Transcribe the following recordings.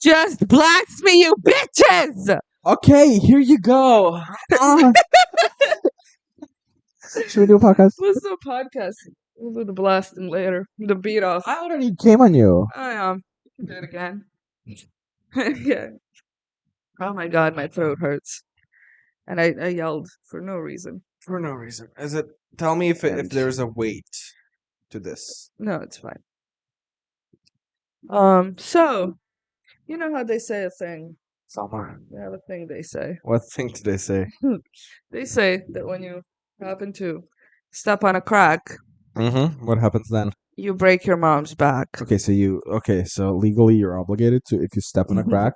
Just blast me, you bitches! Okay, here you go. Should we do a podcast? What's the podcast? We'll do the blasting later. The beat off. I already came on you. I do it again. Yeah. Oh my god, my throat hurts. And I yelled for no reason. For no reason. Is it? Tell me if And- there's a weight to this. No, it's fine. So you know how they say a thing. Summer. They have a thing they say. What thing did they say? They say that when you happen to step on a crack, Mm-hmm. What happens then? you break your mom's back. Okay, so legally you're obligated to, if you step on a Mhm. crack,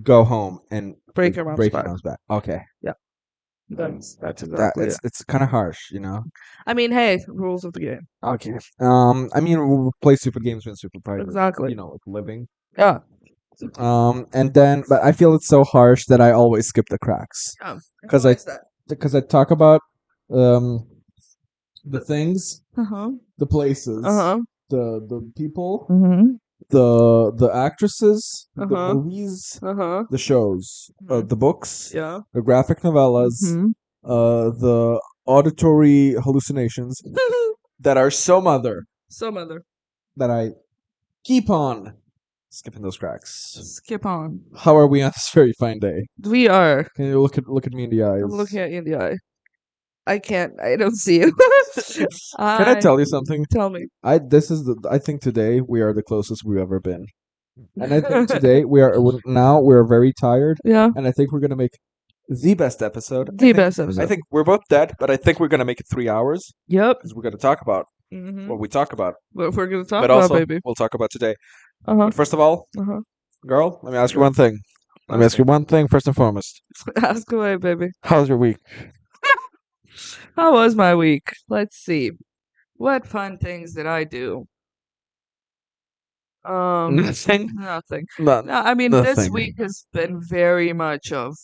go home and Break your mom's back. back. Okay. That's That exactly it. it's kind of harsh, you know. I mean, hey, rules of the game. Okay. I mean, we'll play stupid games when stupid prizes. Exactly. You know, like living. Yeah. And then, but I feel it's so harsh that I always skip the cracks. Oh, 'Cause why I- is that? Because I talk about the things, Uh-huh. the places, Uh-huh. the people, Mm-hmm. the actresses, the Uh-huh. movies, Uh-huh. the shows, Mhm. the books, Yeah. the graphic novellas, Mhm. the auditory hallucinations that are so mother Some other. that I keep on skipping those cracks. Skip on. How are we on this very fine day? We are. Can you look at me in the eyes? I'm looking at you in the eye. I can't. I don't see you. Can I tell you something? Tell me. I think today we are the closest we've ever been. And I think today we're very tired, Yeah. and I think we're gonna make the best episode. The best episode. I think we're both dead, but I think we're gonna make it 3 hours Yep. because we're gonna talk about Mm-hmm. what we talk about. What we're gonna talk But about, also, baby. we'll talk about today. Uh-huh. But first of all, Uh-huh. girl, let me ask you one thing. Let me ask you one thing first and foremost. Ask away, baby. How's your week? How was my week? Let's see. What fun things did I do? Nothing. Nothing. None. No, I mean, this Nothing. week has been very much of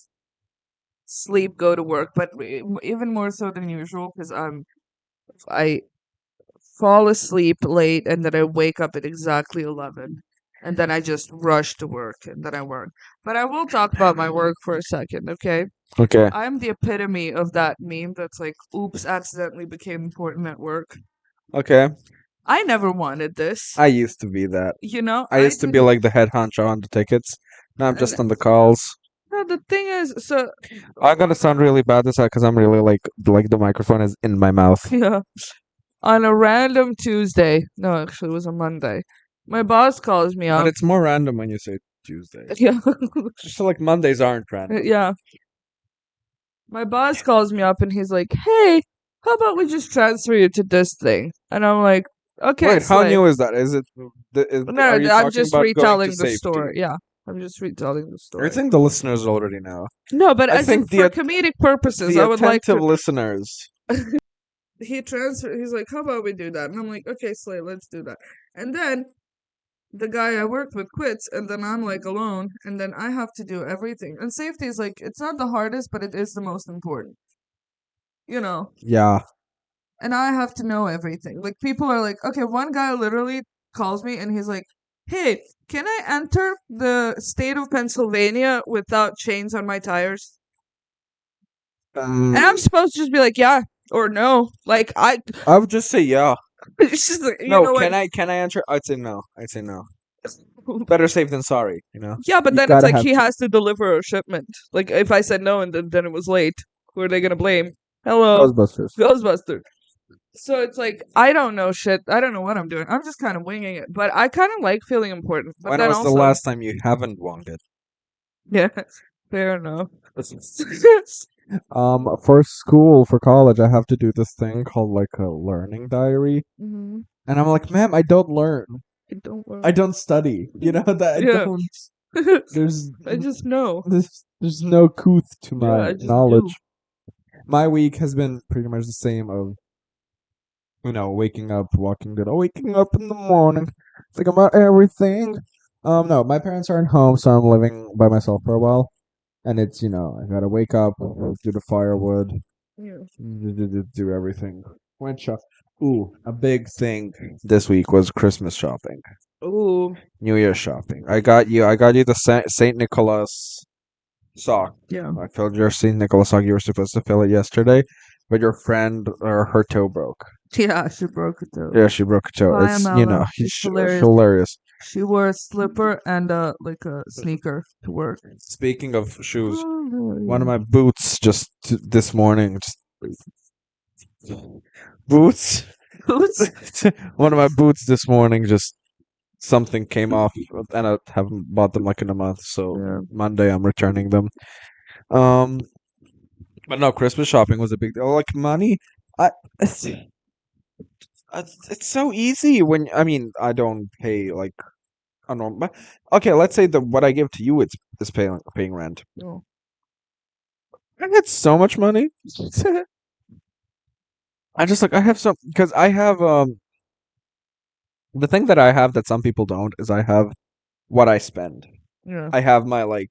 sleep, go to work, but even more so than usual because I fall asleep late and then I wake up at exactly 11 and then I just rush to work and then I work. But I will talk about my work for a second, okay? Okay. I'm the epitome of that meme that's like, oops, accidentally became important at work. Okay. I never wanted this. I used to be that. You know, I used to be didn't- like the head honcho on the tickets. Now I'm just And- on the calls. No, the thing is, so I'm gonna sound really bad this time because I'm really like the microphone is in my mouth. yeah, on a random Tuesday, no, actually it was a Monday. My boss calls me But up. it's more random when you say Tuesday. Yeah, Just like Mondays aren't random. yeah. My boss calls me up and he's like, "Hey, how about we just transfer you to this thing?" And I'm like, "Okay." Wait, how slay." new is that? Is it? No, are you I'm talking just about going to retelling the safety? story. Yeah, I'm just retelling the I story. think the listeners already know. No, but I as think in for comedic purposes, The I would like attentive to. listeners. He's like, "How about we do that?" And I'm like, "Okay, Slay, let's do that." And then the guy I worked with quits, and then I'm like alone, and then I have to do everything. And safety is like, it's not the hardest, but it is the most important. You know, Yeah. and I have to know everything. Like people are like, okay, one guy literally calls me and he's like, "Hey, can I enter the state of Pennsylvania without chains on my tires?" And I'm supposed to just be like, yeah or no. Like I would just say yeah. it's just like, you No, know what? can I answer? I'd say no. I'd say no. Better safe than sorry, you know. Yeah, but You then it's gotta like have he to. has to deliver a shipment. Like if I said no and then it was late, who are they gonna blame? Hello, Ghostbusters. Ghostbuster. So it's like I don't know shit. I don't know what I'm doing. I'm just kind of winging it. But I kind of like feeling important. But When then was also, the last time you haven't won it? yeah, fair enough. For school, for college, I have to do this thing called like a learning diary, Mm-hmm. and I'm like, ma'am, I don't learn. I don't worry. I don't study. You know that I Yeah. don't. There's I just know. there's no couth to Yeah, my I just knowledge. do. My week has been pretty much the same of, waking up, waking up in the morning, think about everything. No, my parents aren't home, so I'm living by myself for a while, and it's I gotta wake up, do the firewood, Yeah. do everything. Which Ooh, a big thing this week was Christmas shopping, Ooh, New Year's shopping. I got you the Saint Nicholas sock. yeah. I filled your Saint Nicholas sock. You were supposed to fill it yesterday, but your friend or her toe broke. Yeah, she broke it though. Yeah, she broke a toe. Hi, It's Amala. he's It's hilarious. hilarious. She wore a slipper and like a sneaker to work. Speaking of shoes, Oh, one of my boots just this morning, boots. boots. One of my boots this morning just something came off, and I haven't bought them like in a month. So Yeah. Monday I'm returning them. Um, but no, Christmas shopping was a big deal. Like money, I it's so easy when I mean I don't pay like a normal. But okay, let's say the what I give to you is paying rent. No. I get so much money. I just like I have some because I have the thing that I have that some people don't is I have what I spend. Yeah. I have my like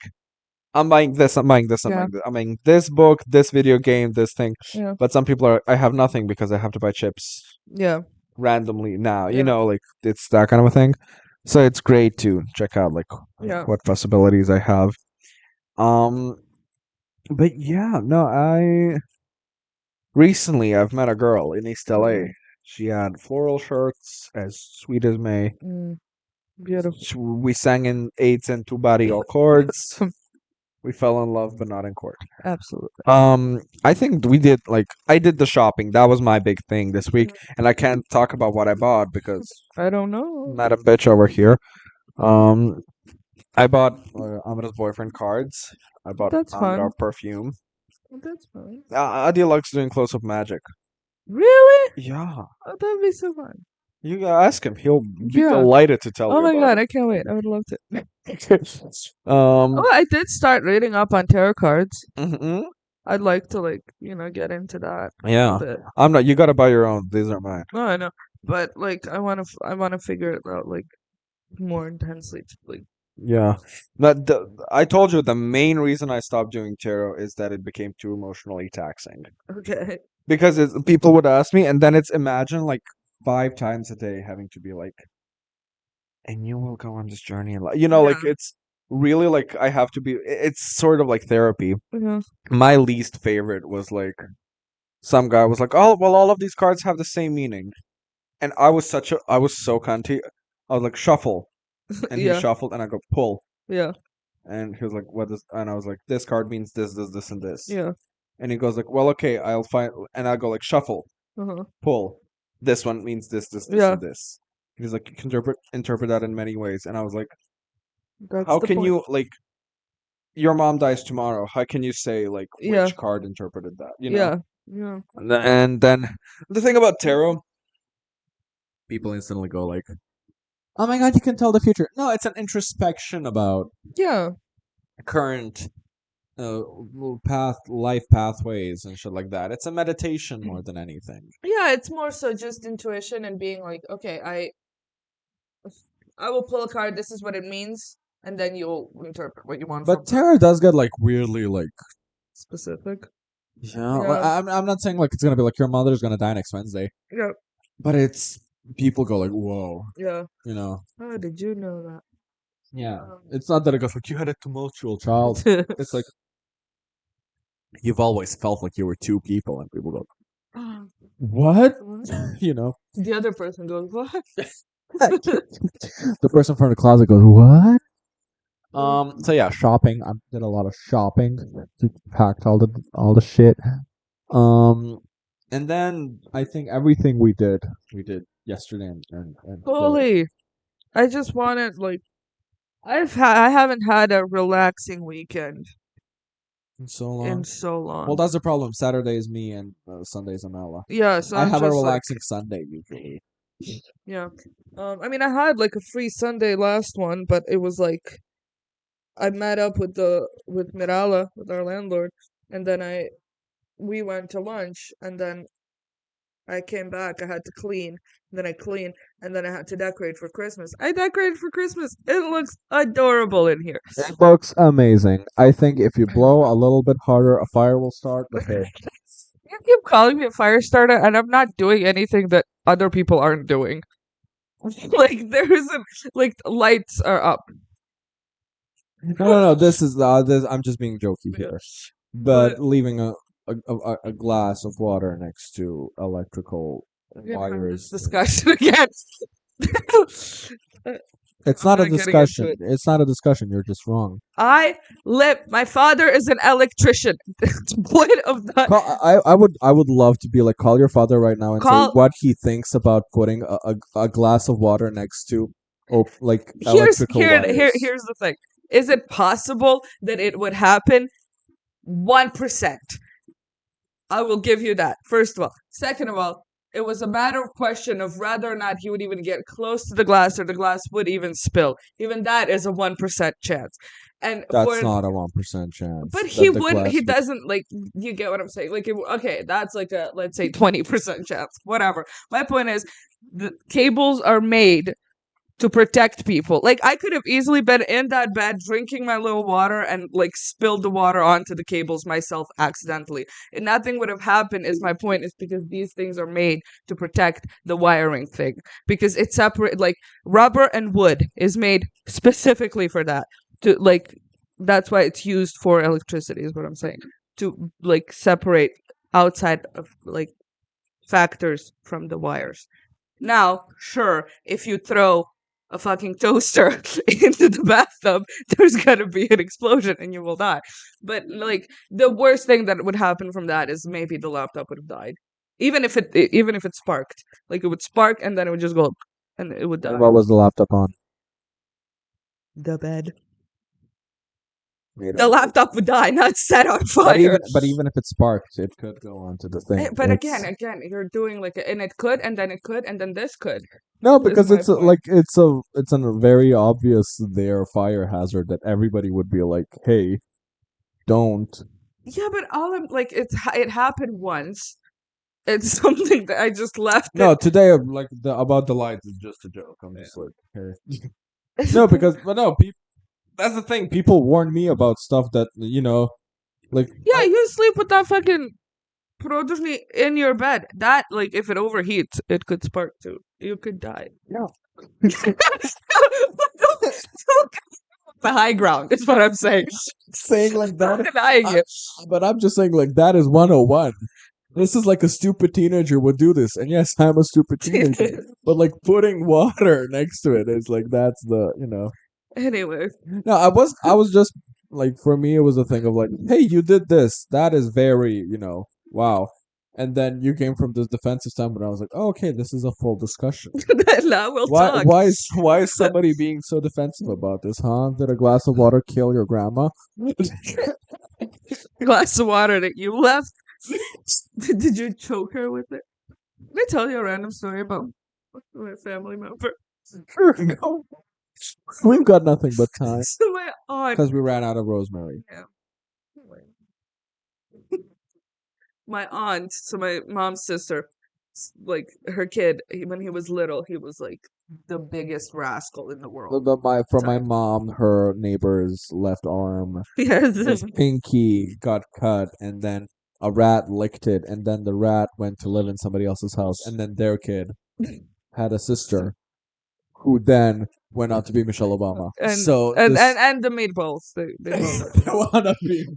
I'm buying this, I'm buying this, I'm Yeah. buying this, I'm buying this book, this video game, this thing. Yeah. But some people are I have nothing because I have to buy chips Yeah. randomly now. You Yeah. know, like it's that kind of a thing. So it's great to check out like Yeah. what possibilities I have. Um but yeah, no, I recently I've met a girl in East LA. She had floral shirts as sweet as May. Beautiful. We sang in eights and two barrio chords. We fell in love, but not in court. Absolutely. I think we did like I did the shopping. That was my big thing this week, and I can't talk about what I bought because I don't know. not a bitch over here. I bought Amra's boyfriend cards. I bought That's Amra fun. perfume. That's fun. Adi likes doing close up magic. Really? Yeah, Oh, that'd be so fun. you gotta ask him. He'll be Yeah. delighted to tell Oh you my about god, I can't wait. I would love to. it. Oh, I did start reading up on tarot cards. Mhm. I'd like to get into that Yeah. a bit. I'm not. You gotta buy your own. These are mine. No, I know, but like I want to figure it out like more intensely. Like, Yeah. I told you the main reason I stopped doing tarot is that it became too emotionally taxing. okay, Because people would ask me, and then it's imagine like 5 times a day having to be like, and you will go on this journey in life. You know, like Yeah. it's really like I have to be. It's sort of like therapy. yeah, My least favorite was like some guy was like, "Oh, well, all of these cards have the same meaning," and I was so cunty. I was like, "Shuffle," and he yeah, shuffled, and I go pull, yeah, and he was like, "What is?" And I was like, "This card means this, and this." yeah. And he goes like, "Well, okay, I'll find," and I go like, "Shuffle, Uh-huh. pull. This one means this, Yeah, and this." And he's like, "You can interpret that in many ways," and I was like, that's "How the can point. you like?" Your mom dies tomorrow. How can you say like Yeah, which card interpreted that? You know. yeah, yeah. And then the thing about tarot, people instantly go like, "Oh my god, you can tell the future." No, it's an introspection about Yeah, current life pathways and shit like that. It's a meditation more than anything. yeah. It's more so just intuition and being like, okay, I will pull a card. This is what it means, and then you'll interpret what you want from But tarot does get like weirdly like specific. yeah. Yeah, I'm not saying like it's gonna be like your mother's gonna die next Wednesday, yeah, but it's people go like whoa, yeah. you know. How did you know that? Yeah, it's not that it goes like you had a tumultuous child. It's like you've always felt like you were two people, and people go, "What?" You know. The other person goes, what? The person from the closet goes, "What?" So yeah, shopping. I did a lot of shopping. Packed all the shit. Um, and then I think everything we did yesterday and today. Holy. I just wanted I haven't had a relaxing weekend So long. in so long. Well, that's the problem. Saturday is me and Sunday is Amela. Yeah, so I I'm have a just like, relaxing Sunday usually. yeah. I mean, I had like a free Sunday last one, but it was like I met up with Mirala, with our landlord, and then we went to lunch, and then I came back. I had to clean, and then I cleaned, and then I had to decorate for Christmas. I decorated for Christmas. It looks adorable in here. It looks amazing. I think if you blow a little bit harder, a fire will start. Okay. You keep calling me a fire starter, and I'm not doing anything that other people aren't doing. Like there isn't like lights are up. No. This is this. I'm just being jokey Yeah. here, But but leaving a glass of water next to electrical we're gonna have this wires. discussion again. It's I'm not a not getting into discussion. it. It's not a discussion. You're just wrong. My father is an electrician. The point of that. I would love to be like call your father right now and say Call what he thinks about putting a glass of water next to like here's electrical wires. here's the thing. Is it possible that it would happen? 1%. I will give you that. First of all. Second of all, it was a matter of question of whether or not he would even get close to the glass or the glass would even spill. Even that is a 1% chance. And That's for not a 1% chance but he that the wouldn't. glass He would. doesn't like. You get what I'm saying? Like, okay, that's like a let's say 20% chance. Whatever. My point is, the cables are made to protect people. Like, I could have easily been in that bed drinking my little water and like spilled the water onto the cables myself accidentally, and nothing would have happened. Is my point is because these things are made to protect the wiring thing because it's separate. Like rubber and wood is made specifically for that. To like that's why it's used for electricity is what I'm saying to like separate outside of like factors from the wires. Now, sure, if you throw a fucking toaster into the bathtub, there's gonna be an explosion and you will die. But like the worst thing that would happen from that is maybe the laptop would have died. Even if it sparked. Like it would spark and then it would just go and it would And die. what was the laptop on? The bed. You The know. laptop would die, not set on But fire. even if it sparked, it could go onto the thing. But It's again, you're doing like, and it could, and then it could, and then this could. no, Is because my point. it's a very obvious there fire hazard that everybody would be like, hey, don't. Yeah, but all I'm like, it happened once. It's something that I just left No, today like the about the lights is just a joke. I'm just like, hey. it. No, because but no, that's the thing. People warn me about stuff that like Yeah, you sleep with that fucking progeny in your bed. That like, if it overheats, it could spark too. You could die. yeah. The high ground is what I'm saying. Saying like Not that, denying it. but I'm just saying like that is 101. This is like a stupid teenager would do this, and yes, I'm a stupid teenager. But like putting water next to it is like that's the. Anyway, No, I was just like for me it was a thing of like, hey, you did this. That is very wow. And then you came from this defensive stand, but I was like, oh, okay, this is a full discussion. now we'll Why talk. why is why is somebody being so defensive about this, huh? Did a glass of water kill your grandma? Glass of water that you left. Did you choke her with it? Let me tell you a random story about my family member. Sure, go. We've got nothing but time So my aunt, because we ran out of rosemary. yeah, my aunt, so my mom's sister, like her kid, when he was little, he was like the biggest rascal in the world. From my Time. mom, her neighbor's left arm, Yes, his pinky got cut, and then a rat licked it, and then the rat went to live in somebody else's house, and then their kid had a sister who then went out to be Michelle Obama. and So and, this and the meatballs. They both. wound up being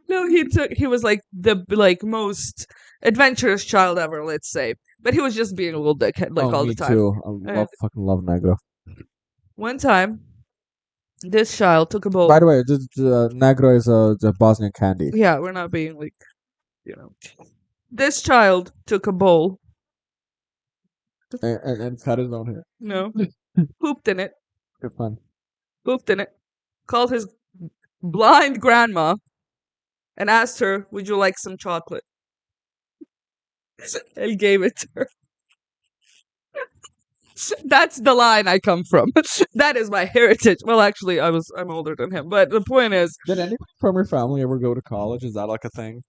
No, he was like the like most adventurous child ever, let's say. But he was just being a little dickhead like all me the time. too. I And fucking love Negro. one time, this child took a bowl. By the way, Negro is a Bosnian candy. Yeah, we're not being like, you know. This child took a bowl, And cut his own hair. no, pooped in it, Good fun. called his blind grandma, and asked her, "Would you like some chocolate?" And gave it to her. That's the line I come from. That is my heritage. Well, actually, I'm older than him, but the point is, Did anybody from your family ever go to college? Is that like a thing?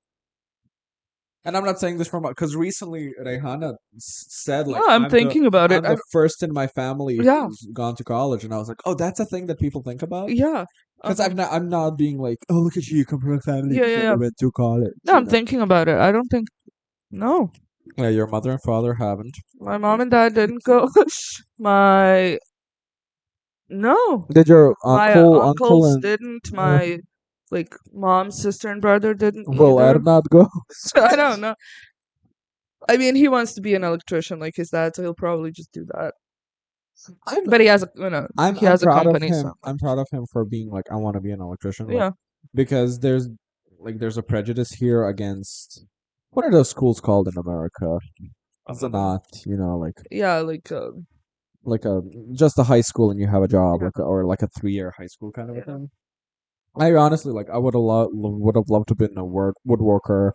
And I'm not saying this from because recently Rehana said like oh, I'm thinking about I'm it. the first in my family Yeah. who's gone to college, and I was like, oh, that's a thing that people think about. Yeah. Because I'm not being like, oh, look at you come from a family Yeah, that yeah, yeah. went to college. No, I'm thinking about it. I don't think. No. Yeah, your mother and father haven't. My mom and dad didn't go. My no, Did your my uncle, uncles and didn't. My like mom's sister and brother didn't Will either. Ed not go? So I don't know. I mean, he wants to be an electrician like his dad, so he'll probably just do that. I'm But he has a he I'm has a proud of company, him. so I'm proud of him for being like, I want to be an electrician, like, yeah. because there's a prejudice here against, what are those schools called in America? Um, Zanat, like yeah, like a just a high school and you have a job, yeah, or like a 3-year high school kind of a yeah. thing. I honestly, like, I would have loved to been a woodworker.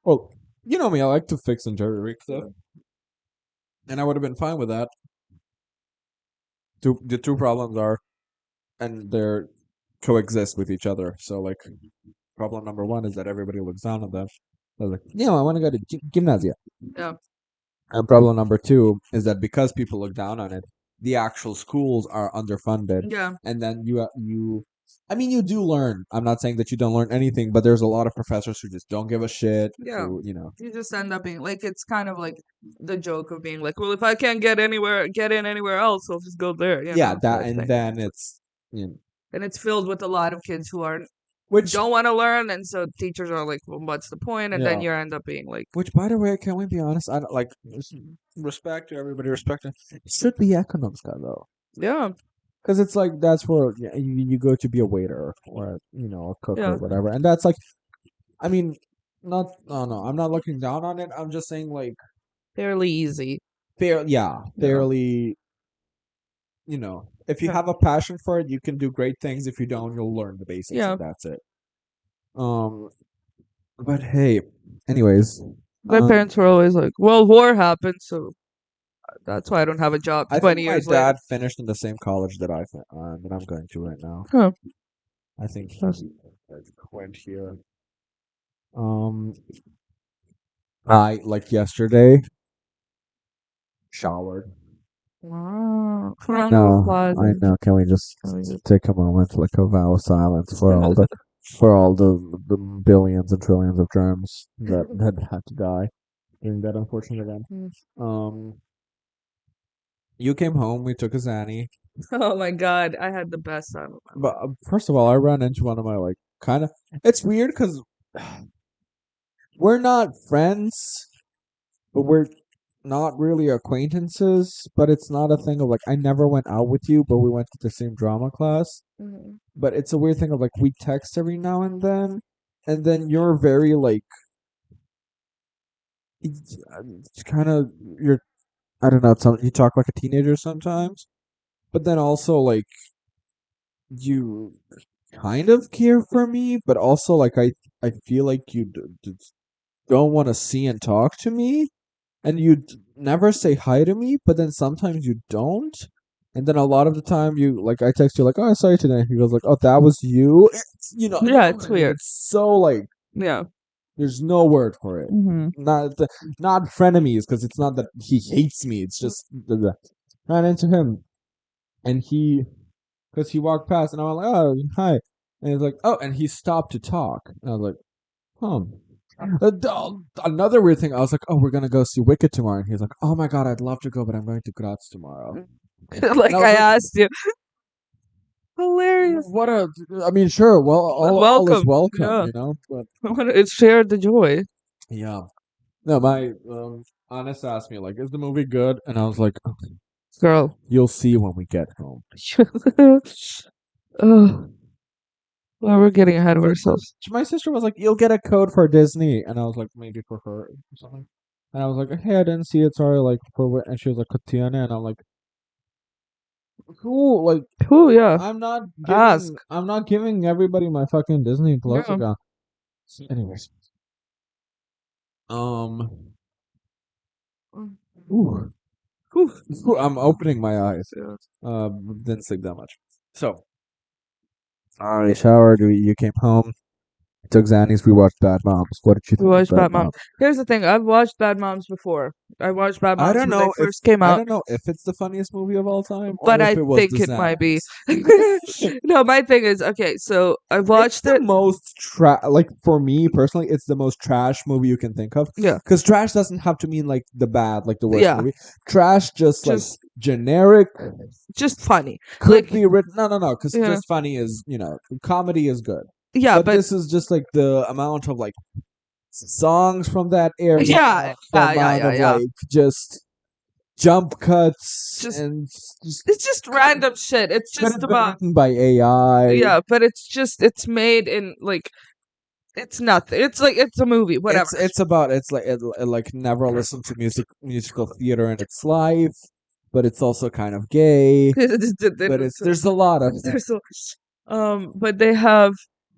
Well, you know me, I like to fix and jerry rig stuff, and I would have been fine with that. The two problems are, and they're coexist with each other. So, like, problem number one is that everybody looks down on them. I was like, I want to go to gymnasia. Yeah. And problem number two is that because people look down on it, the actual schools are underfunded, Yeah. and then I mean, you do learn. I'm not saying that you don't learn anything, but there's a lot of professors who just don't give a shit. Yeah. Who. You just end up being like it's kind of like the joke of being like, well, if I can't get in anywhere else, I'll just go there, Yeah, that, type and thing. then it's, And it's filled with a lot of kids who are which, don't want to learn, and so teachers are like, well, what's the point? And then yeah, you end up being like, which, by the way, can we be honest? I don't like, respect to everybody, respect to, it should be Ekonomska though. yeah, Because it's like, that's where, you go to be a waiter, or a cook or yeah, whatever, and that's like, I mean, not, no, I'm not looking down on it. I'm just saying, like, fairly easy. Yeah, fairly, if you yeah, have a passion for it, you can do great things. If you don't, you'll learn the basics, yeah. and that's it. Um, but hey, anyways, My um, parents were always like, well, war happened, so that's why I don't have a job I 20 think my years later. dad finished in the same college that I'm going to right now. Huh. I think That's- he went here. Um, I, like, yesterday showered. Wow. I Round of know, applause. I know. Can we just Can we just- take a moment, like a vow of silence for all the billions and trillions of germs that had to die during that unfortunate event. Mm. Um, you came home. We took a Zanny, Oh my god, I had the best time of my but life. first of all, I ran into one of my, like, kind of. It's weird because we're not friends, but we're not really acquaintances. But it's not a thing of like, I never went out with you, but we went to the same drama class. Mhm. But it's a weird thing of like, we text every now and then you're very like, it's kind of, you're, I don't know, you talk like a teenager sometimes, but then also, like, you kind of care for me, but also, like, I feel like you don't want to see and talk to me, and you never say hi to me, but then sometimes you don't. And then a lot of the time, like, I text you like, "Oh, I saw you today." He goes like, "Oh, that was you." Yeah, it's weird. It's so, like, Yeah. there's no word for it. Mm-hmm. Not frenemies, because it's not that he hates me. It's just ran into him, and because he walked past, and I was like, "Oh, hi," and he's like, "Oh," and he stopped to talk. And I was like, "Huh." Another weird thing, I was like, "Oh, we're gonna go see Wicked tomorrow," and he's like, "Oh my god, I'd love to go, but I'm going to Graz tomorrow." And I Like was I like, asked you. Hilarious. "What a?" I mean, sure. Well, all is Welcome. welcome, Yeah. but It's shared the joy. yeah. No, my honest asked me like, "Is the movie good?" And I was like, Girl. "You'll see when we get home." Oh, well, we're getting ahead of ourselves. My sister was like, "You'll get a code for Disney," and I was like, "Maybe for her or something." And I was like, "Hey, I didn't see it. Sorry." Like, for what? And she was like, "Katiana," and I'm like, "Cool." Like, Oh, yeah. Ask. I'm not giving everybody my fucking Disney Plus Yeah. account. Anyways, um, ooh, ooh, I'm opening my eyes. Yeah. Didn't sleep that much. So I showered. You came home. Took Xannies. We watched Bad Moms. What did you We think of watched Bad Bad Moms. Moms? Here's the thing. I've watched Bad Moms before. I watched Bad I Moms don't when they know if first came I out, don't know if it's the funniest movie of all time or but if I it was the think it might be. Zannies. No, my thing is, okay, so I It's watched the it. most like for me personally, it's the most trash movie you can think of. Yeah. Because trash doesn't have to mean like the bad, like the worst Yeah. movie. Trash just like Just generic just funny. could Like, be written. No. Because yeah. just funny is comedy is good, Yeah, but but this is just like the amount of like songs from that era, yeah, the yeah, yeah, amount yeah, of yeah. like just jump cuts Just and just it's just random shit. It's could just have been about written by AI. yeah, but it's made in like it's nothing. It's like it's a movie, whatever. It's like never listened to musical theater in its life, but it's also kind of gay. But it's there's a lot of There's so but they have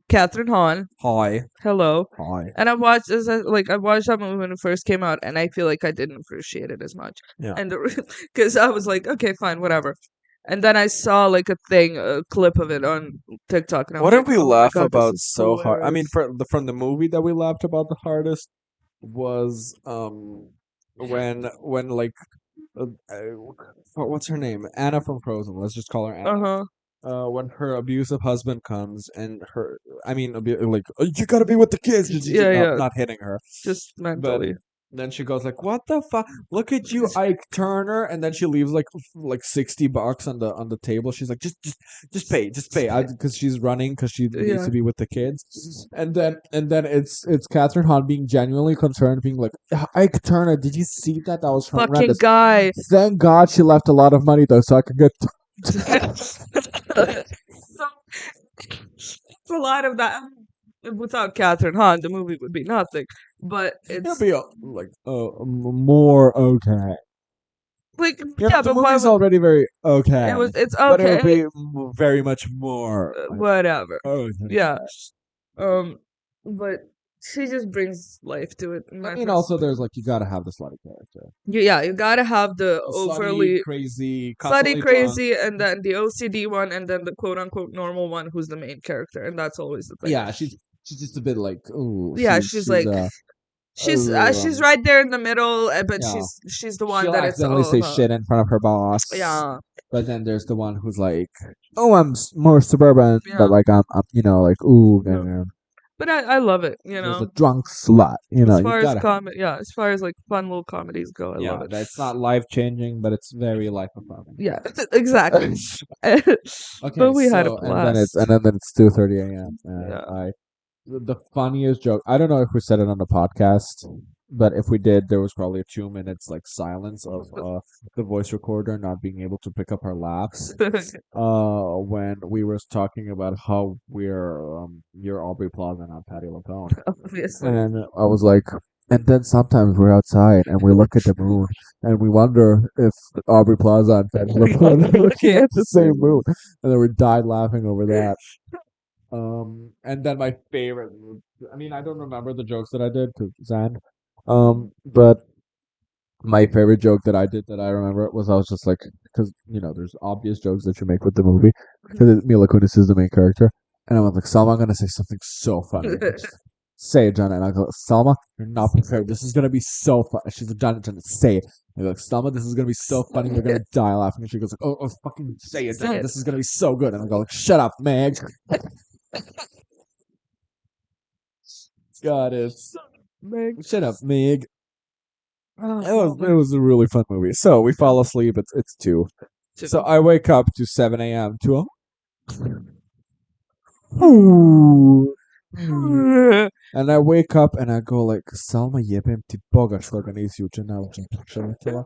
Catherine Hahn. hi Hello. hi And I watched that movie when it first came out, and I feel like I didn't appreciate it as much. yeah. And because I was like, okay, fine, whatever. And then I saw like a clip of it on TikTok, and I What was did like, we oh my laugh god, this about is so hard? I mean, hilarious. from the movie that we laughed about the hardest was when like what's her name? Anna from Frozen. Let's just call her Anna. Uh huh. When her abusive husband comes and I mean, like, "Oh, you gotta be with the kids," Yeah, yeah. not hitting her, Just but mentally. then she goes like, "What the fuck? Look at you, Ike Turner!" And then she leaves like $60 on the table. She's like, just pay, because she's running because she needs Yeah. to be with the kids. And then it's Catherine Hahn being genuinely concerned, being like, "Ike Turner, did you see that? That was Fucking horrendous. guy. Thank God she left a lot of money though, so I could get." So it's a lot of that. Without Catherine Hahn, the movie would be nothing. But It'll it's be more okay. like Yeah, yeah, the but why movie's would already very okay, it's but it'll okay. be very much more like Whatever. okay. Yeah. Um, but she just brings life to it. In I my mean, pers- also there's like you gotta have the slutty character, yeah, you gotta have the a slutty, overly crazy, slutty constantly drunk. crazy, and then the OCD one, and then the quote unquote normal one, who's the main character, and that's always the thing. Yeah, she's just a bit like ooh, Yeah, she's like she's um, right there in the middle, but yeah. she's the one She'll that it's accidentally all say about. shit in front of her boss, Yeah, but then there's the one who's like, oh, I'm more suburban, yeah, but like I'm like ooh, yeah. But I love it. there's a drunk slut. As You far as gotta. comedy, yeah, as far as like fun little comedies go, I love Yeah, it. that's not life changing, but it's very life affirming. Yeah, exactly. Okay, But we had a so blast. then it's 2:30 a.m. and Yeah. the funniest joke. I don't know if we said it on the podcast, but if we did, there was probably 2 minutes like silence of the voice recorder not being able to pick up our laughs. When we were talking about how you're Aubrey Plaza and I'm Patty LaPone, Obviously. and I was like, and then sometimes we're outside and we look at the moon and we wonder if Aubrey Plaza and Patty LaPone are looking at the same moon, and then we died laughing over that. And then my favorite, I mean, I don't remember the jokes that I did to Zan, but my favorite joke that I did that I remember was I was just like, because there's obvious jokes that you make with the movie, because Mila Kunis is the main character, and I was like, Salma, I'm gonna say something so funny. Say it, Jenna, and I go, Salma, you're not prepared. This is gonna be so funny. She's like, Jenna, say it. I go, like, Salma, this is gonna be so funny. You're gonna die laughing. And she goes like, oh, fucking say it, Jenna. This is gonna be so good. And I go like, shut up, Meg. Got it. Meg. Shut up, Meg. Oh, It was a really fun movie. So we fall asleep. It's 2. So I wake up to 7 a.m. to and I wake up and I go like, Salma jebem ti Boga što ga nisi juče naučen prečeletila.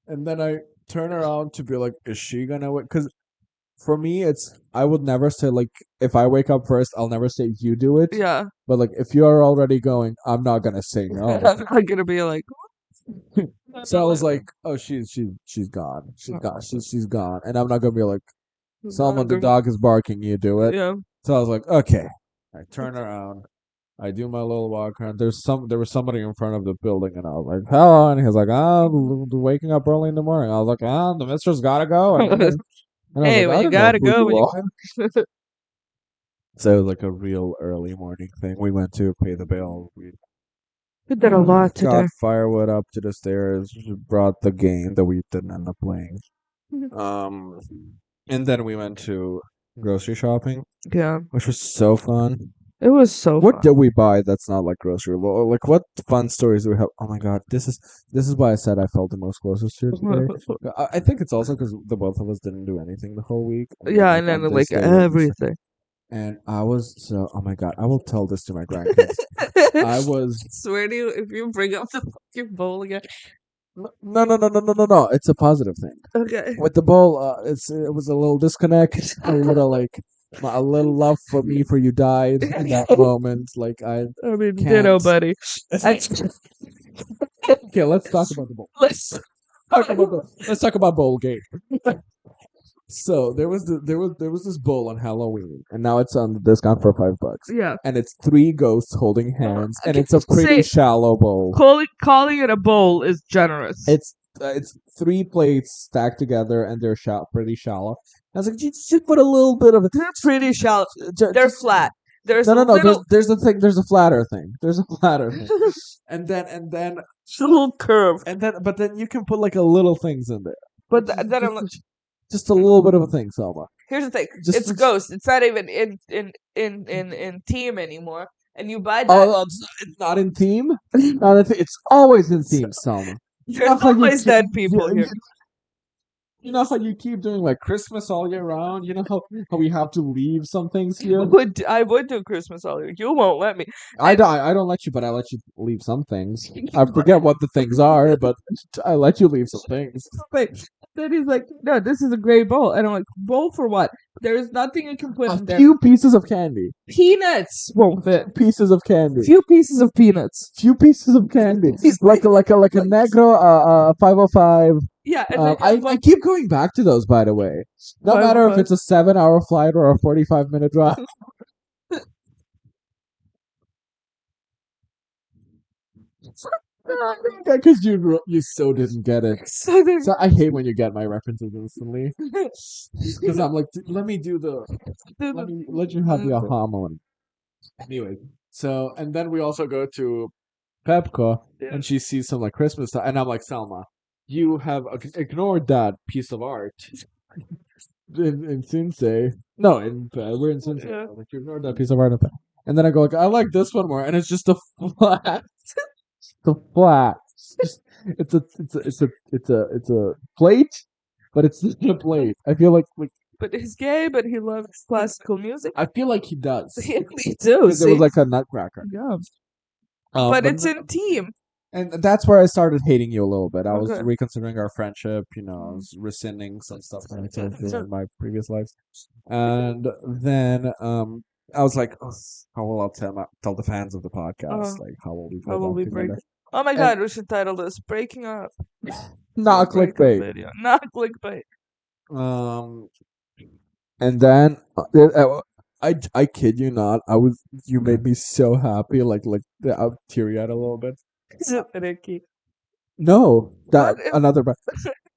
And then I turn around to be like, is she gonna wake? Because for me, I would never say like, if I wake up first, I'll never say you do it. Yeah. But like, if you are already going, I'm not gonna say no. I'm gonna be like, So I was like, oh, she's gone. She's gone, and I'm not gonna be like, Salma, the dog is barking. You do it. Yeah. So I was like, okay. I turn around. I do my little walk around. There was somebody in front of the building, and I was like, hello, and he was like, waking up early in the morning. I was like, the mistress gotta go, and I was Hey, like, well, I you don't know gotta who go you when you are. So like a real early morning thing. We went to pay the bill. We We did a lot got today. firewood up to the stairs. Brought the game that we didn't end up playing. Um, and then we went to grocery shopping, Yeah, which was so fun. it was so What fun. did we buy that's not like grocery? Like what fun stories do we have? Oh my god, this is why I said I felt the most closest to today. I think it's also because the both of us didn't do anything the whole week, and then Yeah, like and then on this like day we everything. and I was so oh my god, I will tell this to my grandkids. I was Swear to you, if you bring up the fucking bowl again. no. It's a positive thing. Okay. With the bowl, it was a little disconnect, a little like a little love for me for you died in that moment. Like I I mean, ditto, can't. buddy. I, Okay, let's talk about the bowl. let's. Let's talk about bowl game. So there was this bowl on Halloween, and now it's on the discount for $5, Yeah. and it's three ghosts holding hands, and Okay, it's a pretty say shallow bowl. calling it a bowl is generous. It's three plates stacked together, and they're pretty shallow. I was like, just put a little bit of it. They're pretty shallow. Ju- They're just- flat. There's No, a no, no. little, There's a thing. There's a flatter thing. There's a flatter thing. And then it's a little curve. but then you can put like a little things in there. But then I'm like, Just a little bit of a thing, Selma. here's the thing. Just It's Ghost. It's not even in team anymore. And you buy that. Oh, it's not in theme. Not in it's always in theme, Selma. There's Not like you always keep- dead people you- here. You know how you keep doing like Christmas all year round. You know how we have to leave some things here. I would do Christmas all year. You won't let me. I don't let you, but I let you leave some things. I forget what the things are, but I let you leave some things. Wait, then he's like, no, this is a gray bowl. And I'm like, bowl for what? There's nothing you can put A in there. few pieces of candy. Peanuts won't fit. Pieces of candy. Few pieces of peanuts. Few pieces of candy. Like a Negro 505. Yeah, and like I keep going back to those, by the way. No Why- matter if why? it's a 7-hour flight or a 45-minute drive. Because you so didn't get it. so then, So I hate when you get my references instantly. Because I'm like, let me let you have the aha moment. Anyway, so and then we also go to Pepco, Yeah. and she sees some like Christmas stuff, and I'm like, Selma, you have ignored that piece of art in Sensei. No, we're in Sensei. Yeah. Like you ignored that piece of art, and then I go like, I like this one more, and it's just a flat, the flat. It's a plate, but it's not a plate. I feel like but he's gay, but he loves classical music. I feel like he does. Yeah, me too. 'Cause it was See? like a nutcracker. Yeah, Um, but it's no- in team. And that's where I started hating you a little bit. I was Okay. reconsidering our friendship, I was rescinding some stuff that I told you in my previous lives. And then I was like, oh, how will I tell the fans of the podcast? Like, how will we How will feel we about break? together? Oh my And- god, we should title this "Breaking Up." Not Breakup clickbait. video. Not clickbait. And then I kid you not, you made me so happy, like I was teary-eyed a little bit. Ricky. No, that What if- another brand.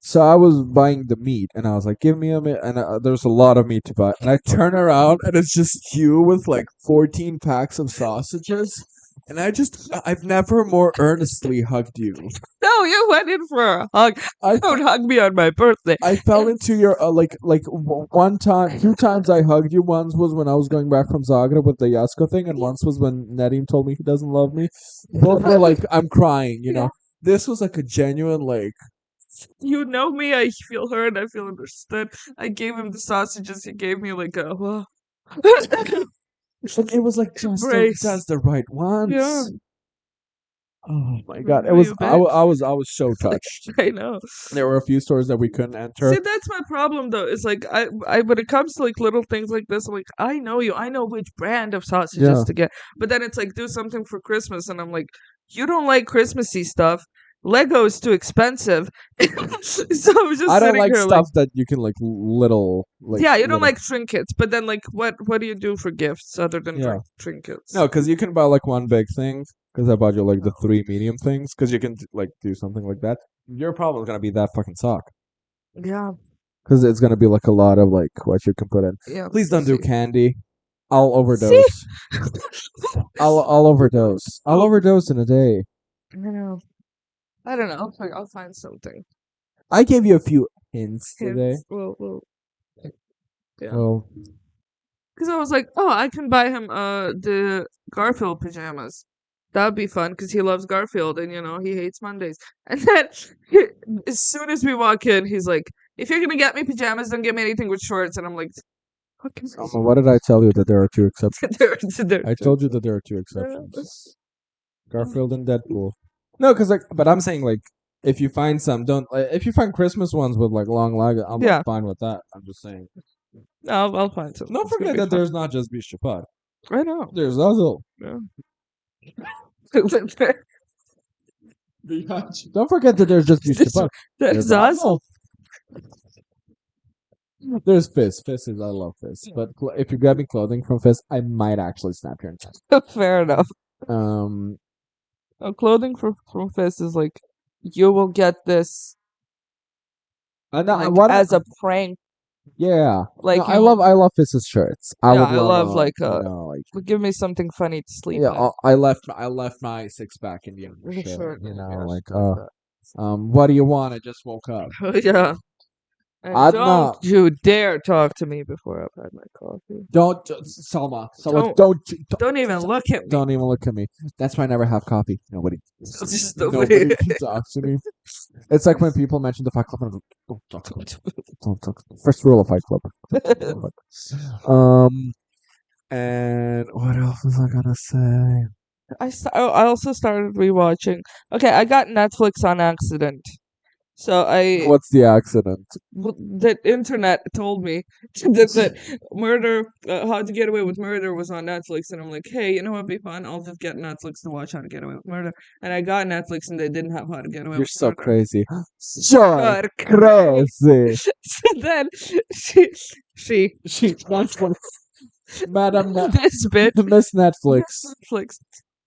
So I was buying the meat, and I was like, "Give me a meat," and there's a lot of meat to buy. And I turn around, and it's just you with like 14 packs of sausages. And I've never more earnestly hugged you. No, you went in for a hug. I Don't hug me on my birthday. I fell into your one time, 2 times I hugged you. Once was when I was going back from Zagreb with the Yasko thing, and once was when Nadim told me he doesn't love me. Both were like, I'm crying, Yeah. This was like a genuine like. You know me. I feel heard. I feel understood. I gave him the sausages. He gave me like a. Well. It was like Embrace. just the right ones. Yeah. Oh my god! It Really was a I, bitch. I was so touched. I know. There were a few stores that we couldn't enter. See, that's my problem though. It's like I when it comes to like little things like this, I'm like, I know you. I know which brand of sausages Yeah. to get. But then it's like do something for Christmas, and I'm like, you don't like Christmassy stuff. Lego is too expensive. So I was just I don't sitting like here stuff that you can like little. Like, yeah, you don't little- like trinkets, but then like what do you do for gifts other than Yeah. trinkets? No, because you can buy like one big thing. Because I bought you like the 3 medium things. Because you can like do something like that. Your problem is gonna be that fucking sock. Yeah, Because it's gonna be like a lot of like what you can put in. yeah. Please don't do see. candy. I'll See? overdose. I'll overdose. I'll Oh, overdose in a day. I know. I don't know. I'll find something. I gave you a few hints today. Hints. Well, yeah. Well, Because I was like, oh, I can buy him the Garfield pajamas. That'd be fun because he loves Garfield and he hates Mondays. And then as soon as we walk in, he's like, if you're gonna get me pajamas, don't get me anything with shorts. And I'm like, fucking Selma, what did I tell you that there are two exceptions? there. I told you that there are two exceptions. Garfield and Deadpool. No, because but I'm saying like, if you find some, don't if you find Christmas ones with like long leg, I'm Yeah. fine with that. I'm just saying. I'll find some. Don't It's gonna forget be that fun. there's not just Bishopad. I know. There's also. Yeah. Don't forget that there's just Bishopad. There's There's us. also. There's Fizz. Fizz is I love Fizz. But if you grab me clothing from Fizz, I might actually snap your neck. Fair enough. Clothing from Fist is like, you will get this as a prank. Yeah. Like No, I love Fizz's shirts. I Yeah, would I love love like like give me something funny to sleep yeah. in. I left my six pack in the For shit. sure. You know, Yes, like like what do you want? I just woke up. that. Yeah. And I'm don't not. you dare talk to me before I've had my coffee. Don't Selma. Don't Don't even look at me. don't even look at me. That's why I never have coffee. Nobody Just nobody can talk to me. It's like when people mention the Fight Club and I go, don't talk to me. Don't talk. First rule of Fight Club. And what else was I gonna say? I also started rewatching. Okay, I got Netflix on accident. So What's the accident? the internet told me that murder, How to Get Away with Murder was on Netflix, and I'm like, hey, you know what'd be fun? I'll just get Netflix to watch How to Get Away with Murder, and I got Netflix, and they didn't have How to Get Away You're with so Murder. crazy. You're God, crazy. So then she She Madam this bitch Miss Netflix. Netflix.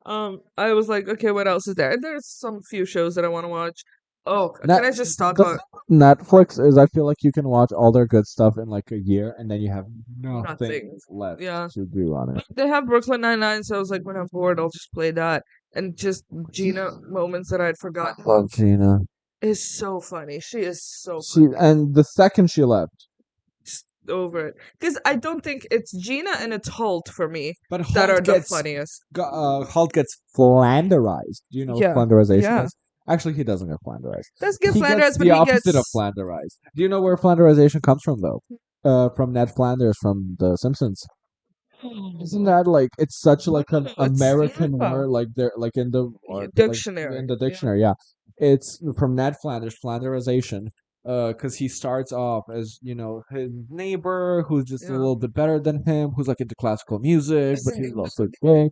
I was like, okay, what else is there? And there's some few shows that I want to watch. Oh, can I just talk about Netflix is I feel like you can watch all their good stuff in like a year and then you have nothing nothing? left Yeah. to do on it. They have Brooklyn Nine-Nine, so I was like, when I'm bored, I'll just play that. And just Gina moments that I'd forgotten Love Gina. is so funny. She is so She and the second she left. over it. Because I don't think it's Gina and it's Holt for me But that are Holt the gets funniest. Holt gets flanderized. Do you know Yeah. what flanderization Yeah. is? Actually, he doesn't get flanderized. Let's get He Flanders, gets but the he opposite of gets flanderized. Do you know where flanderization comes from, though? From Ned Flanders from The Simpsons. Isn't that like it's such like an American word? Like they're like in the dictionary. in the dictionary. Yeah, it's from Ned Flanders, flanderization. Because he starts off as his neighbor who's just a Yeah. little bit better than him, who's like into classical music, but he's also gay.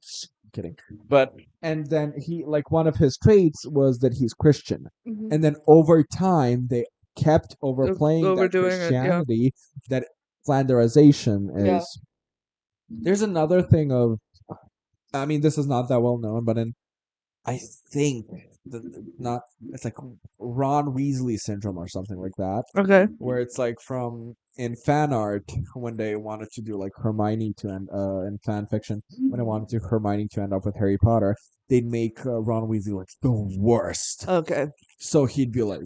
Kidding, but and then he like one of his traits was that he's Christian, Mhm. and then over time they kept overplaying that Overdoing it, yeah. Christianity, that flanderization is. Yeah. There's another thing of, I mean, this is not that well known, but I think not, it's like Ron Weasley syndrome or something like that, Okay. where it's like from in fan art when they wanted to do like Hermione to end in fan fiction when they wanted to Hermione to end up with Harry Potter, they'd make Ron Weasley like the worst. Okay. So he'd be like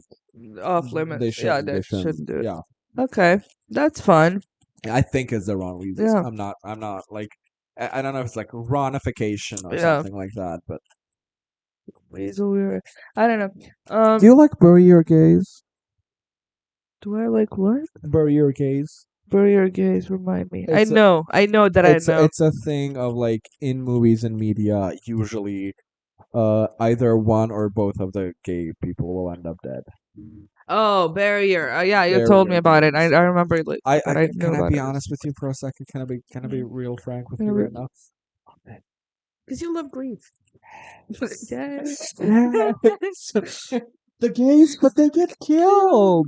Off limits. They shouldn't. Yeah, They they shouldn't do it. Yeah, Okay. That's fun. I think it's the Ron Weasley. Yeah. I'm not like I don't know if it's like Ronification or Yeah. something like that, but Weasel weird. I don't know. do you like Bury Your Gaze? Do I like what? Bury Your Gaze. Bury Your Gaze, remind me. It's I know that I know. It's a thing of like in movies and media, usually either one or both of the gay people will end up dead. Oh, barrier. Yeah, you Bury told me Your about it. Gaze. I remember like I that I knew can I about be it. honest with you for a second? Can I be real frank with Yeah, you re- right now? Because you love grief. Yes. The gays, but they get killed.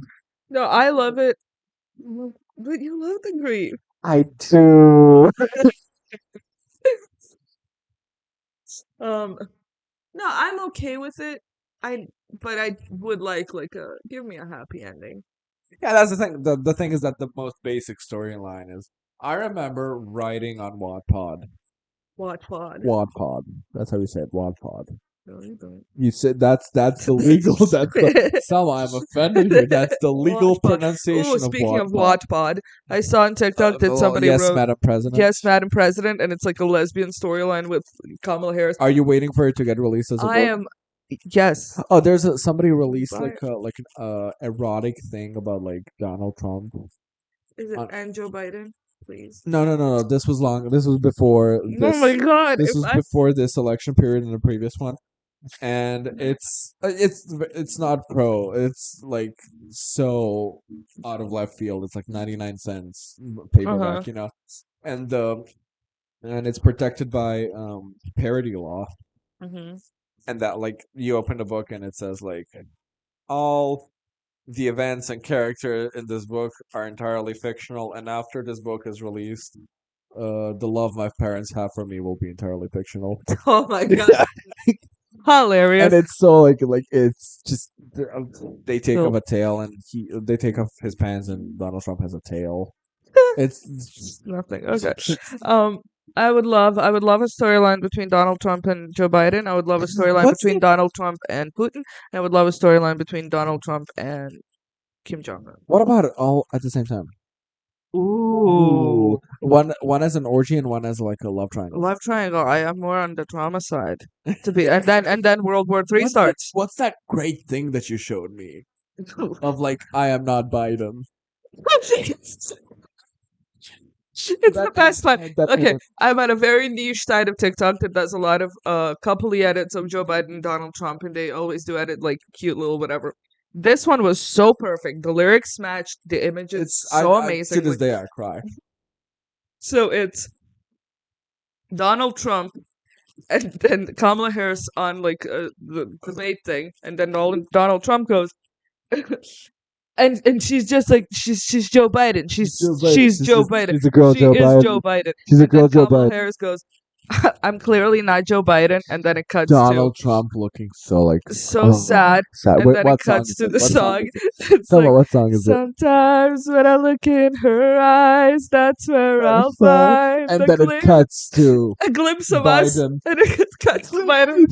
No, I love it. But you love the grief. I do. No, I'm okay with it. But I would like give me a happy ending. Yeah, that's the thing. The thing is that the most basic storyline is I remember writing on Wattpad. Wattpad. Wattpad. That's how you say it. Wattpad. No, you don't. You said that's the legal. That's the. Some I'm offended here. That's the legal Wattpad. Oh, pronunciation of speaking of Wattpad. Wattpad, I saw on TikTok that Well, somebody yes, wrote Madam President. "Yes, Madam President," and it's like a lesbian storyline with Kamala Harris. Are you waiting for it to get released as a I book? am. Yes. Oh, somebody released Right. like an erotic thing about like Donald Trump. Is it Uh, and Joe Biden? Please. No. This was long. This was before Oh this. my God! This If was I before this election period in the previous one, and it's not pro. It's like so out of left field. It's like 99 cents paperback, and and it's protected by parody law, hmm and that like you open the book and it says like all the events and character in this book are entirely fictional, and after this book is released, the love my parents have for me will be entirely fictional. Oh my God! Hilarious. And it's so like it's just they take So- off a tail and they take off his pants and Donald Trump has a tail. It's just, Nothing. Okay. I would love a storyline between Donald Trump and Joe Biden. I would love a storyline What's between the- Donald Trump and Putin. I would love a storyline between Donald Trump and Kim Jong Un. what about it all at the same time? Ooh. One as an orgy and one as like a love triangle. Love triangle. I am more on the drama side. To be and then World War III What's starts. What's that great thing that you showed me of like I am not Biden? It's the best one. that Okay, thing- I'm at a very niche side of TikTok that does a lot of coupley edits of Joe Biden and Donald Trump, and they always do edit like cute little whatever. This one was so perfect. The lyrics matched the images It's so I, amazing. To this day, I cry. So it's Donald Trump and then Kamala Harris on like the debate thing, and then Donald Trump goes, and she's just like she's Joe Biden. She's Joe Biden. She's a girl, She Joe is Biden. Joe Biden. She's a And then girl, Joe Kamala Biden. Harris goes, I'm clearly not Joe Biden, and then it cuts Donald Trump looking so like to so sad, sad. and Wait, then it what song cuts is to it? the What song. is it? It's Tell me like what song is it? sometimes when I look in her eyes, that's where I'll find And the then it cuts to a glimpse of us, Biden. and it cuts to Biden.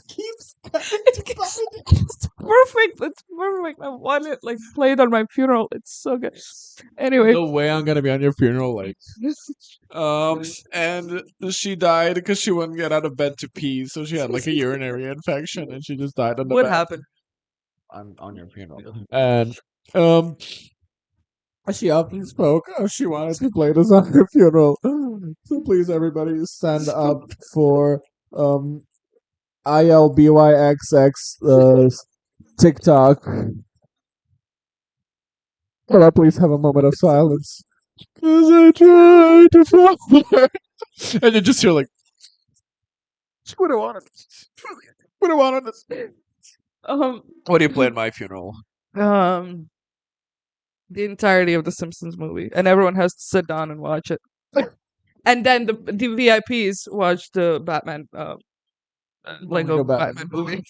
Keeps It's perfect. It's perfect. I want it like played on my funeral. It's so good. Anyway, the way I'm gonna be on your funeral, like, and she died because she wouldn't get out of bed to pee, so she had like a urinary infection, and she just died on the what bed. happened? On your funeral, and she up and spoke. She wanted to play this on her funeral, so please, everybody, stand up for ILBYXX TikTok. Can I please have a moment of silence? As I try to follow her. And you just hear like, she would have wanted this. Would have wanted this. What do you play at my funeral? The entirety of the Simpsons movie, and everyone has to sit down and watch it. And then the VIPs watch the Batman Lego Batman movie.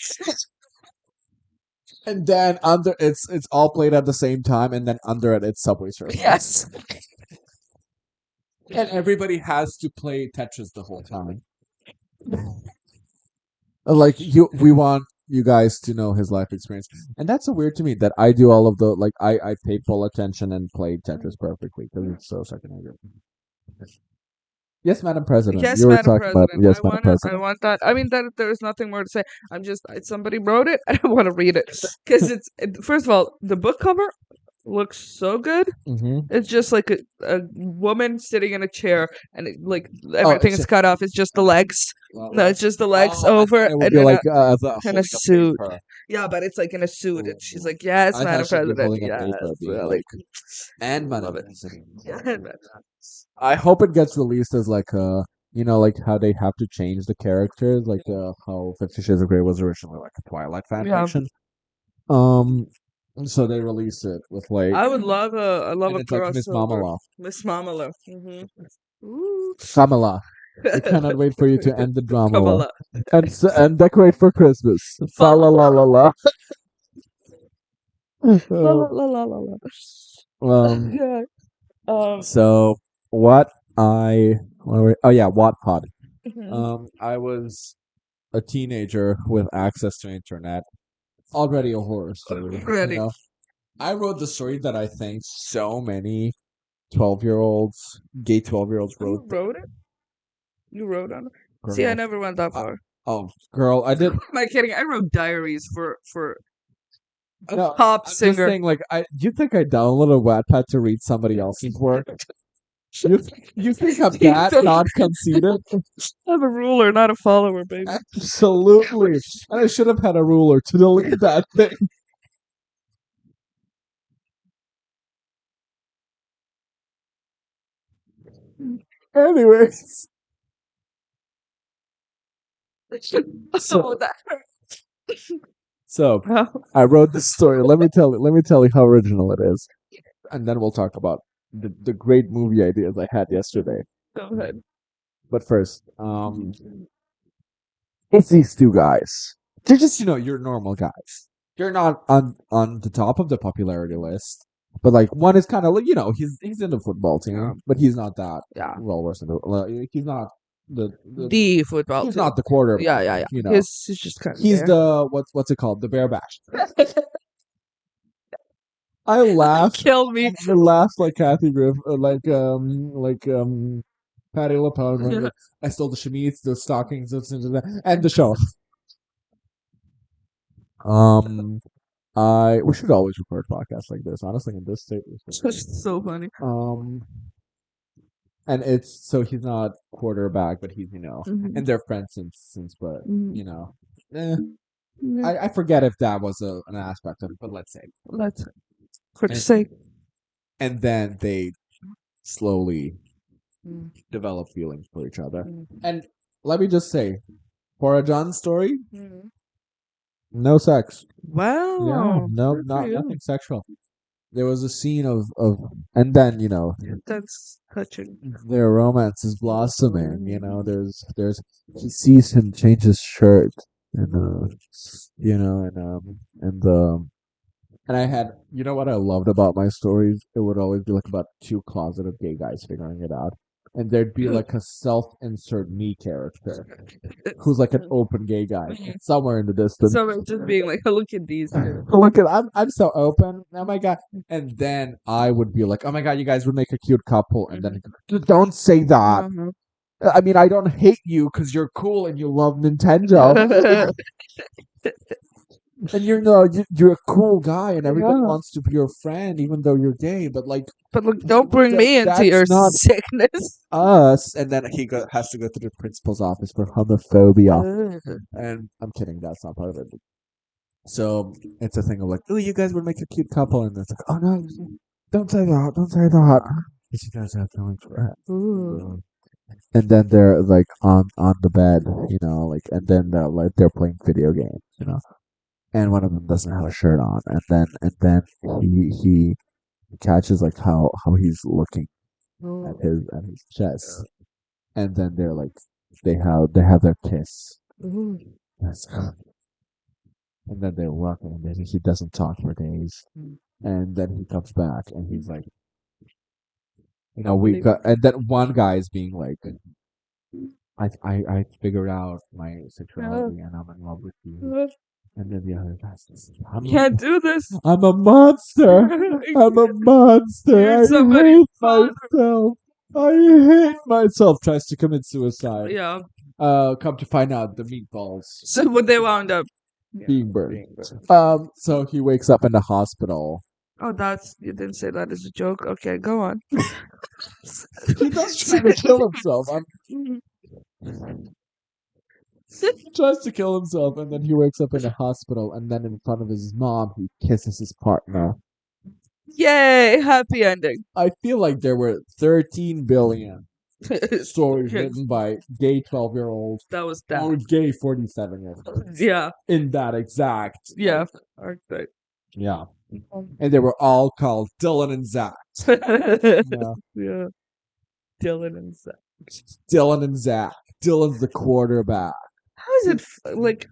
And then under it's all played at the same time, and then under it it's Subway Surfers. Yes. And everybody has to play Tetris the whole time. Like we want you guys to know his life experience, and that's so weird to me that I do all of the like I pay full attention and play Tetris perfectly because it's so second nature. Yes, Madam President. Yes, You were Madam talking about President. yes, I Madam want President. I want that. I mean, there's nothing more to say. Somebody wrote it, and I want to read it because first of all, the book cover looks so good. Mm-hmm. It's just like a woman sitting in a chair, and everything is cut off. It's just the legs. No, it's just the legs over, It would and be in like in holding a suit. paper. Yeah, but it's like in a suit, and Oh, she's like, "Yes, I Madam thought she'd be President." holding a Yes, paper, being really. like, and Love Madam it. President. Yeah, I hope it gets released as like like how they have to change the characters, like how 50 Shades of Grey was originally like a Twilight fan Yeah. fiction. So they release it with like I would love and a it's like Miss crossover. Mamala. Miss Mamala. Ooh. Kamala. I cannot wait for you to end the drama Kamala. and decorate for Christmas. Fa la la la la. La la la la la um. la. Um. So what oh yeah, Wattpad. Mhm. I was a teenager with access to internet. Already a horror story. Ready. I wrote the story that I think so many 12-year-olds, gay 12-year-olds You wrote. wrote it? You wrote on it? See, I Girl. never went that I, far. oh, girl, I did. Am I kidding? I wrote diaries for a No, pop I'm just singer. saying, like, do you think I downloaded Wattpad to read somebody else's work? You think I'm You that think not conceited? I'm a ruler, not a follower, baby. Absolutely. And I should have had a ruler to delete that thing. Anyways, so Oh, that so hurt. I wrote this story. Let me tell you how original it is, and then we'll talk about the great movie ideas I had yesterday. Go ahead. But first, it's these two guys. They're just your normal guys. They're not on the top of the popularity list, but like one is kind of like he's in the football Yeah. team, but he's not that Yeah. well versed in he's not the The football he's team. not the quarterback. Yeah, yeah, yeah. You know, He's just kind of he's there. the what's it called? The bareback. I laughed. Killed me. I laughed like Kathy Griff, like Patty LaPone. When Yeah. I stole the chemise, the stockings, and the show. Um, we should always record podcasts like this. Honestly, in this state, we should. It's so funny. Um, and it's so he's not quarterback, but he's Mhm. and they're friends since, but Mhm. eh, Yeah. I forget if that was an aspect of it, but let's say. Let's for the And, sake. and then they slowly Mm. develop feelings for each other. Mm. And let me just say, for a John story, Mm. no sex. Wow. Yeah, no, Good for you. nothing sexual. There was a scene of and then That's touching. their romance is blossoming. There's he sees him change his shirt, and and I had what I loved about my stories. It would always be like about two closeted gay guys figuring it out, and there'd be like a self-insert me character who's like an open gay guy somewhere in the distance. So I'm just being like, look at these two. Look at I'm so open. Oh my god! And then I would be like, oh my god, you guys would make a cute couple. And then he'd go, don't say that. Uh-huh. I mean, I don't hate you because you're cool and you love Nintendo, and you're a cool guy, and everybody Yeah. wants to be your friend, even though you're gay. But like, But look, don't bring me into that's your not sickness. us. And then has to go to the principal's office for homophobia. And I'm kidding, that's not part of it. So it's a thing of like, oh, you guys would make a cute couple, and it's like, oh no, don't say that, don't say that, because you guys have feelings for it. Ooh. And then they're like on the bed, like, and then they're playing video games, and one of them doesn't have a shirt on, and then he catches like how he's looking at his chest, and then they're like they have their kiss. Ooh. That's And then they're walking, and then he doesn't talk for days, and then he comes back, and he's like, we got, and then one guy is being like, I figured out my sexuality, and I'm in love with you, and then the other guy's just, Can't do this. I'm a monster, I'm a monster, You're I somebody's hate father. myself, I hate myself. Tries to commit suicide. Yeah. Come to find out, the meatballs So what they wound up being burned. being burned. So he wakes up in the hospital. Oh, you didn't say that as a joke. Okay, go on. He does try to kill himself. He tries to kill himself, and then he wakes up in a hospital, and then in front of his mom, he kisses his partner. Yay! Happy ending. I feel like there were 13 billion stories Okay. written by gay 12-year-olds That was or that. gay 47-year-olds Yeah. in that exact. Yeah. Okay. Yeah. And they were all called Dylan and Zach. Yeah. Yeah. Dylan and Zach. Dylan and Zach. Dylan's the quarterback. How is it like?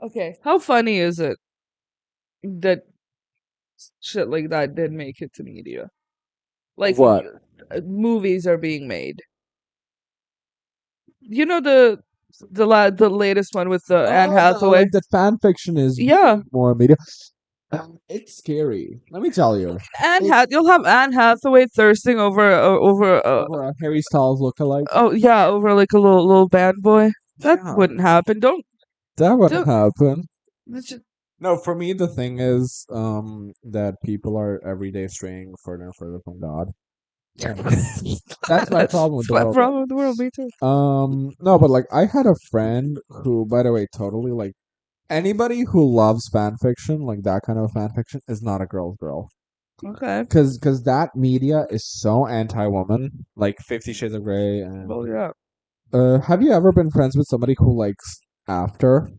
Okay. How funny is it that shit like that did make it to media. Like What? movies are being made. You know the latest one with Anne Hathaway. Like that fan fiction is Yeah, more media. It's scary. Let me tell you. You'll have Anne Hathaway thirsting Over a Harry Styles lookalike. oh yeah, over like a little bad boy. That Yeah. wouldn't happen. That wouldn't Don't happen. that's just- No, for me the thing is that people are every day straying further and further from God. That's my problem with that's the my world. problem with the world. Me too. No, but like I had a friend who, by the way, totally like anybody who loves fan fiction, like that kind of fan fiction, is not a girl's girl. Okay. Cause that media is so anti-woman, like 50 Shades of Grey. And Well, yeah. have you ever been friends with somebody who likes After?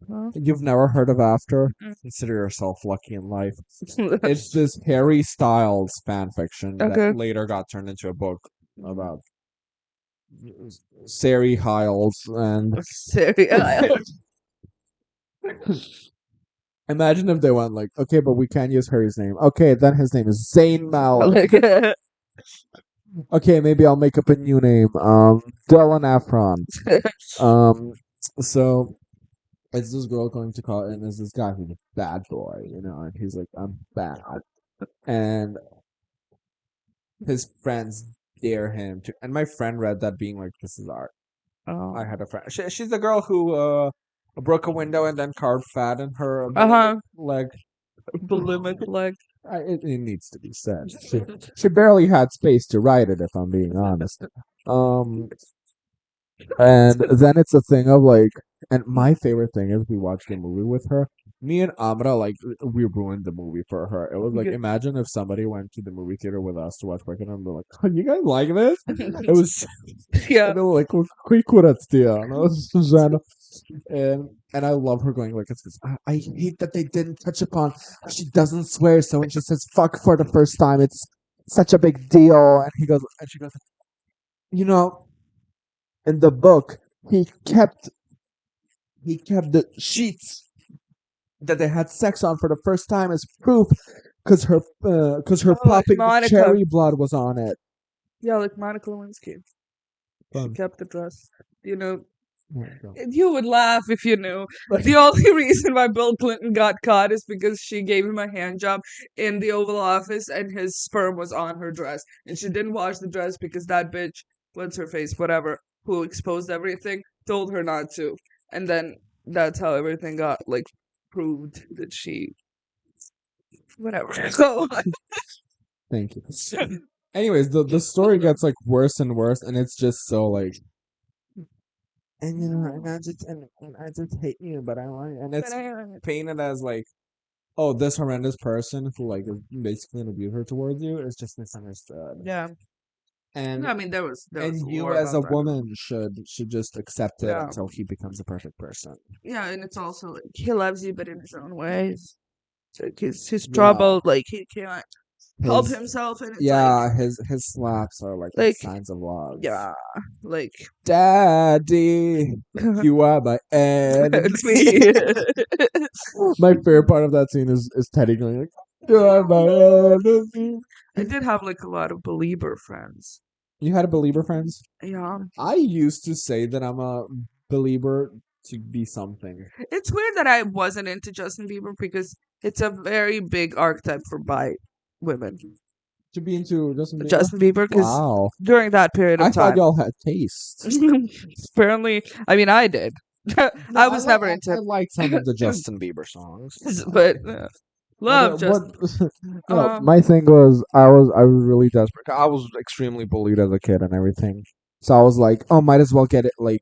Huh? You've never heard of After? Mm. Consider yourself lucky in life. It's this Harry Styles fan fiction that Okay. later got turned into a book about Sari Hiles and Serious. imagine if they went like, okay, but we can't use Harry's name. Okay, then his name is Zayn Malik. Like, Okay, maybe I'll make up a new name. Dylan Efron. So it's this girl going to call, and there's this guy who's a bad boy, and he's like, I'm bad, and his friends dare him to. And my friend read that being like, this is art. oh. I had a friend. She's the girl who broke a window and then carved fat in her Uh-huh. leg. Bulimic leg. It needs to be said. She barely had space to write it, if I'm being honest. And then it's a thing of like, and my favorite thing is we watched a movie with her. Me and Amra, like, we ruined the movie for her. It was like, Okay. imagine if somebody went to the movie theater with us to watch Wicked and they're like, oh, you guys like this? It was, Yeah. and they were like, qui curattia. And I was Susanna. And I love her going like, I hate that they didn't touch upon how she doesn't swear. So when she says fuck for the first time, it's such a big deal. And she goes, you know, in the book, he kept the sheets that they had sex on for the first time as proof, because her Oh, like popping Monica. cherry blood was on it. Yeah, like Monica Lewinsky. She Fun. kept the dress. You know, Oh my God. you would laugh if you knew. Like, The only reason why Bill Clinton got caught is because she gave him a hand job in the Oval Office and his sperm was on her dress. And she didn't wash the dress because that bitch, what's her face, whatever, who exposed everything, told her not to. And then that's how everything got, like, proved that she. Whatever. Go on. thank you. Anyways, the story gets like worse and worse, and it's just so like, and I just hate you, but I want, and it's painted as like, oh, this horrendous person who like is basically an abuser towards you is just misunderstood. Yeah. And No, I mean, there was and you lore as a about that. woman should just accept it Yeah. until he becomes a perfect person. Yeah, and it's also like he loves you, but in his own ways. Like he's Yeah. troubled. Like he can't help His- himself, and it's Yeah, his slaps are like Like, signs of love. yeah, like Daddy, you are my it's enemy. me. My favorite part of that scene is Teddy going like, "You are my enemy." I did have like a lot of believer friends. You had a believer friends? Yeah, I used to say that I'm a believer to be something. it's weird that I wasn't into Justin Bieber because it's a very big archetype for bi women. To be into Justin Bieber? Justin Bieber, because Wow. during that period I of thought time, y'all had taste. apparently, I mean, I did. I was never into I it, like some of the Justin Bieber songs. but love Justin. No, my thing was I was really desperate. I was extremely bullied as a kid and everything. So I was like, oh, might as well get it like,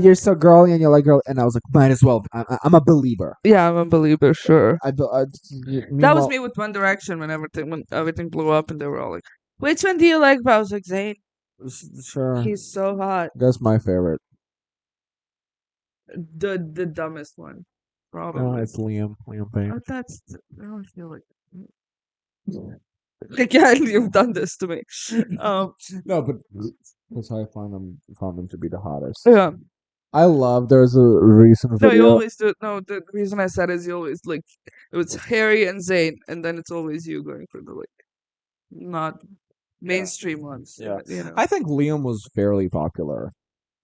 you're so girly and you like girl, and I was like, might as well. I'm a believer. Yeah, I'm a believer, sure. That That was me with One Direction when everything blew up and they were all like, "Which one do you like?" But I was like, "Zayn, Sure, he's so hot." that's my favorite. The dumbest one, No, probably. it's Liam Payne. But that's I don't feel like. Again, you've done this to me. No, but that's how I found them to be the hottest. Yeah. I love. There's a recent No, you video. always do. No, the reason I said is you always like it was Harry and Zayn, and then it's always you going for the like not Yeah. mainstream ones. Yeah. You know. I think Liam was fairly popular.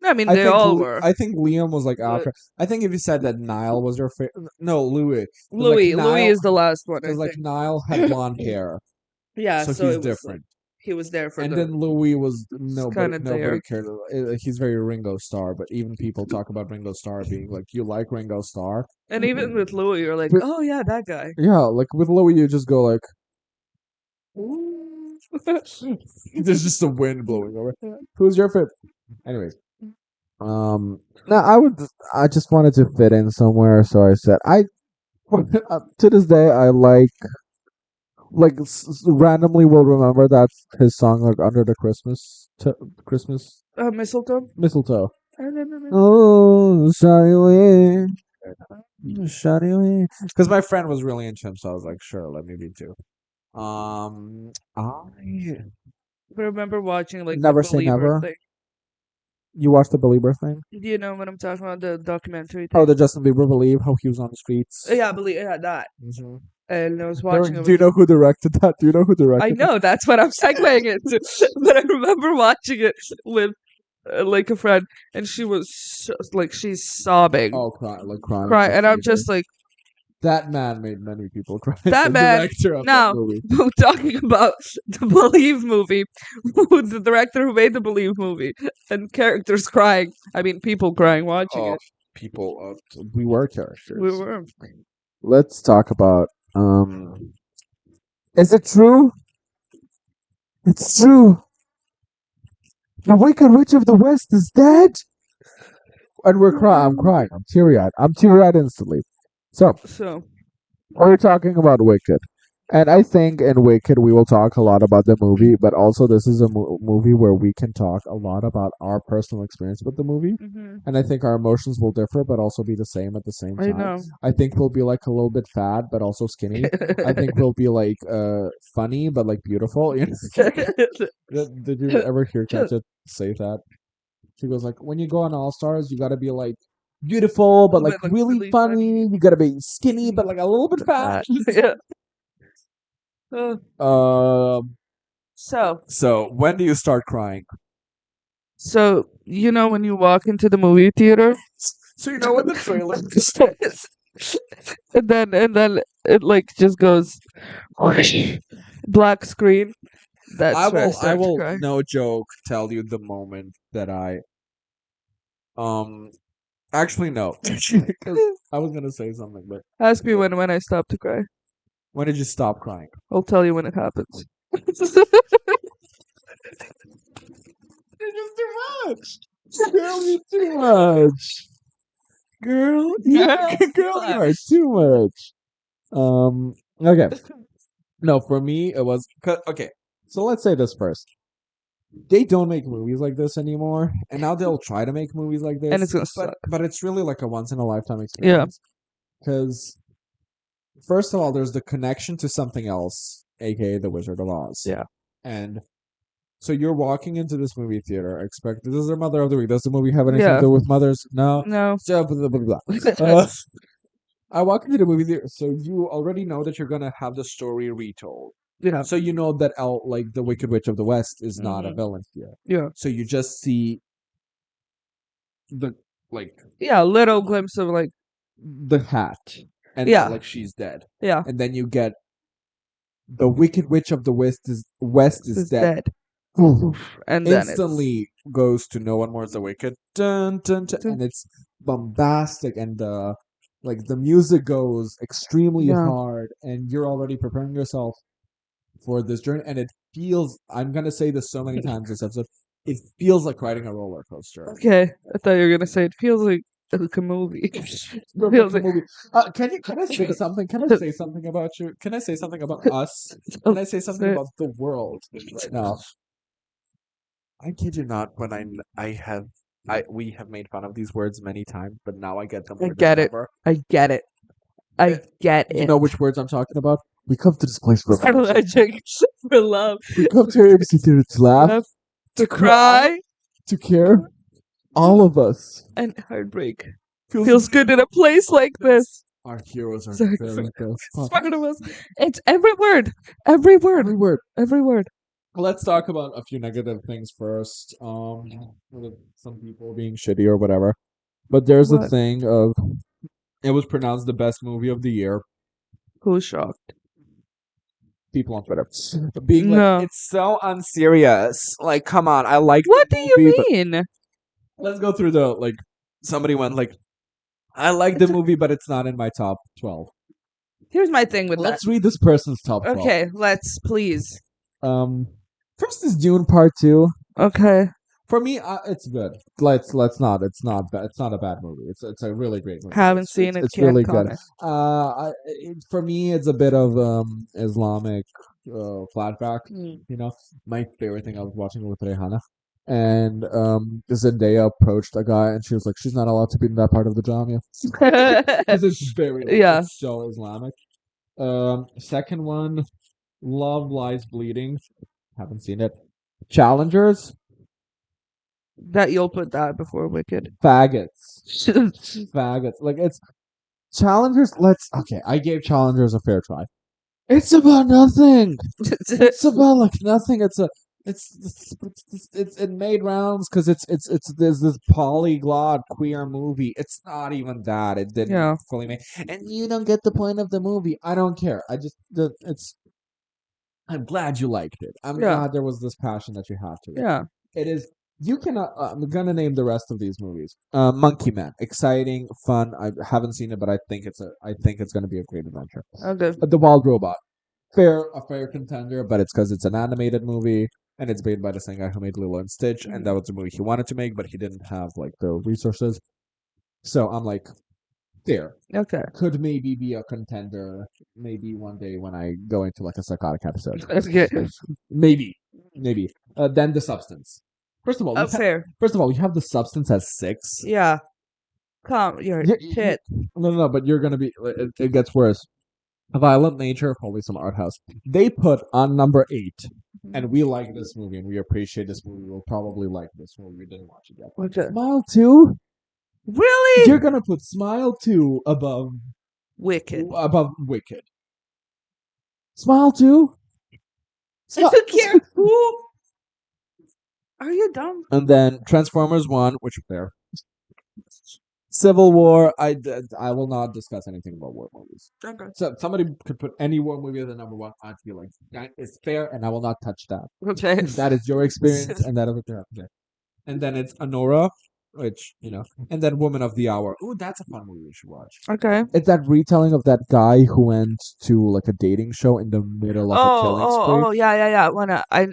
I mean, they all were, I think Liam was like but after. I think if you said that Niall was your favorite, no, Louis, because Louis is the last one, I like think. Niall had blonde hair, Yeah, so so he's it was like different. he was there for And the then Louis was kind of nobody there, cared. He's very Ringo Starr, but even people talk about Ringo Starr being like, you like Ringo Starr? and even with Louis, you're like, But oh yeah, that guy. yeah, like with Louis, you just go like, there's just a wind blowing over. Who's your favorite? Anyways, no, I just wanted to fit in somewhere, so I said I. To this day, I randomly will remember that his song like under the Christmas Mistletoe. mistletoe. I remember. Oh, shiny way, shiny way. Because my friend was really into him, so I was like, sure, let me be too. I Remember watching like the never say Believer never. thing. You watched the Belieber thing? Do you know what I'm talking about? The documentary Oh, thing. the Justin Bieber Believe, how he was on the streets. Yeah, I believe yeah that. Mhm. And I was watching it Do you with. know who directed that? Do you know who I directed that? know that's what I'm segueing it to, but I remember watching it with like a friend, and she was like she's sobbing, Oh, crying crying, in the and I'm theater. just like That man made many people cry. that The man. director of that Now, movie. talking about the Believe movie, the director who made the Believe movie, and characters crying. I mean, people crying watching Oh, it. people. We were We characters. were. Let's talk about. Is it true? It's true. The Wicked Witch of the West is dead. And we're crying. I'm crying. I'm teary eyed. I'm teary eyed instantly. So So, we're talking about Wicked. And I think in Wicked we will talk a lot about the movie, but also this is a movie where we can talk a lot about our personal experience with the movie. mhm. And I think our emotions will differ, but also be the same at the same I time. know. I think we'll be like a little bit fat, but also skinny. I think we'll be like funny, but like beautiful. You know? Did you ever hear Katja say that? She goes like, when you go on All Stars, you gotta be like beautiful, but like But, like, really really funny. You gotta be skinny, but like a little bit fat. yeah. Uh, Um. so, So when do you start crying? so you know when you walk into the movie theater, So you know when the trailer. and then it like just goes black screen. That's where I I start to will cry. no joke tell you the moment that I actually no. 'Cause I was gonna say something, but Ask me when I stop to cry. when did you stop crying? I'll tell you when it happens. It's just too much. Girl, you too much. Girl, girl, you are too much. Okay. No, for me it was okay. So let's say this first. They don't make movies like this anymore, and now they'll try to make movies like And this, it's gonna suck. but it's really like a once in a lifetime Yeah. experience. Because first of all, there's the connection to something else, aka The Wizard of Oz. Yeah. And so you're walking into this movie theater, expect this is their Mother of the Week. Does the movie have anything Yeah. to do with mothers? No. No. So blah, blah, blah, blah. I walk into the movie theater, so you already know that you're gonna have the story retold. Yeah. So you know that like the Wicked Witch of the West is not a Mhm. villain here. Yeah. So you just see the like Yeah. A little glimpse of like the hat, and Yeah. like she's dead, yeah. and then you get the Wicked Witch of the West is It's dead. dead. And then Instantly goes to No One Mourns the Wicked, dun, dun, dun, and it's bombastic, and like the music goes extremely Yeah. hard, and you're already preparing yourself for this journey, and it feels. I'm gonna say this so many times this episode. It feels like riding a roller coaster. Okay. I thought you were gonna say it feels like a movie. Feels Feels like a like- movie. Can I say something? Can I say something about you? Can I say something about us? Can I say something Say it. about the world right now? I kid you not. When we have made fun of these words many times, but now I get them. I more than get it. ever. I get it. I get You it. know which words I'm talking about? We come to this place for love. Allergic for love. We come to ABC Theater to laugh, Love to cry. to care, All of us. And heartbreak feels good in a place like this. Our heroes are Sorry. very close. It's part of us. It's every word. Every word. Every word. Every word. Let's talk about a few negative things first. With some people being shitty or whatever. But there's a What? thing of it was pronounced the best movie of the year. Who's shocked? People on Twitter being like, No. it's so unserious. Like, come on, I like What the do you movie, but mean? let's go through the like. Somebody went like, I like the movie, but it's not in my top 12. Here's my thing with Let's read this person's top 12. Okay, let's please. First is Dune Part 2. Okay. For me, it's good. Let's not. It's not bad. It's not a bad movie. It's a really great movie. Haven't seen it. It's Can't really good. comment. For me, it's a bit of Islamic flashback. Mm. You know, my favorite thing I was watching with Rehana, and Zendaya approached a guy, and she was like, "She's not allowed to be in that part of the Jamia because it's very Yeah. it's so Islamic." Second one, Love Lies Bleeding. Haven't seen it. Challengers. That you'll put that before Wicked. Faggots. Faggots. Like, it's Challengers. Okay, I gave Challengers a fair try. It's about nothing. It's about like nothing. It made rounds because there's this polyglot queer movie. It's not even that. It didn't Yeah. fully make, and you don't get the point of the movie. I don't care. I'm glad you liked it. I'm Yeah. glad there was this passion that you had to it. Yeah. It is. You cannot. I'm gonna name the rest of these movies. Monkey Man, exciting, fun. I haven't seen it, but I think it's gonna be a great adventure. Okay. The Wild Robot, a fair contender, but it's because it's an animated movie and it's made by the same guy who made Lilo and Stitch, and that was the movie he wanted to make, but he didn't have like the resources. So I'm like, fair. Okay. Could maybe be a contender. Maybe one day when I go into like a psychotic episode. Okay. Maybe. Then The Substance. First of all, Fair. we have The Substance as 6. Yeah. Come, you're shit. No, but you're gonna be. It gets worse. Violent Nature, probably some art house. They put on number 8, and we like this movie and we appreciate this movie. We'll probably like this movie. We didn't watch it yet. Okay. Smile 2. Really? You're gonna put Smile 2 above Wicked. Smile 2. I don't care who. Are you dumb? And then Transformers 1, which fair. Civil War. I will not discuss anything about war movies. Okay. So somebody could put any war movie as a number 1. I'd feel like that is fair, and I will not touch that. Okay. That is your experience, and that is what okay. And then it's Anora, which and then Woman of the Hour. Ooh, that's a fun movie you should watch. Okay. It's that retelling of that guy who went to like a dating show in the middle of a killing spree. Oh, yeah.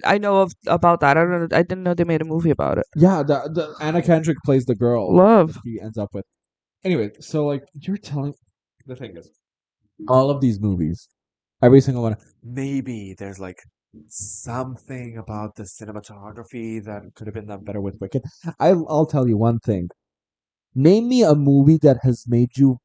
I know about that. I didn't know they made a movie about it. Yeah, the Anna Kendrick plays the girl. Love. He ends up with. Anyway, so like you're telling, the thing is, all of these movies, every single one, maybe there's like something about the cinematography that could have been done better with Wicked. I'll tell you one thing. Name me a movie that has made you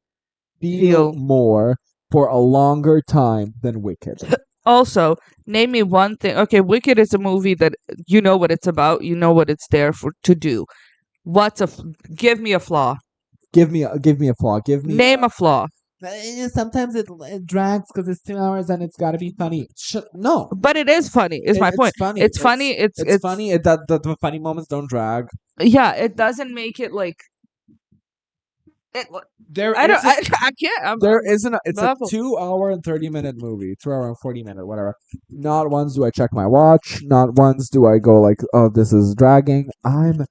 feel more for a longer time than Wicked. Also, name me one thing. Okay, Wicked is a movie that you know what it's about. You know what it's there for to do. Give me a flaw. Give me a flaw. Name a flaw. Sometimes it drags because it's 2 hours and it's got to be funny. No, but it is funny. Is my point. Funny. It's funny. It's funny. The funny moments don't drag. Yeah, it doesn't make it like. I can't. There isn't. It's a 2 hour and 30-minute movie. 2 hour and 40-minute, whatever. Not once do I check my watch. Not once do I go like, oh, this is dragging. I'm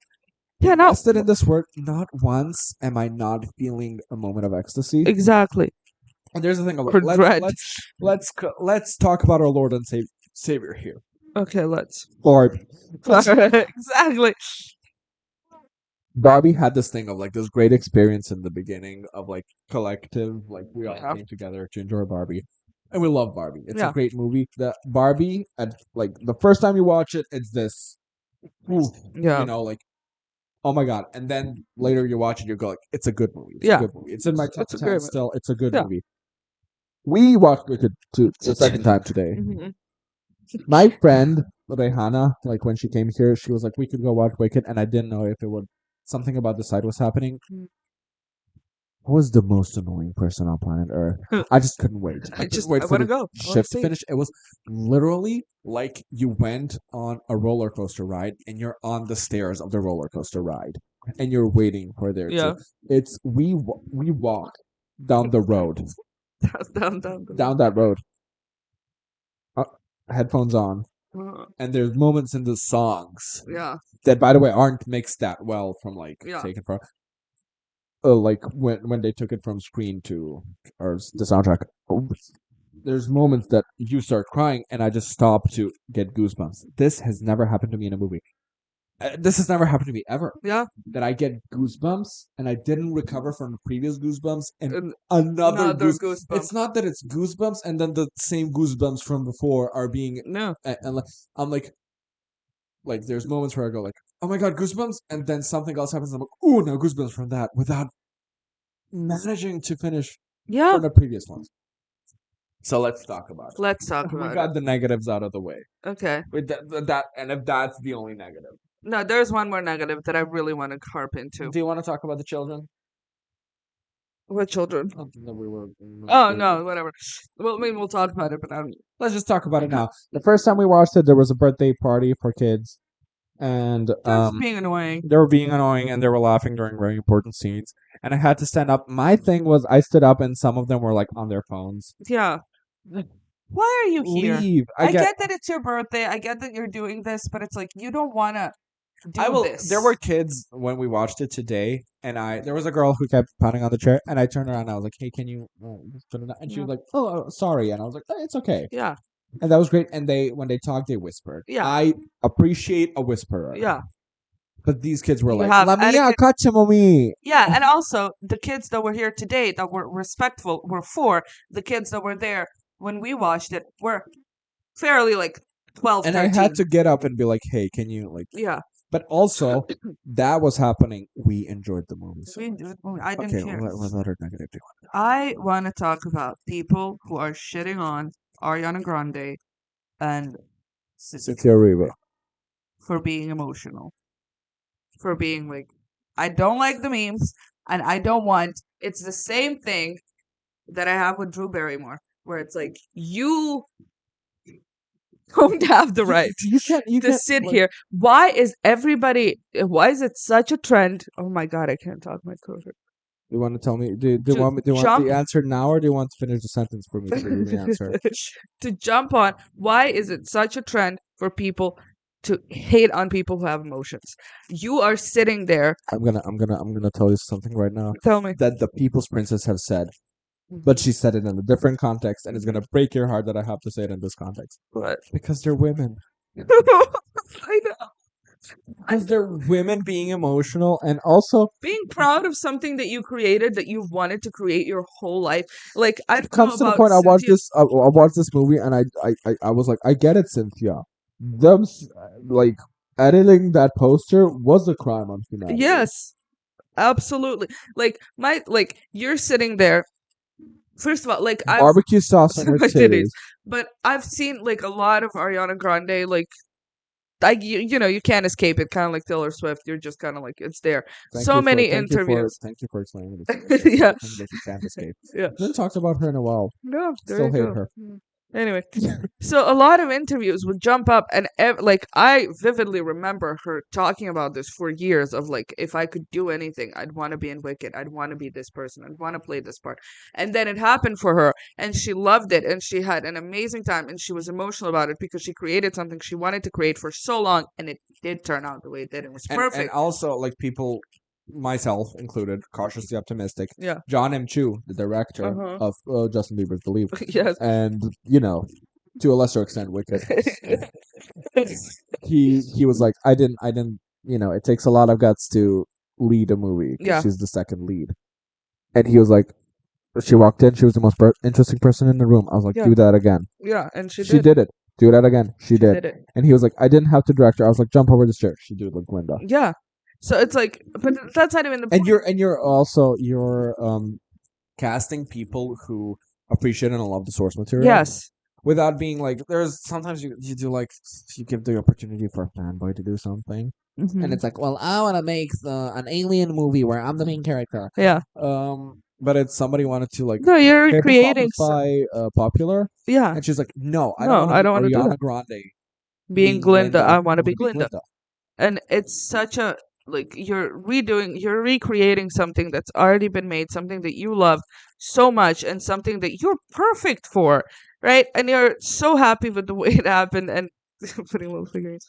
invested in this work. Not once am I not feeling a moment of ecstasy. Exactly. And there's the thing about let's talk about our Lord and Savior here. Okay, let's. Barbie. Exactly. Barbie had this thing of like this great experience in the beginning of like collective, like we all came together to enjoy Barbie. And we love Barbie. It's a great movie. The Barbie, at like the first time you watch it, it's this like, oh my god. And then later you watch it, you go like, it's a good movie. It's a good movie. It's in my top 10 still. It's a good movie. We watched Wicked the second time today. Mm-hmm. My friend Rehana, like when she came here, she was like, we could go watch Wicked, and I didn't know if it would something about the site was happening. Mm. Who was the most annoying person on planet Earth? I just couldn't wait. I couldn't wait I for want to the go. I want to shift to see. finish. It was literally like you went on a roller coaster ride and you're on the stairs of the roller coaster ride and you're waiting for there Yeah. to. It's we walk down the road, Down. down that road, uh, headphones on, and there's moments in the songs Yeah. that, by the way, aren't mixed that well from like Yeah. taken from. Like when they took it from screen to or the soundtrack. There's moments that you start crying and I just stop to get goosebumps. This has never happened to me in a movie. This has never happened to me ever. Yeah. That I get goosebumps and I didn't recover from the previous goosebumps and And another another goose. goosebump. It's not that it's goosebumps and then the same goosebumps from before are being. No. And I'm like there's moments where I go like, oh my god, goosebumps, and then something else happens. I'm like, oh no, goosebumps from that without managing to finish Yeah. from the previous ones. So let's talk about it. Let's talk We about got it. the negatives out of the way. Okay. With that, and if that's the only negative, No, there's one more negative that I really want to harp into. do you want to talk about the children? What children? Something that we were. Oh no, whatever. Well, I mean, we'll talk about it, but I don't. Let's just talk about it now. The first time we watched it, there was a birthday party for kids, and That's being annoying. they were being annoying and they were laughing during very important scenes. And I had to stand up. My thing was, I stood up, and some of them were like on their phones. Yeah. Why are you here? Leave. I get that it's your birthday. I get that you're doing this, but it's like you don't want to do this. There were kids when we watched it today, and there was a girl who kept pounding on the chair, and I turned around and I was like, "Hey, can you just put it down?" And she was like, "Oh, sorry," and I was like, "It's okay." Yeah. And that was great. And when they talked, they whispered. Yeah. I appreciate a whisperer. Yeah. But these kids were You like, have "La mia etiquette." caccia mommy." Yeah, and also the kids that were here today that were respectful were for the kids that were there when we watched it were fairly like 12, And 13. I had to get up and be like, "Hey, can you like?" Yeah. But also, that was happening. We enjoyed the movie. So. I didn't Okay, care. let her negative do. I want to talk about people who are shitting on Ariana Grande and Cynthia Erivo. for being emotional. For being like, I don't like the memes, and I don't want. It's the same thing that I have with Drew Barrymore, where it's like, you don't have the right You to sit here. Why is it such a trend? Oh my god, I can't talk, my throat hurts. You want to tell me? Do you To want me? Do you want jump- the answer now, or do you want to finish the sentence for me to give you the answer? To jump on, why is it such a trend for people to hate on people who have emotions? You are sitting there. I'm gonna tell you something right now Tell me. that the People's Princess have said, but she said it in a different context, and it's gonna break your heart that I have to say it in this context. What? Because they're women. I know. Because they're women being emotional, and also Being proud of something that you created that you've wanted to create your whole life. Like I it comes to the point. I watched this. I watched this movie, and I was like, I get it, Cynthia. Them like editing that poster was a crime on humanity. Yes, absolutely. Like you're sitting there. First of all, like barbecue sauce on her titties. But I've seen like a lot of Ariana Grande, like you can't escape it. Kind of like Taylor Swift, you're just kind of like it's there. So many interviews. Thank you for explaining this. Yeah. That you can't escape. Yeah. Haven't talked about her in a while. No, Still hate her. Anyway, so a lot of interviews would jump up, and like I vividly remember her talking about this for years. Of like, if I could do anything, I'd want to be in Wicked. I'd want to be this person. I'd want to play this part. And then it happened for her, and she loved it, and she had an amazing time, and she was emotional about it because she created something she wanted to create for so long, and it did turn out the way it did. It was perfect. And also, like people, myself included, cautiously optimistic. Yeah. John M. Chu, the director of Justin Bieber's Believe. Yes. And to a lesser extent, Wicked. he was like, I didn't. It takes a lot of guts to lead a movie. Yeah. She's the second lead, and he was like, she walked in. She was the most interesting person in the room. I was like, Yeah. do that again. Yeah, and she did it. Do that again. She did. it. And he was like, I didn't have to direct her. I was like, jump over this chair. She did it like Glinda. Yeah. So it's like, but that's not even the point. And you're casting people who appreciate and love the source material. Yes. Without being like, there's sometimes you do like, you give the opportunity for a fanboy to do something. and it's like, well, I want to make an alien movie where I'm the main character. Yeah. But it's somebody wanted to like No, you're recreating. Hip-hopify popular, Yeah. and she's like, no, I don't No, want to I be don't want to do Ariana that. Grande Being being Glinda, Glinda. I want I to want be to be Glinda. Glinda. And it's such a like you're recreating something that's already been made, something that you love so much and something that you're perfect for, right? And you're so happy with the way it happened and putting little figures.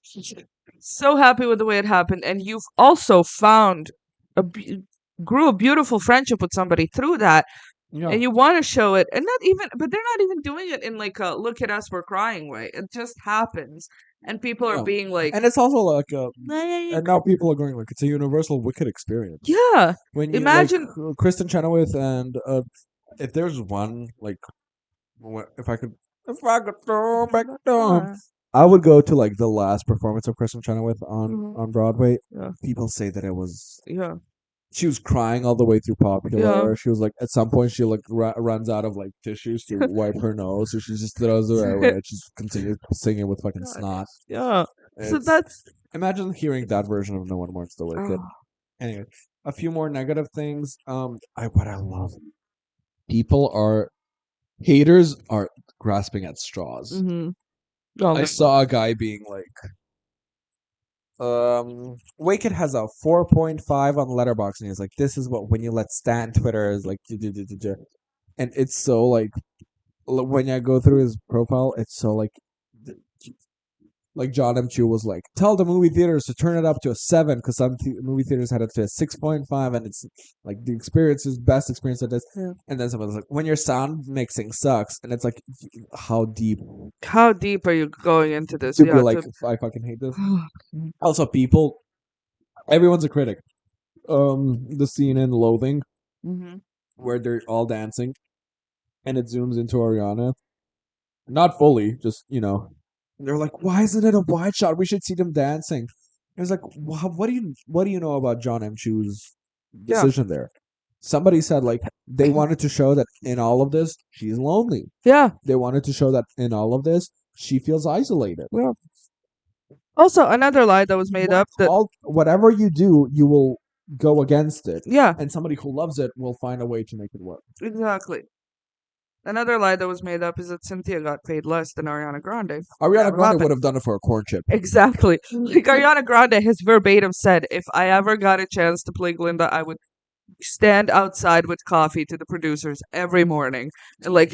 So happy with the way it happened and you've also found a grew a beautiful friendship with somebody through that Yeah. and you want to show it and not even but they're not even doing it in like a look at us we're crying way. It just happens and people are Yeah. being like And it's also like "Nah." and now people are going like it's a universal wicked experience. Yeah, When you imagine Kristen Chenoweth and if there's one like if I could throw back time, uh, I would go to like the last performance of Kristen Chenoweth mhm, on Broadway. yeah, People say that it was yeah, she was crying all the way through yeah. Popular. She was like at some point she like runs out of like tissues to wipe her nose, so she just throws it away and just continues singing with fucking God, snot. yeah. So It's that's imagine hearing that version of No One Mourns the Wicked. oh, Anyway, a few more negative things. What I love, people are haters are grasping at straws. mm-hmm. Oh, I saw a guy being like, Wicked has a 4.5 on Letterboxd, and he's like, this is what when you let Stan Twitter is like, and it's so like when I go through his profile, it's so like John M. Chu was like, tell the movie theaters to turn it up to a 7 because some movie theaters had it to a 6.5, and it's like the experience is best experience of this. yeah. And then someone was like, when your sound mixing sucks, and it's like, how deep How deep are you going into this? to be Yeah, like, I fucking hate this. Also, people, everyone's a critic. The scene in Loathing mm-hmm. where they're all dancing, and it zooms into Ariana, not fully, just they're like, why isn't it a wide shot? We should see them dancing. It was like, what do you know about John M. Chu's Yeah, decision there? Somebody said like they wanted to show that in all of this she's lonely. yeah, They wanted to show that in all of this she feels isolated. yeah. Also, another lie that was made up that Whatever you do, you will go against it, yeah, and somebody who loves it will find a way to make it work. exactly. Another lie that was made up is that Cynthia got paid less than Ariana Grande. Ariana Never Grande happened. would have done it for a corn chip. Exactly. Like Ariana Grande has verbatim said, if I ever got a chance to play Glinda, I would stand outside with coffee to the producers every morning. And like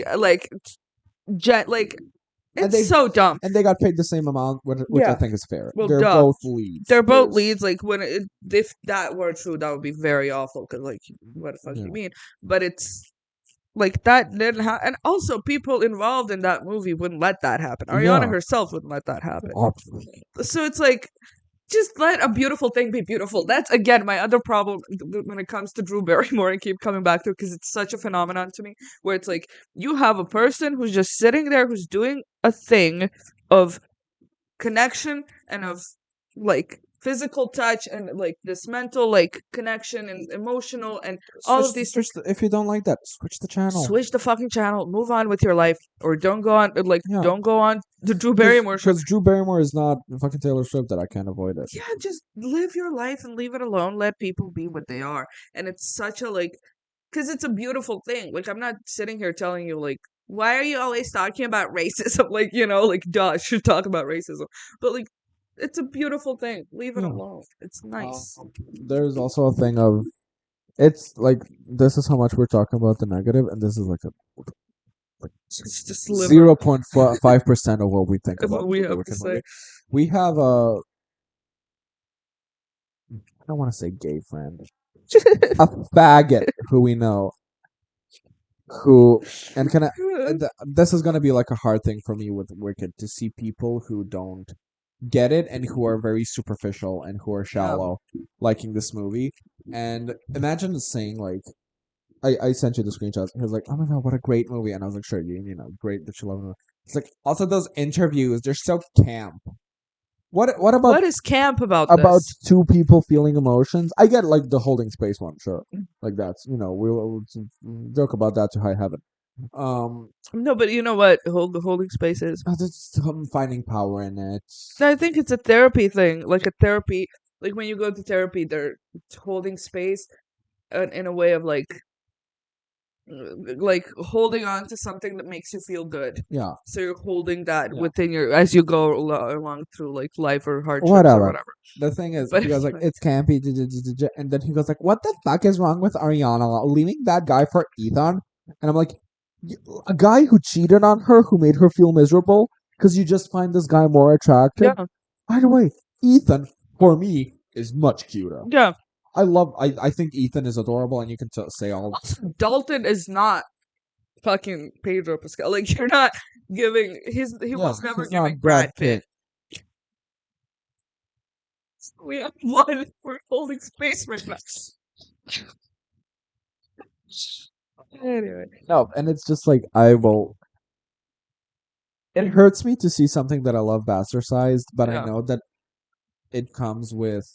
And they it's so dumb. and they got paid the same amount, which I Yeah. think is fair. Well, They're duh. both leads. They're both There's- leads. Like if that were true, that would be very awful. Cause like, what the fuck Yeah. you mean? But it's like that didn't happen. And also, people involved in that movie wouldn't let that happen. Ariana Yeah. herself wouldn't let that happen. Obviously. So it's like, just let a beautiful thing be beautiful. That's again my other problem when it comes to Drew Barrymore and keep coming back to it because it's such a phenomenon to me. Where it's like you have a person who's just sitting there who's doing a thing of connection and of like physical touch and like this mental like connection and emotional and all of these If you don't like that, switch the channel. switch the fucking channel, move on with your life, or don't go on Yeah. don't go on the Drew Barrymore show. Because Drew Barrymore is not fucking Taylor Swift that I can't avoid it. Yeah, just live your life and leave it alone. Let people be what they are. And it's such a like because it's a beautiful thing. Like I'm not sitting here telling you like why are you always talking about racism? Like, like duh, I should talk about racism. But like it's a beautiful thing. Leave it Yeah. alone. It's nice. There's also a thing of it's like this is how much we're talking about the negative, and this is like It's just live 0.5% of what we think of about what we the have to Wicked say. movie. We have a I don't want to say gay friend, a faggot who we know, who and can I, this is gonna be like a hard thing for me with Wicked to see people who don't get it and who are very superficial and who are shallow liking this movie. And imagine saying like I sent you the screenshots. He was like, "Oh my god, what a great movie!" And I was like, "Sure, great that you love it." It's like also those interviews, they're so camp. What about What is camp about this? two people feeling emotions? I get like the holding space one, sure, like that's we'll joke about that to high heaven. No, but you know what holding space is? Just finding power in it. I think it's a therapy thing, like a therapy Like when you go to therapy, they're holding space in a way of like holding on to something that makes you feel good. Yeah, So you're holding that yeah. within your as you go along through like life or hardships or Whatever. whatever. The thing is, But he goes like, "It's campy," and then he goes like, "What the fuck is wrong with Ariana leaving that guy for Ethan?" And I'm like, "A guy who cheated on her, who made her feel miserable, because you just find this guy more attractive." yeah, By the way, Ethan for me is much cuter. yeah. I think Ethan is adorable, and you can say all. Dalton is not fucking Pedro Pascal. Like you're not giving he Yeah, was never he's giving not Brad Brad Pitt. Pitt. We have one. We're holding space right now. Anyway, No, and it's just like I will. It hurts me to see something that I love bastardized, but I yeah, know that it comes with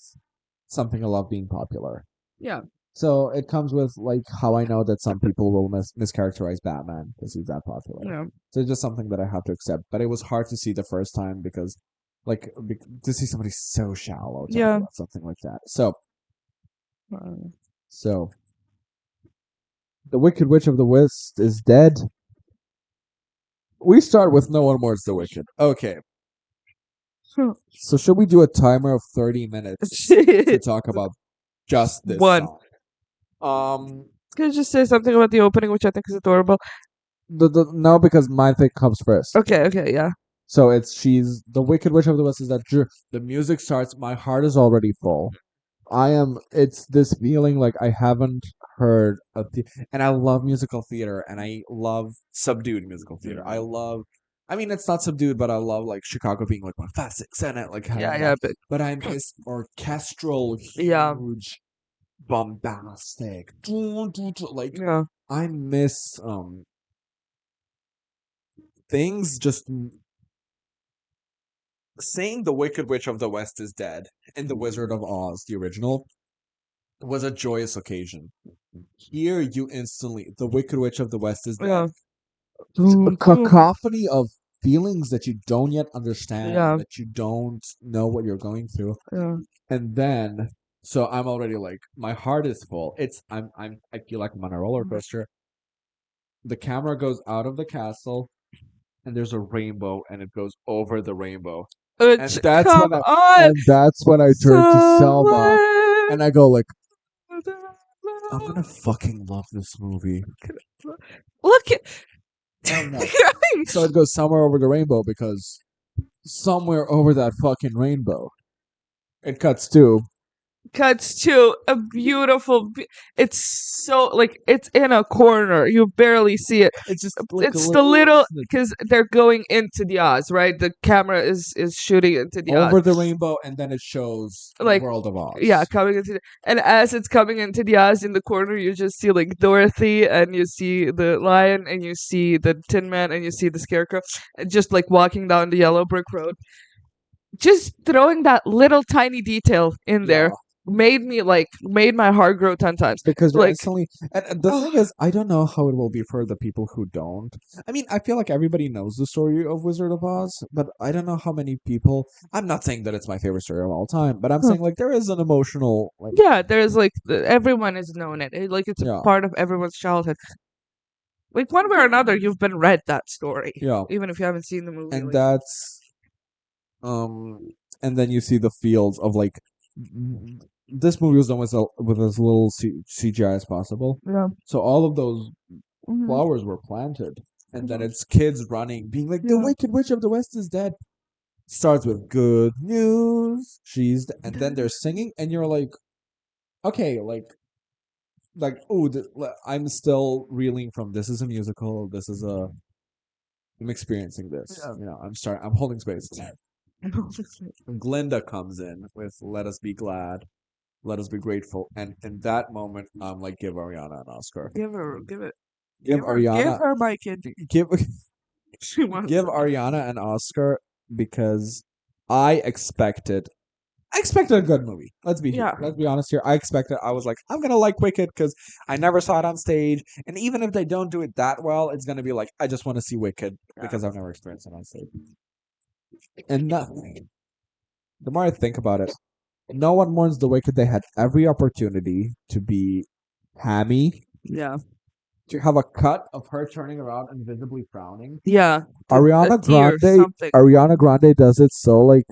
something I love being popular. yeah, So it comes with like how I know that some people will mischaracterize Batman because he's that popular. yeah, So it's just something that I have to accept. But it was hard to see the first time because, like, to see somebody so shallow talk yeah. about something like that. So, Uh, so the Wicked Witch of the West is dead. We start with no one mourns the wicked. Okay, so should we do a timer of 30 minutes to talk about just this One. song? Um, Can you just say something about the opening, which I think is adorable? no, because my thing comes first. Okay, okay, yeah. So she's the Wicked Witch of the West is that the music starts. My heart is already full. It's this feeling like I haven't heard and I love musical theater and I love subdued musical theater. I mean, it's not subdued, but I love like Chicago being like my classics and it like Yeah, having yeah, that. But I miss orchestral, yeah, huge, bombastic, like yeah, I miss things just saying the Wicked Witch of the West is dead and the Wizard of Oz, the original, was a joyous occasion. Here, you instantly, the Wicked Witch of the West is dead. yeah. It's a cacophony of feelings that you don't yet understand, Yeah, that you don't know what you're going through, yeah. and then, so I'm already like, my heart is full. I feel like I'm on a roller coaster. The camera goes out of the castle, and there's a rainbow, and it goes over the rainbow, and Come on, that's when I turn to Selma, somewhere. and I go like, I'm gonna fucking love this movie. Look at. Oh no! So it goes somewhere over the rainbow because somewhere over that fucking rainbow, it cuts to. Cuts to a beautiful. It's so like it's in a corner. You barely see it. It's just like a It's the little little snippet because they're going into the Oz, right? The camera is shooting into the Oz. over the rainbow, and then it shows Like World of yeah, Oz. coming into and as it's coming into the Oz in the corner, you just see like Dorothy and you see the lion and you see the Tin Man and you see the Scarecrow, and just like walking down the yellow brick road. Just throwing that little tiny detail in there Yeah, made my heart grow 10 times. because you're Like instantly. And the thing is, I don't know how it will be for the people who don't. I mean, I feel like everybody knows the story of Wizard of Oz, but I don't know how many people. I'm not saying that it's my favorite story of all time, but I'm saying like there is an emotional like. yeah, there's like everyone has known it. Like it's a Yeah, part of everyone's childhood. Like one way or another, you've been read that story, yeah, even if you haven't seen the movie. and Like that's and then you see the fields of like this movie was done with as little CGI as possible. yeah, So all of those hmm flowers were planted, and then it's kids running, being like, "The yeah. Wicked Witch of the West is dead." Starts with good news, and then they're singing, and you're like, okay, oh, I'm still reeling from this is a musical. I'm experiencing this. Yeah. I'm holding space. Glinda comes in with "Let Us Be Glad." Let us be grateful. And in that moment, I'm like, give Ariana an Oscar. Give it, Give give Ariana her my kidney. give She wants give it. Ariana an Oscar because I expected a good movie. Yeah, Let's be honest here. I was like, I'm gonna like Wicked because I never saw it on stage. And even if they don't do it that well, it's gonna be like, I just want to see Wicked yeah. because I've never experienced it on stage. And the more I think about it, No One Mourns the Wicked. They had every opportunity to be hammy, Yeah. to have a cut of her turning around and visibly frowning. Yeah. A Ariana tear, Grande, something. Ariana Grande does it so like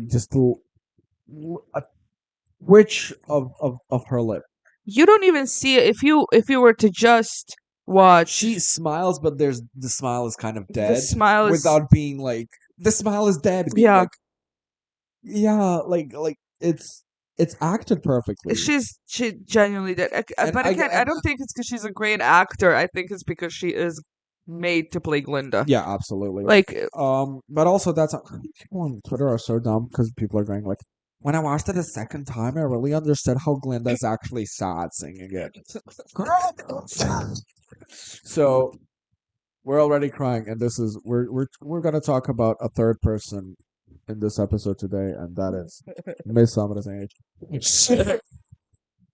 just a twitch of her lip. You don't even see it if you were to just watch She smiles, but there's the smile is kind of the dead smile is without being like the smile is dead. Being yeah. like yeah, like it's acted perfectly. She genuinely did. And But I again, I don't think it's because she's a great actor. I think it's because she is made to play Glinda. yeah, absolutely. Like But also that's people on Twitter are so dumb because people are going like, when I watched it a second time, I really understood how Glinda is actually sad singing it. So we're already crying, and this is we're gonna talk about a third person in this episode today, and that is Miss Amra's age.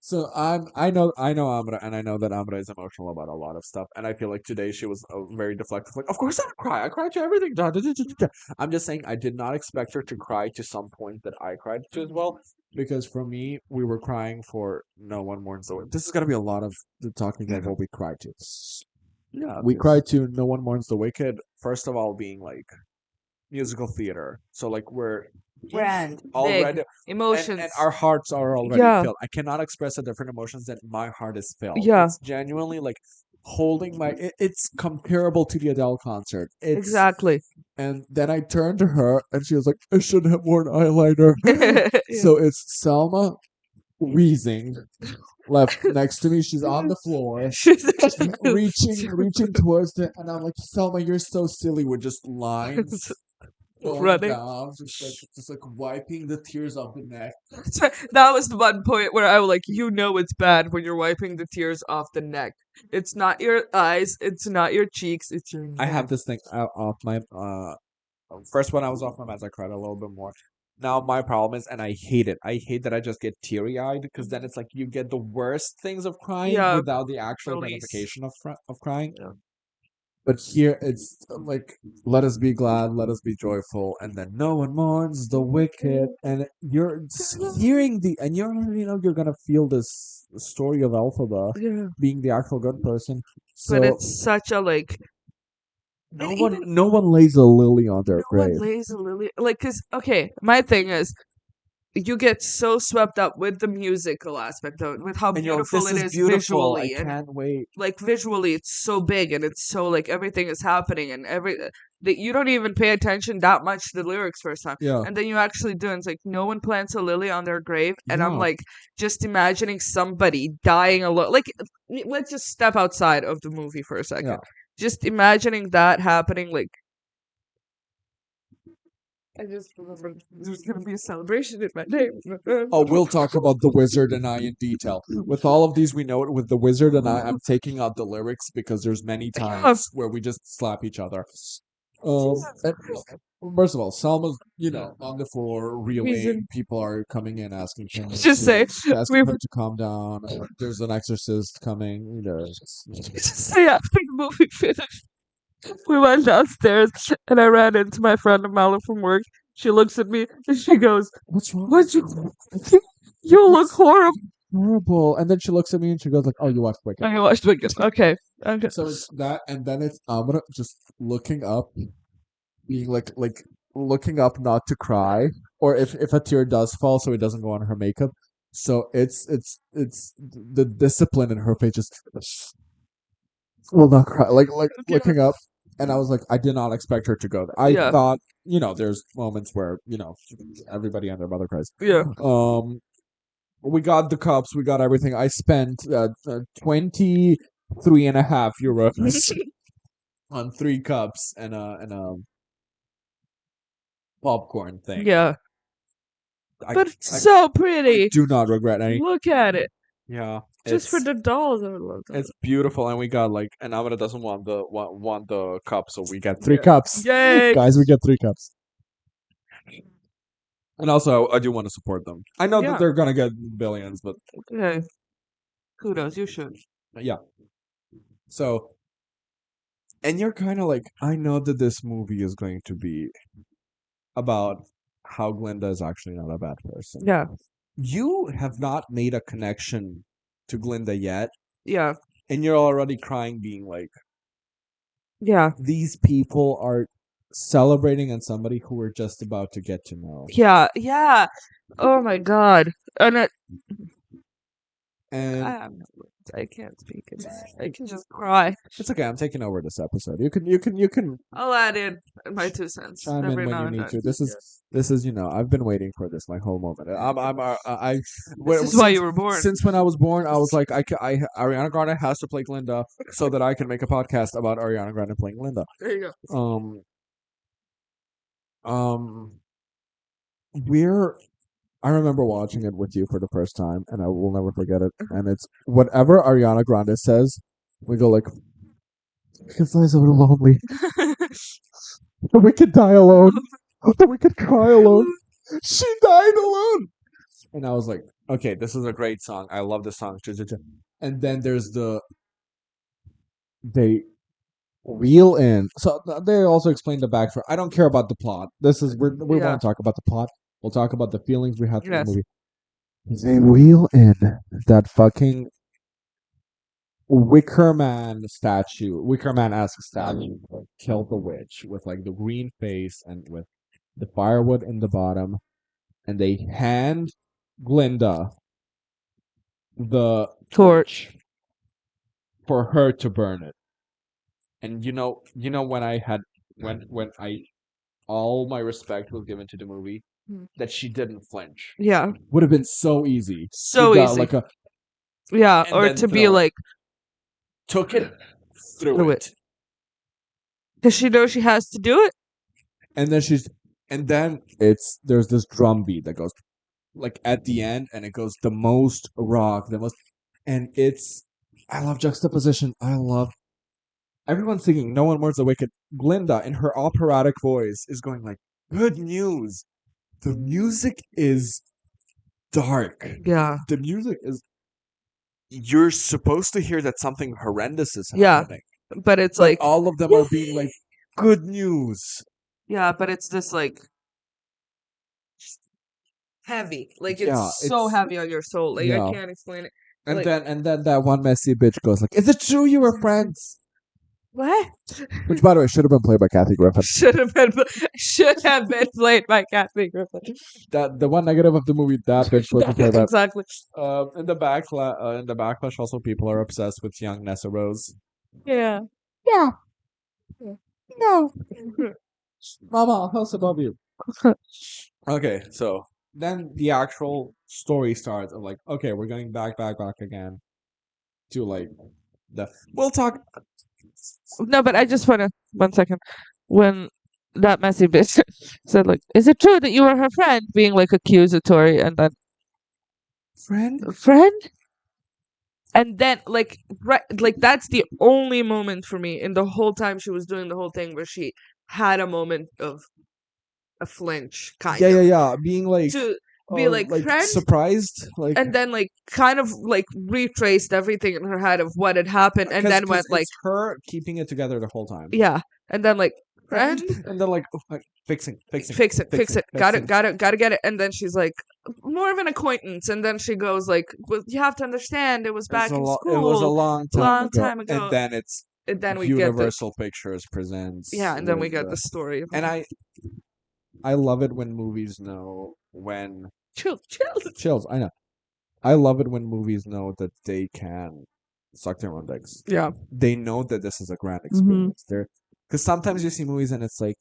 So I know Amra, and I know that Amra is emotional about a lot of stuff, and I feel like today she was very deflective. Like, of course I cry. I cry to everything. Da, da, da, da, da. I'm just saying I did not expect her to cry to some point that I cried to as well, because for me we were crying for No One Mourns the Wicked. This is gonna be a lot of the talking about what we cried to. yeah, We cried to No One Mourns the Wicked. First of all, being like musical theater, so like we're grand, big already emotions. and our hearts are already Yeah. filled. I cannot express the different emotions that my heart is filled. Yeah. It's genuinely like holding it's comparable to the Adele concert. It's Exactly. and then I turned to her and she was like, I shouldn't have worn eyeliner. Yeah. So it's Selma wheezing left next to me. She's on the floor. Reaching towards it, and I'm like, Selma, you're so silly with just lines going running. down, just like wiping the tears off the neck. That was the one point where I was like, you know, it's bad when you're wiping the tears off the neck. It's not your eyes. It's not your cheeks. It's your neck. I have this thing out off my first when I was off my meds, I cried a little bit more. Now my problem is, and I hate it. I hate that I just get teary eyed because then it's like you get the worst things of crying Yeah, without the actual release. gratification of crying. Yeah. But here it's like, let us be glad, let us be joyful, and then no one mourns the wicked, and you're hearing and you're gonna feel this story of Elphaba Yeah. being the actual good person. But So it's such a like. no one lays a lily on their No one grave. lays a lily. Like, cause okay, my thing is, you get so swept up with the musical aspect of it, with how And you're like, beautiful this it is is beautiful. I visually, and can't wait. like visually it's so big and it's so like everything is happening and that you don't even pay attention that much to the lyrics first time, Yeah. and then you actually do, and it's like no one plants a lily on their grave, and I'm Yeah. like just imagining somebody dying alone. Like, let's just step outside of the movie for a second. Yeah. Just imagining that happening. Like, I just remember there's gonna be a celebration in my name. Oh, we'll talk about The Wizard and I in detail. With all of these, we know it. With The Wizard and I'm taking out the lyrics because there's many times where we just slap each other. And first of all, Salma's, on the floor reeling. Reason. People are coming in asking him Just say asking we her to calm down. There's an exorcist coming. just say after the movie finished. We went downstairs and I ran into my friend Amala from work. She looks at me and she goes, What's wrong? "What you? You look horrible." Horrible. And then she looks at me and she goes like, "Oh, you watched Wicked." I watched Wicked. Okay. Okay. So it's that, and then it's Amra just looking up, being like looking up not to cry, or if a tear does fall, so it doesn't go on her makeup. So it's the discipline in her face just will not cry, like Okay. looking up. And I was like, I did not expect her to go there. I Yeah. thought, there's moments where everybody and their mother cries. Yeah. We got the cups, we got everything. I spent 23.5 euros on 3 cups and a popcorn thing. Yeah. I, But it's so I pretty. do not regret any. Look at it. Yeah, Just for the dolls, I would love that. it's beautiful, and we got and Amara doesn't want the cup, so we get 3 Yeah. cups. Yay. Guys, we get 3 cups. And also, I do want to support them. I know Yeah. that they're gonna get billions, but Okay. Kudos. You should. yeah. So, and you're kind of like, I know that this movie is going to be about how Glinda is actually not a bad person. Yeah. You have not made a connection to Glinda yet, Yeah. and you're already crying, being like, Yeah. these people are celebrating on somebody who we're just about to get to know. Yeah. Yeah. Oh my god. And And I can't speak. I can just cry. it's okay. I'm taking over this episode. You can I'll add in my 2 cents chime in every when now you and need then. to. This is I've been waiting for this my whole moment. This is why you were born. Since when I was born, I was like, Ariana Grande has to play Glinda so that I can make a podcast about Ariana Grande playing Glinda. There you go. We're I remember watching it with you for the first time, and I will never forget it. And it's whatever Ariana Grande says, we go like, "We can fly so lonely. We could die alone. We could cry alone. She died alone." And I was like, "Okay, this is a great song. I love this song." And then there's they reel in. So they also explain the backstory. I don't care about the plot. We Yeah. won't talk about the plot. We'll talk about the feelings we had through the Yes. movie. They reel in that fucking Wicker Man-esque statue, that killed the witch with like the green face and with the firewood in the bottom, and they hand Glinda the Torch. for her to burn it. And when I all my respect was given to the movie, that she didn't flinch. Yeah. Would have been so easy. So to easy. like a Yeah. and Or then to be throw it. like Took it through through it. Does she know she has to do it? And then there's this drum beat that goes like at the end, and it goes the most rock, and I love juxtaposition. I love everyone singing. No one mourns the wicked. Glinda, in her operatic voice, is going like, "Good news." The music is dark. Yeah. The music is. You're supposed to hear that something horrendous is Yeah. happening. But it's But like all of them are being like, "Good news." yeah, but it's this like heavy. Like Yeah, it's so it's heavy on your soul. Like I yeah. can't explain it. And Like then that one messy bitch goes like, "Is it true you were friends?" what? Which, by the way, should have been played by Kathy Griffin. should have been played by Kathy Griffin. That the one negative of the movie, that bitch was played by. Exactly. In the backlash, also people are obsessed with young Nessa Rose. Yeah. Yeah. Yeah. No. Mama, house above you. Okay, so then the actual story starts of like, okay, we're going back again to like we'll talk. No, but I just wanna 1 second. When that messy bitch said like, "Is it true that you were her friend?" Being like accusatory, and then friend, and then like right, like that's the only moment for me in the whole time she was doing the whole thing where she had a moment of a flinch, kind of. Yeah. Being like, To be like friend, surprised, like, and then like kind of like retraced everything in her head of what had happened, and then went like, it's her keeping it together the whole time. yeah, and then like friend, And then like, fixing, fix it, got it, gotta get it, and then she's like more of an acquaintance, and then she goes like, well, you have to understand, it was back in school, It was a long time ago, and then it's and then we get Universal Pictures presents. yeah, and then we get the story of and I love it when movies know when chill. chills. I know. I love it when movies know that they can suck their own dicks. Yeah. They know that this is a grand experience. Because sometimes you see movies and it's like,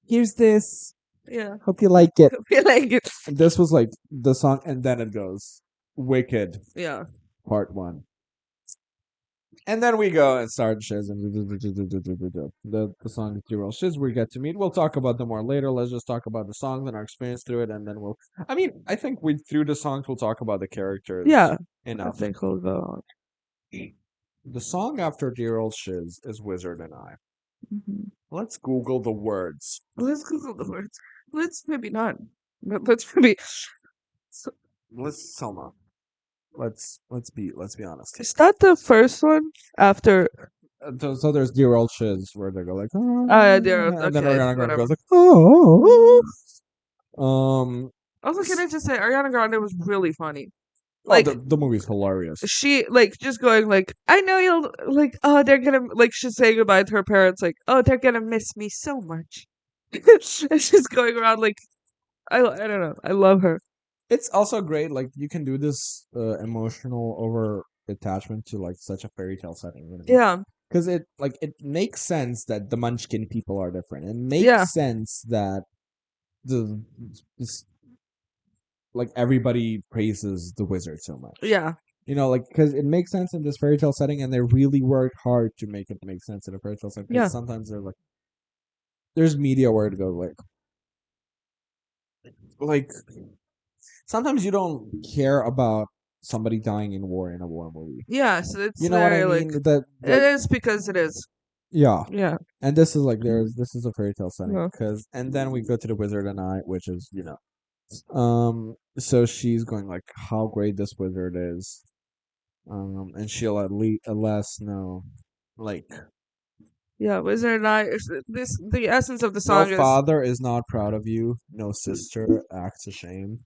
here's this. Yeah. Hope you like it. Feel like it. And this was like the song, and then it goes Wicked. Yeah. Part 1. And then we go and start shiz and the song is Zero Shiz we get to meet. We'll talk about them more later. Let's just talk about the songs and our experience through it, and then I think through the songs we'll talk about the characters. Yeah. Enough. I think we'll go on. The song after Dear Old Shiz is Wizard and I. Mm-hmm. Let's Google the words. Let's Google the words. Let's maybe not. But let's maybe. Let's Selma. Let's be honest. Is that the first one after So there's Dear Old Shiz where they go like, They're and then okay, Ariana Grande whatever. goes like, oh. Also, can I just say Ariana Grande was really funny. Oh, Like the movie's hilarious. she like just going like, I know you'll like, oh, they're gonna like, she's saying goodbye to her parents like, oh, they're gonna miss me so much. And she's going around like, I don't know, I love her. It's also great, like you can do this emotional over attachment to like such a fairy tale setting, you know? Yeah, Because it makes sense that the Munchkin people are different. It yeah, makes sense that the this, like everybody praises the wizard so much. yeah, You know, like because it makes sense in this fairy tale setting, and they really worked hard to make it make sense in a fairy tale setting. yeah, Because sometimes they're like, there's media where to go like sometimes you don't care about somebody dying in war in a war movie. yeah. So it's You know what I very like, mean? That it like is because it is. yeah. Yeah, And this is like this is a fairy tale setting yeah, because and then we go to the Wizard and I, which is so she's going like how great this wizard is, and she'll at last know like yeah. Wizard and I. This the essence of the no song is. father is not proud of you, no sister acts ashamed.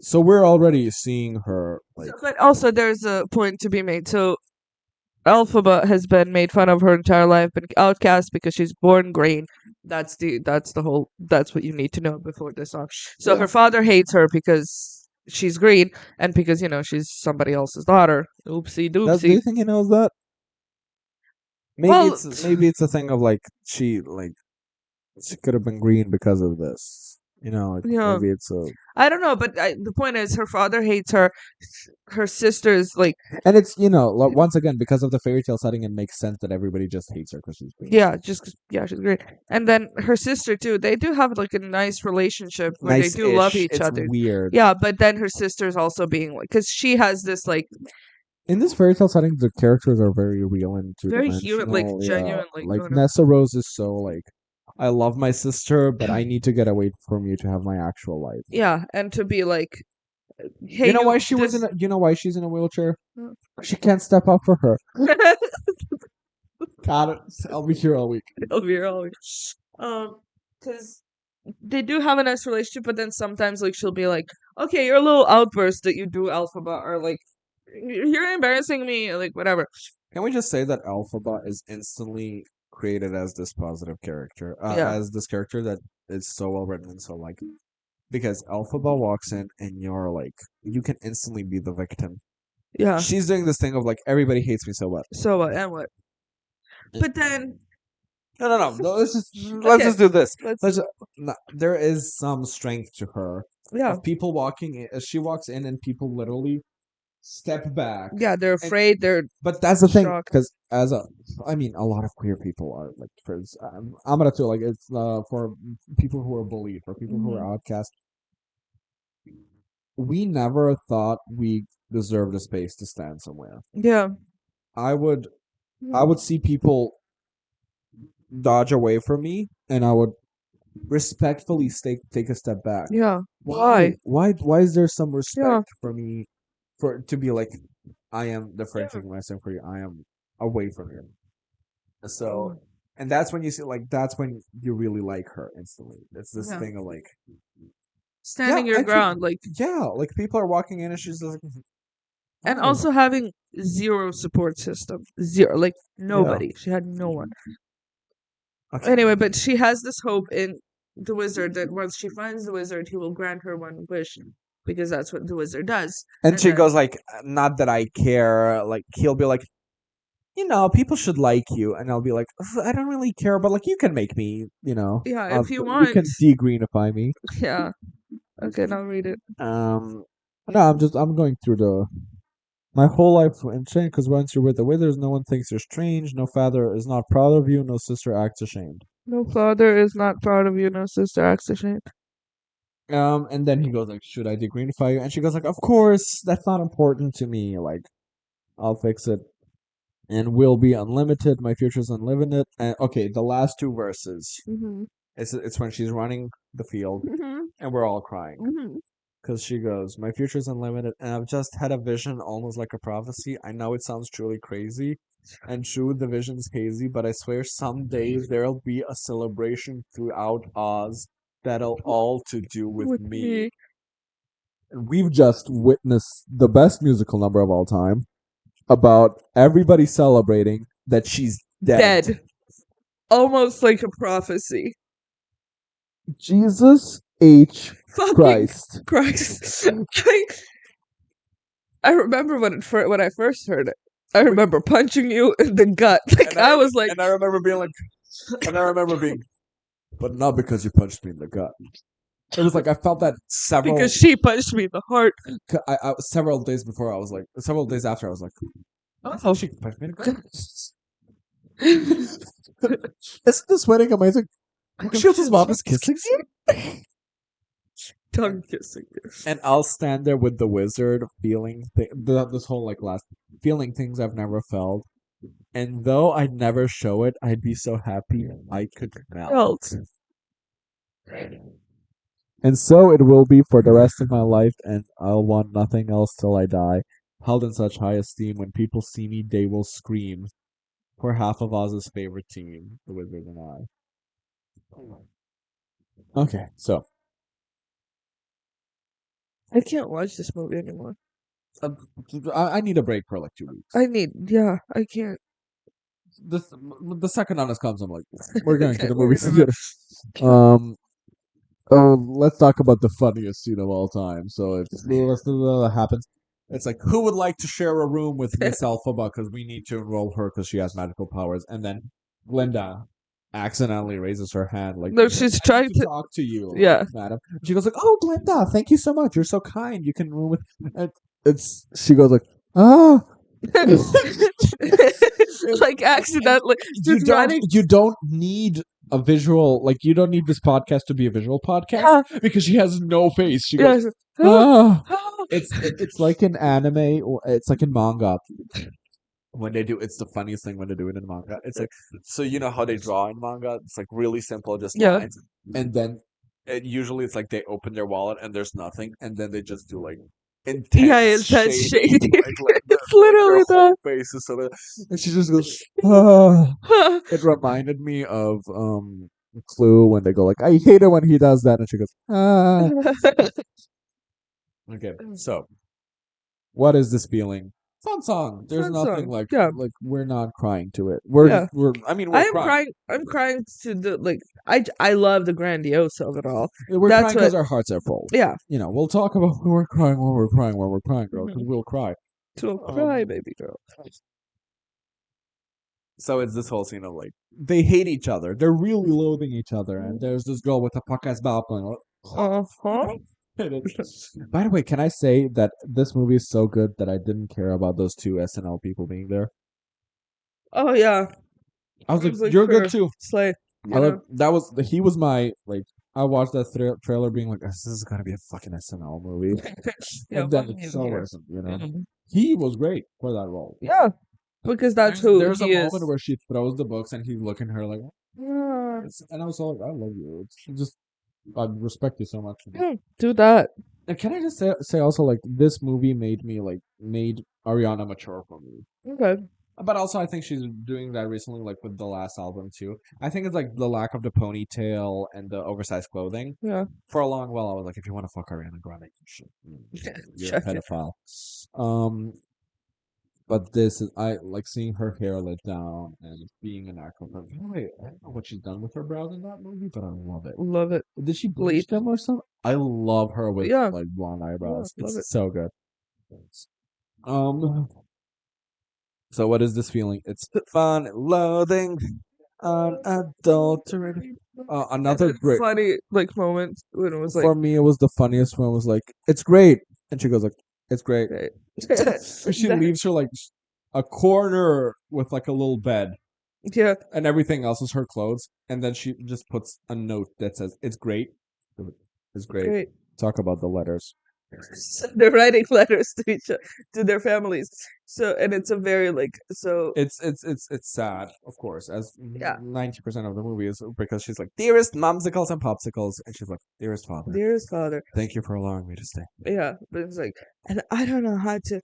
So we're already seeing her like But also, there's a point to be made. So Elphaba has been made fun of her entire life, been outcast because she's born green. That's the whole that's what you need to know before this song. So yeah. her father hates her because she's green and because she's somebody else's daughter. Oopsie That do doopsie. you think he knows that? Well, Maybe it's a thing of like she could have been green because of this. You know, like yeah, maybe it's a I don't know, but the point is, her father hates her. Her sister's like, and it's once again because of the fairy tale setting, it makes sense that everybody just hates her because she's green. yeah, yeah, she's great. And then her sister too. They do have like a nice relationship where they do love Nice-ish. each It's other. weird. Yeah, but then her sister's also being like, because she has this like In this fairy tale setting, the characters are very real and two very human, like dimensional. Yeah, genuine, like like no, no. Nessa Rose is so like, I love my sister, but I need to get away from you to have my actual life. Yeah, and to be like, hey, You know why you she was in? this. You know why she's in a wheelchair? She can't step up for her. Got it. I'll be here all week. It'll be always. Because they do have a nice relationship, but then sometimes like she'll be like, okay, your little outburst that you do, Alphaba, or like, you're embarrassing me, like whatever. Can we just say that Alphaba is instantly created as this positive character, Yeah, as this character that is so well written and so like because Alphaba walks in and you're like you can instantly be the victim. yeah. She's doing this thing of like everybody hates me so what? So what and what? But then, No. Let's okay, just do this. let's. Let's. No, there is some strength to her Yeah, of people walking in, as she walks in and people literally step back. yeah. They're And afraid. They're but that's the thing shocked. because I mean, a lot of queer people are like I'm gonna too like it's for people who are bullied, for people who Hmm. are outcast. We never thought we deserved a space to stand somewhere. Yeah. I would I would see people dodge away from me, and I would respectfully take a step back. Yeah. Why? Why? Why is there some Yeah. respect for me for to be like I am Yeah. differentiating myself for you. I am away from you. So Mm. and that's when you see like that's when you really like her instantly. It's this Yeah. thing of like yeah, Standing your actually ground, like, yeah, like people are walking in and she's just like and hi. also having zero support system. Zero. Like, Yeah. nobody. She had no one. Okay. Anyway, but she has this hope in the wizard that once she finds the wizard, he will grant her one wish because that's what the wizard does. And And she then, goes like not that I care, like he'll be like people should like you, and I'll be like, "Ugh, I don't really care, but like, you can make me, yeah, if you you want, can degreenify me. yeah. Okay, now read it. Um, no, I'm going through my whole life in shame because once you're with the withers, no one thinks you're strange. No father is not proud of you. No sister acts ashamed. No father is not proud of you, no sister acts ashamed. And then he goes like, should I degreenify you? And she goes like, of course, that's not important to me. Like, I'll fix it. And will be unlimited. My future's unlimited. And okay, the last two verses. Mm-hmm. It's when she's running the field, Mm-hmm. and we're all crying. Mm-hmm. Because she goes, my future's unlimited, and I've just had a vision almost like a prophecy. I know it sounds truly crazy, And true, the vision's hazy, but I swear someday there'll be a celebration throughout Oz that'll all to do with With me. me. And we've just witnessed the best musical number of all time about everybody celebrating that she's dead. Dead. Almost like a prophecy. Jesus H. Fucking Christ. Christ. I remember when I first heard it. I remember punching you in the gut. Like I was like, and I remember being like, and I remember being, but not because you punched me in the gut. It was like I felt that several because she punched me in the heart. several days before. I was like, several days after, I was like, oh, she punched me in the gut. Isn't this wedding amazing? Shields' mom is kissing you. Tongue kissing you. And I'll stand there with the wizard, feeling this whole like last feeling things I've never felt. And though I'd never show it, I'd be so happy I could melt. And so it will be for the rest of my life, and I'll want nothing else till I die. Held in such high esteem, when people see me, they will scream. For half of Oz's favorite team, the Wizard and I. Okay, so I can't watch this movie anymore. uh, I need a break for like 2 weeks. I can't. The second honest comes, I'm like, we're going to Okay, the we're movies gonna- together. Let's talk about the funniest scene of all time. So if that happens, it's like, who would like to share a room with Miss Elphaba because we need to enroll her because she has magical powers, and then Glinda accidentally raises her hand like, No, she's "I need trying to. talk to you, Yeah. madam." She goes like, "Oh, Glinda, thank you so much. You're so kind. You can room with." And it's she goes like, "Ah." Like accidentally just running. You don't need a visual, like you don't need this podcast to be a visual podcast because she has no face. She goes, Yes. "Ah." It's like in anime, or it's like in manga. When they do, it's the funniest thing when they do it in manga. It's like, so you know how they draw in manga? It's like really simple, just Yeah. lines, and then usually it's like they open their wallet and there's nothing, and then they just do like intense shading, like It's literally their whole that. face is so, and she just goes, "Ah." It reminded me of Clue when they go like, "I hate it when he does that," and she goes, "Ah." Okay, so what is this feeling? Fun song. There's Fun nothing song. like Yeah. we're not crying to it. We're Yeah. we're I mean we're I am crying. crying. I'm crying to the like. I love the grandiose of it all. We're That's crying because what- our hearts are full. Yeah. You know, we'll talk about when we're crying, girl, because Mhm. we'll cry. To cry, baby girl. So it's this whole scene of like they hate each other. They're really loathing each other, and there's this girl with a puck ass mouth going. Uh-huh. By the way, can I say that this movie is so good that I didn't care about those two SNL people being there? Oh yeah. I was It was like, "You're good for too." Slay. You know? He was my like. I watched that trailer being like, "This is gonna be a fucking SNL movie," Yeah, and then fucking it is so here. wasn't. You know, Mhm. he was great for that role. Yeah. Because that's who There's a he is. moment where she throws the books and he's looking at her like, Yeah. and I was all like, "I love you. It's just I respect you so much." Do that. And can I just say also like this movie made Ariana mature for me. Okay. But also, I think she's doing that recently, like with the last album too. I think it's like the lack of the ponytail and the oversized clothing. Yeah. For a long while, I was like, if you want to fuck Ariana Grande, you should. You're Check a it. pedophile. But this is I like seeing her hair let down and being an actor. By the way, I don't know what she's done with her brows in that movie, but I love it. Love it. Did she bleach them or something? I love her with Yeah. like blonde eyebrows. Yeah, love It's it. so good. So what is this feeling? It's fun, loathing, unadulterated. Another great funny like moment when it was like for me. It was the funniest one. Was like, "It's great," and she goes like, "It's great." okay. And she leaves her like a corner with like a little bed, Yeah. and everything else is her clothes. And then she just puts a note that says, "It's great." It's great. Great. Talk about the letters. So they're writing letters to to their families. So and it's a very like so It's sad, of course, as Yeah. 90% of the movie is because she's like, "Dearest momsicles and popsicles," and she's like, "Dearest father, dearest father. thank you for allowing me to stay." Yeah. But it's like and I don't know how to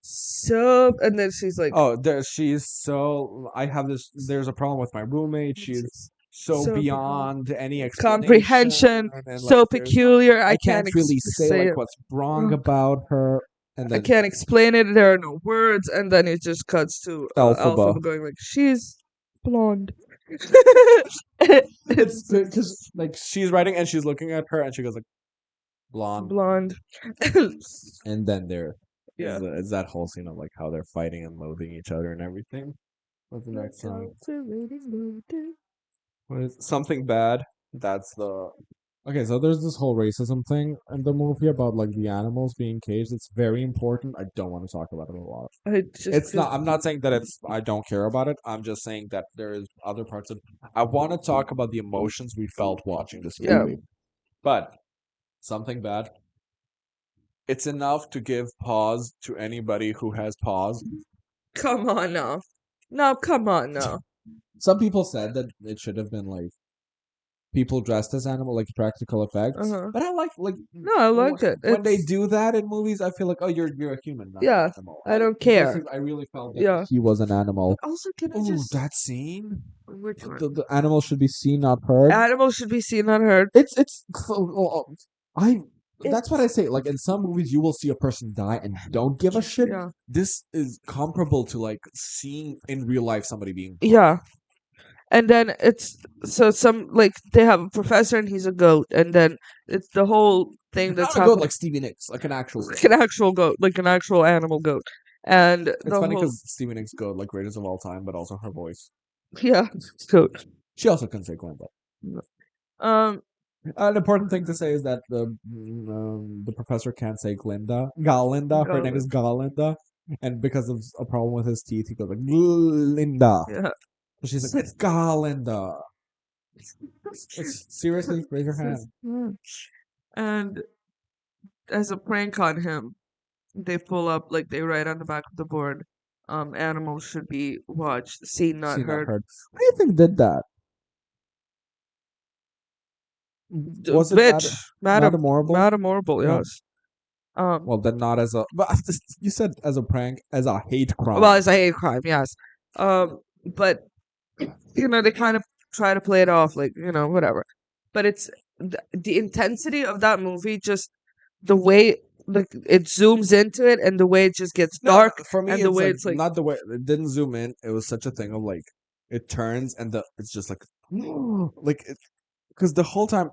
so, and then she's like, Oh, she's so. I have this. There's a problem with my roommate. She's so so beyond any explanation, comprehension, and like so there's peculiar. I can't really say Say like it. what's wrong Ugh, about her. And I then can't explain it. There are no words, and then it just cuts to Alphaba. Alpha going like, "She's blonde." It's because like she's writing and she's looking at her and she goes like blonde. Blonde. And then there Yeah. is that whole scene of like how they're fighting and loathing each other and everything. What's the next song? What is something bad? That's the okay. So there's this whole racism thing in the movie about like the animals being caged. It's very important. I don't want to talk about it a lot. I just It's not. I'm not saying that it's. I don't care about it. I'm just saying that there's other parts of. I want to talk about the emotions we felt watching this Yeah. movie. But something bad. It's enough to give pause to anybody who has pause. Come on now. No, come on now. Some people said that it should have been like people dressed as animal, like practical effects. Uh-huh. But I like No, I liked it. when they It's do that in movies. I feel like, oh, you're a human, not yeah. an animal. I don't In those care. things, I really felt that Yeah. he was an animal. Also, can I Ooh, just that scene. which one? The animal should be seen, not heard. Animals should be seen, not heard. It's I. That's what I It's say. Like in some movies, you will see a person die and don't give a shit. yeah. This is comparable to like seeing in real life somebody being harmed. Yeah. And then it's so some like they have a professor and he's a goat, and then it's the whole thing that's Not a goat happening like Stevie Nicks, like an actual. like an actual goat, like an actual animal goat. And It's the funny whole because Stevie Nicks goat like greatest of all time, but also her voice. yeah, goat. She also can say Glenda. Um An important thing to say is that the professor can't say Glinda. Galinda. Her name is Galinda. And because of a problem with his teeth, he goes like Glinda. yeah. So she's like, it's Galinda. It's, seriously, raise your hand. And as a prank on him, they pull up like they write on the back of the board, animals should be watched, seen, not Seen, not heard. heard. What do you think did that? Was it Bitch, Madam Horrible? Madam Horrible, Yeah. yes. Well, then not as a. But you said as a prank, as a hate crime. Well, it's a hate crime, yes. But you know they kind of try to play it off like whatever. But it's the intensity of that movie, just the way like it zooms into it, and the way it just gets No, dark, for me, and the it's way like it's like not the way it didn't zoom in. It was such a thing of like it turns and it's just like like because the whole time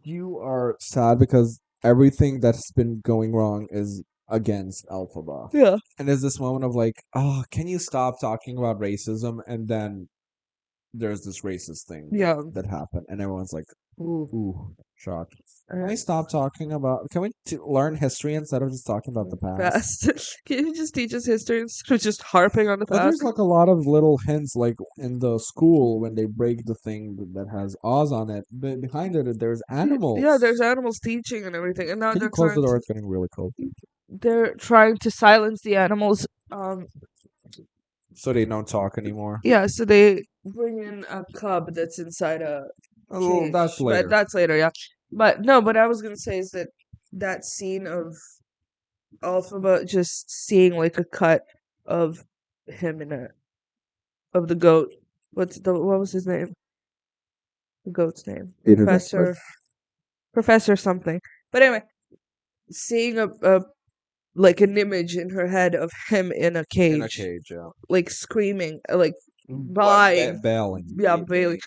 you are sad because everything that's been going wrong is against Alphaba. yeah, And there's this moment of like, oh, can you stop talking about racism? And then there's this racist thing yeah. that happened, and everyone's like, Ooh. ooh, shocked. Can Uh, we stop talking about? Can we learn history instead of just talking about the past? Past. Can you just teach us history instead of just harping on the But past? there's like a lot of little hints, like in the school when they break the thing that has Oz on it. Behind it, there's animals. Yeah, there's animals teaching and everything, and now Can you they're close the trying door? to It's getting really cold. silence the animals. So they don't talk anymore. Yeah, so they bring in a cub that's inside a Oh, that's cage, later. but that's later, yeah. But no, what I was gonna say is that that scene of Alphaba just seeing like a cut of him in a of the goat. What was his name? The goat's name. Peter Professor something. But anyway, seeing a like an image in her head of him in a in a cage, cage, yeah. like screaming, like buying, Bailing. yeah, bailing.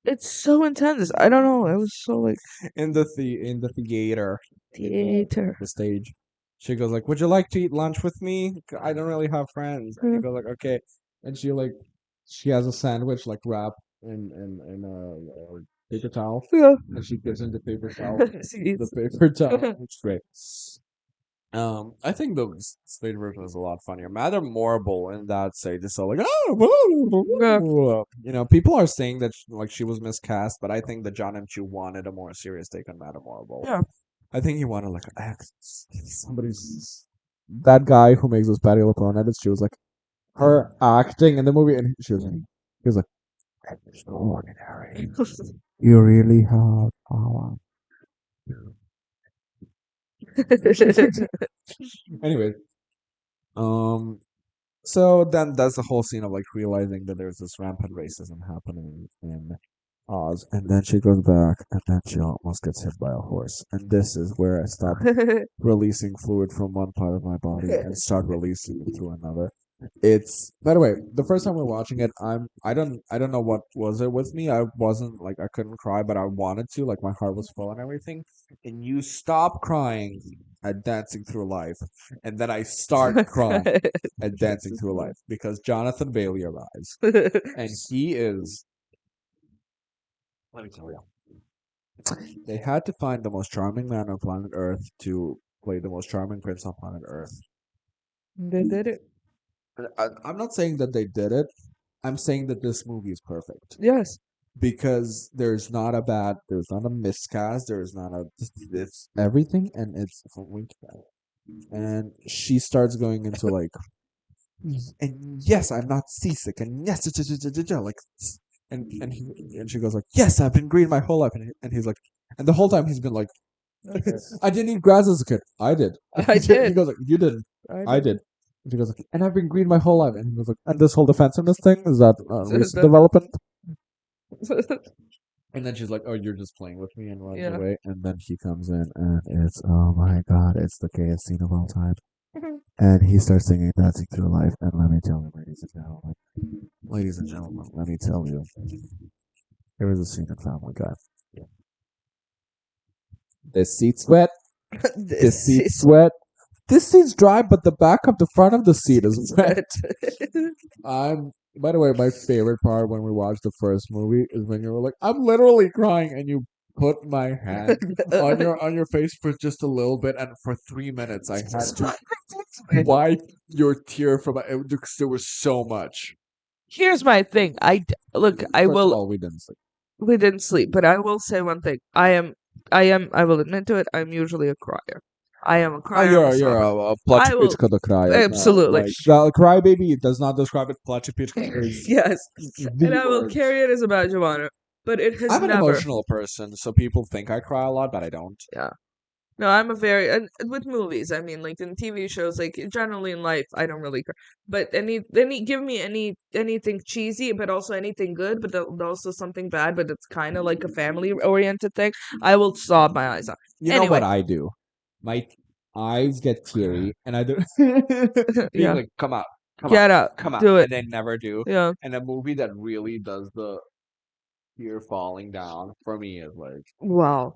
It's so intense. I don't know. It was so like In the theater. theater. The stage. She goes like, "Would you like to eat lunch with me? I don't really have friends." And he goes like, "Okay." And she has a sandwich like wrapped in a paper towel, Yeah. and she gives him the paper towel. See, The paper towel. It's great. I think the stage version is a lot funnier. Madame Morrible in that stage is so like, yeah. People are saying that like she was miscast, but I think that John M. Chu wanted a more serious take on Madame Morrible. Yeah. I think he wanted like somebody's that guy who makes those Patty LaPone edits. She was like her acting in the movie, and he was like, "That is so ordinary. You really have power." Anyway, Um, so then that's the whole scene of like realizing that there's this rampant racism happening in Oz, and then she goes back, and then she almost gets hit by a horse. And this is where I stop releasing fluid from one part of my body and start releasing it through another. It's by the way, the first time we're watching it, I don't know what was it with me. I wasn't like I couldn't cry, but I wanted to, like my heart was full and everything. And you stop crying at Dancing Through Life, and then I start crying at Dancing Through Life because Jonathan Bailey arrives, and he is. Let me tell you, they had to find the most charming man on planet Earth to play the most charming prince on planet Earth. They did it. I'm not saying that they did it. I'm saying that this movie is perfect Yes. because there's not a miscast, there's not a, it's everything, and it's from Wink. And she starts going into like, and yes, I'm not seasick, and yes, like, and she goes like, yes, I've been green my whole life, and he's like, and the whole time he's been like, I didn't eat grass as a kid. I did. I He did. goes like, you didn't. I I did. And she goes like, and I've been green my whole life. And he goes like, and this whole defensiveness thing is that recent did. development? And then she's like, oh, you're just playing with me, and runs Yeah. away. And then he comes in, and it's oh my god, it's the gayest scene of all time. And he starts singing "Dancing Through Life." And let me tell you, ladies and gentlemen, let me tell you, there was a scene in Family Guy. This seat's wet. This This seat's is wet. This seat's dry, but the back of the front of the seat is wet. wet. I'm. By the way, my favorite part when we watched the first movie is when you were like, "I'm literally crying," and you put my hand on your face for just a little bit, and for 3 minutes I had to wipe your tear from my because there was so much. Here's my thing. Look. I First of will. all, we didn't sleep. We didn't sleep, but I will say one thing. I will admit to it. I'm usually a crier. I am a Oh, crier. I'm a you're sobber. a I will placipiczka do kraja. absolutely. Like the crybaby does not describe it. Placipiczka is Yes, and the I will word. carry it as a badge of honor. But it has I'm an never. emotional person, so people think I cry a lot, but I don't. Yeah. No, I'm a very and with movies. I mean, like in TV shows, like generally in life, I don't really cry. But give me anything cheesy, but also anything good, but also something bad, but it's kind of like a family oriented thing. I will sob my eyes out. You know what Anyway, I do? My eyes get teary, and I do being yeah, like, come out, get out, come out," do it. and they never do. Yeah, And a movie that really does the tear falling down for me is like wow.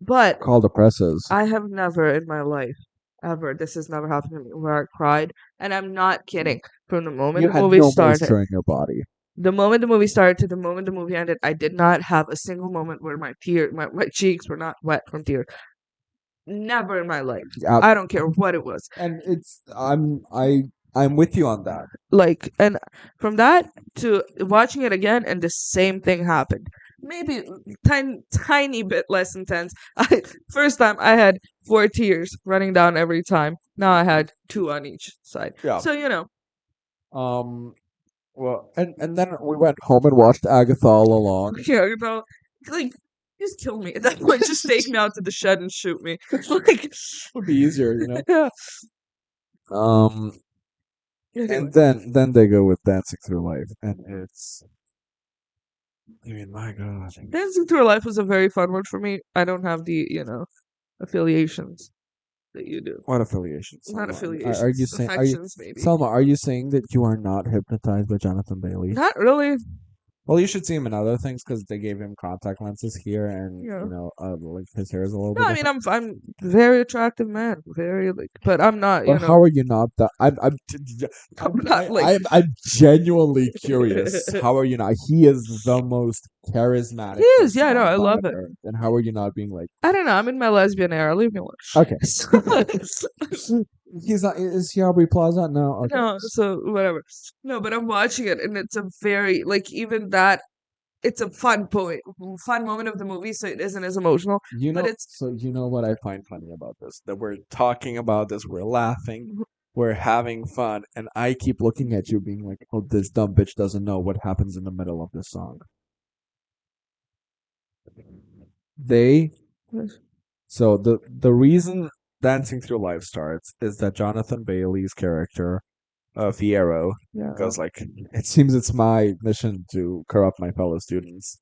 But called the presses. I have never in my life, ever, this has never happened to me, where I cried, and I'm not kidding. From the moment You the had movie no started, moisture in your body. the moment the movie started to the moment the movie ended, I did not have a single moment where my cheeks were not wet from tears. Never in my life. Yeah, I don't care what it was. and I'm with you on that. Like, and from that to watching it again, and the same thing happened. Maybe tiny bit less intense. First time I had 4 tears running down every time. Now I had 2 on each side. Yeah. So you know, Um. Well, and then we went home and watched Agatha all along. yeah, you know, like just kill me at that point. Just take me out to the shed and shoot me. Like, Would be easier, you know. yeah. Um. Anyway, And then they go with Dancing Through Life, and it's. I mean, my God. Dancing Through Life was a very fun one for me. I don't have the affiliations that you do. What affiliations? Not Salma? Are you affiliations, saying? Are you affections maybe. Selma? Are you saying that you are not hypnotized by Jonathan Bailey? Not really. Well, you should see him in other things because they gave him contact lenses here, and Yeah. like his hair is a little No, bit I mean different. I'm very attractive man, very like, but I'm not. But how are you not that? I'm not like. I'm genuinely curious. How are you not? He is the most charismatic He is, person yeah, no, on I love planet it. Earth, and how are you not being like? I don't know. I'm in my lesbian era. Leave me alone. Okay, So- he's not. Is he Aubrey Plaza? No. Okay. no, so whatever. No, but I'm watching it, and it's a very like even that. It's a fun moment of the movie, so it isn't as emotional. You But know, it's so you know what I find funny about this? That we're talking about this, we're laughing, we're having fun, and I keep looking at you being like, oh, this dumb bitch doesn't know what happens in the middle of this song. They so the reason Dancing Through Life starts is that Jonathan Bailey's character, Fierro, Yeah. goes like, "It seems it's my mission to corrupt my fellow students.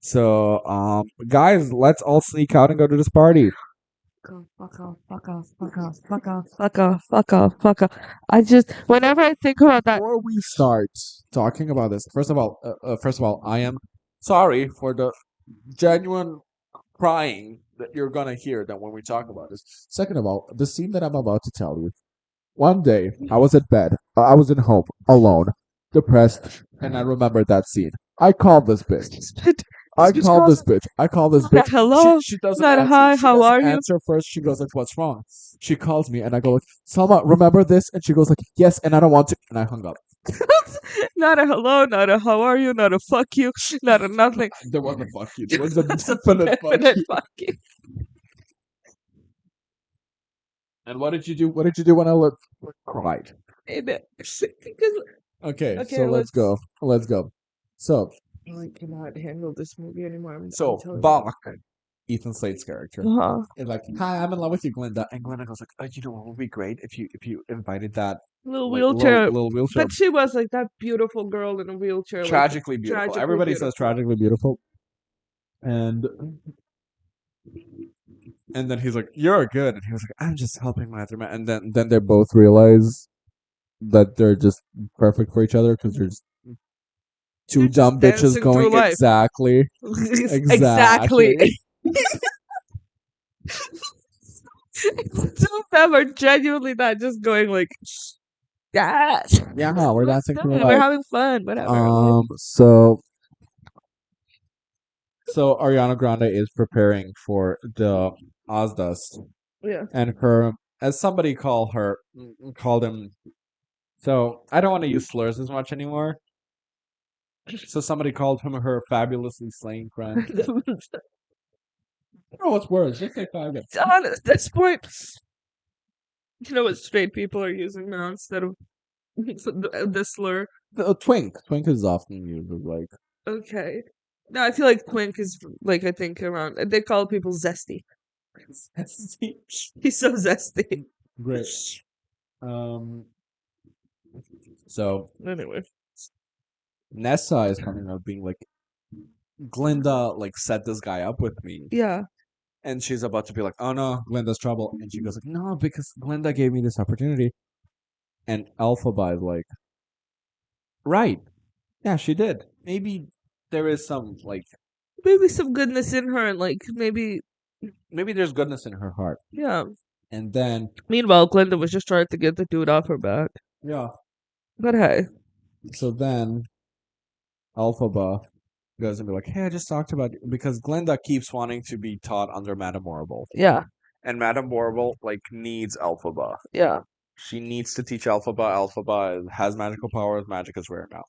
So, guys, let's all sneak out and go to this party." Fuck off, fuck off, fuck off, fuck off, fuck off, fuck off, fuck off. I just, whenever I think about that, Before we start talking about this, first of all, I am sorry for the genuine crying that you're gonna hear that when we talk about this. Second of all, the scene that I'm about to tell you. One day, I was at bed. I was in home, alone, depressed, and I remembered that scene. I called this bitch. I bitch called calls- this bitch. I called this Not a bitch. hello, She doesn't not a answer. hi, She how doesn't are you? answer first. She goes like, "What's wrong?" She calls me, and I go like, "Salma, remember this?" And she goes like, "Yes," and I don't want to, and I hung up. Not a hello, not a how are you, not a fuck you, not a nothing. There was a fuck you. There was a It's a definite fuck definite you. fuck you. And what did you do? What did you do when I cried? Because Okay, Okay, so let's let's- go. Let's go. So, I cannot handle this movie anymore. I'm telling you. Bach, Ethan Slade's character, Uh-huh. is like, "Hi, I'm in love with you, Glinda." And Glinda goes like, "Oh, you know what would be great if you invited that Little like, wheelchair. little wheelchair, But she was like that beautiful girl in a wheelchair. like, tragically beautiful." tragically Everybody says beautiful. tragically beautiful, and then he's like, "You're good," and he was like, "I'm just helping my other man." And then they both realize that they're just perfect for each other because they're just two They're just dumb bitches dancing through going life. exactly. Exactly. Two of them are genuinely not just going like, yeah, Yeah, we're let's dancing do through it, life. we're having fun, whatever. So Ariana Grande is preparing for the Ozdust, Yeah. and her, as somebody called him. So I don't want to use slurs as much anymore. So somebody called him her fabulously slaying friend. I don't know what's worse. Just say faggot. At this point, you know what straight people are using now instead of the slur. Twink. Twink is often used as like. Okay. No, I feel like twink is like I think around they call people zesty. He's so zesty. Great. So Anyway. Nessa is coming out being like, Glinda like set this guy up with me, Yeah. and she's about to be like, "Oh no, Glinda's trouble," and she goes like, "No, because Glinda gave me this opportunity," and Elphaba is like, "Right, yeah, she did. Maybe there is some like, Maybe some goodness in her and like maybe maybe there's goodness in her heart." yeah. And then Meanwhile, Glinda was just trying to get the dude off her back. yeah, But hey. so then Elphaba goes and be like, "Hey, I just talked about," because Glinda keeps wanting to be taught under Madame Horrible, Yeah. and Madame Horrible like needs Elphaba. Yeah. She needs to teach Elphaba. Elphaba has magical powers. Magic is rare now.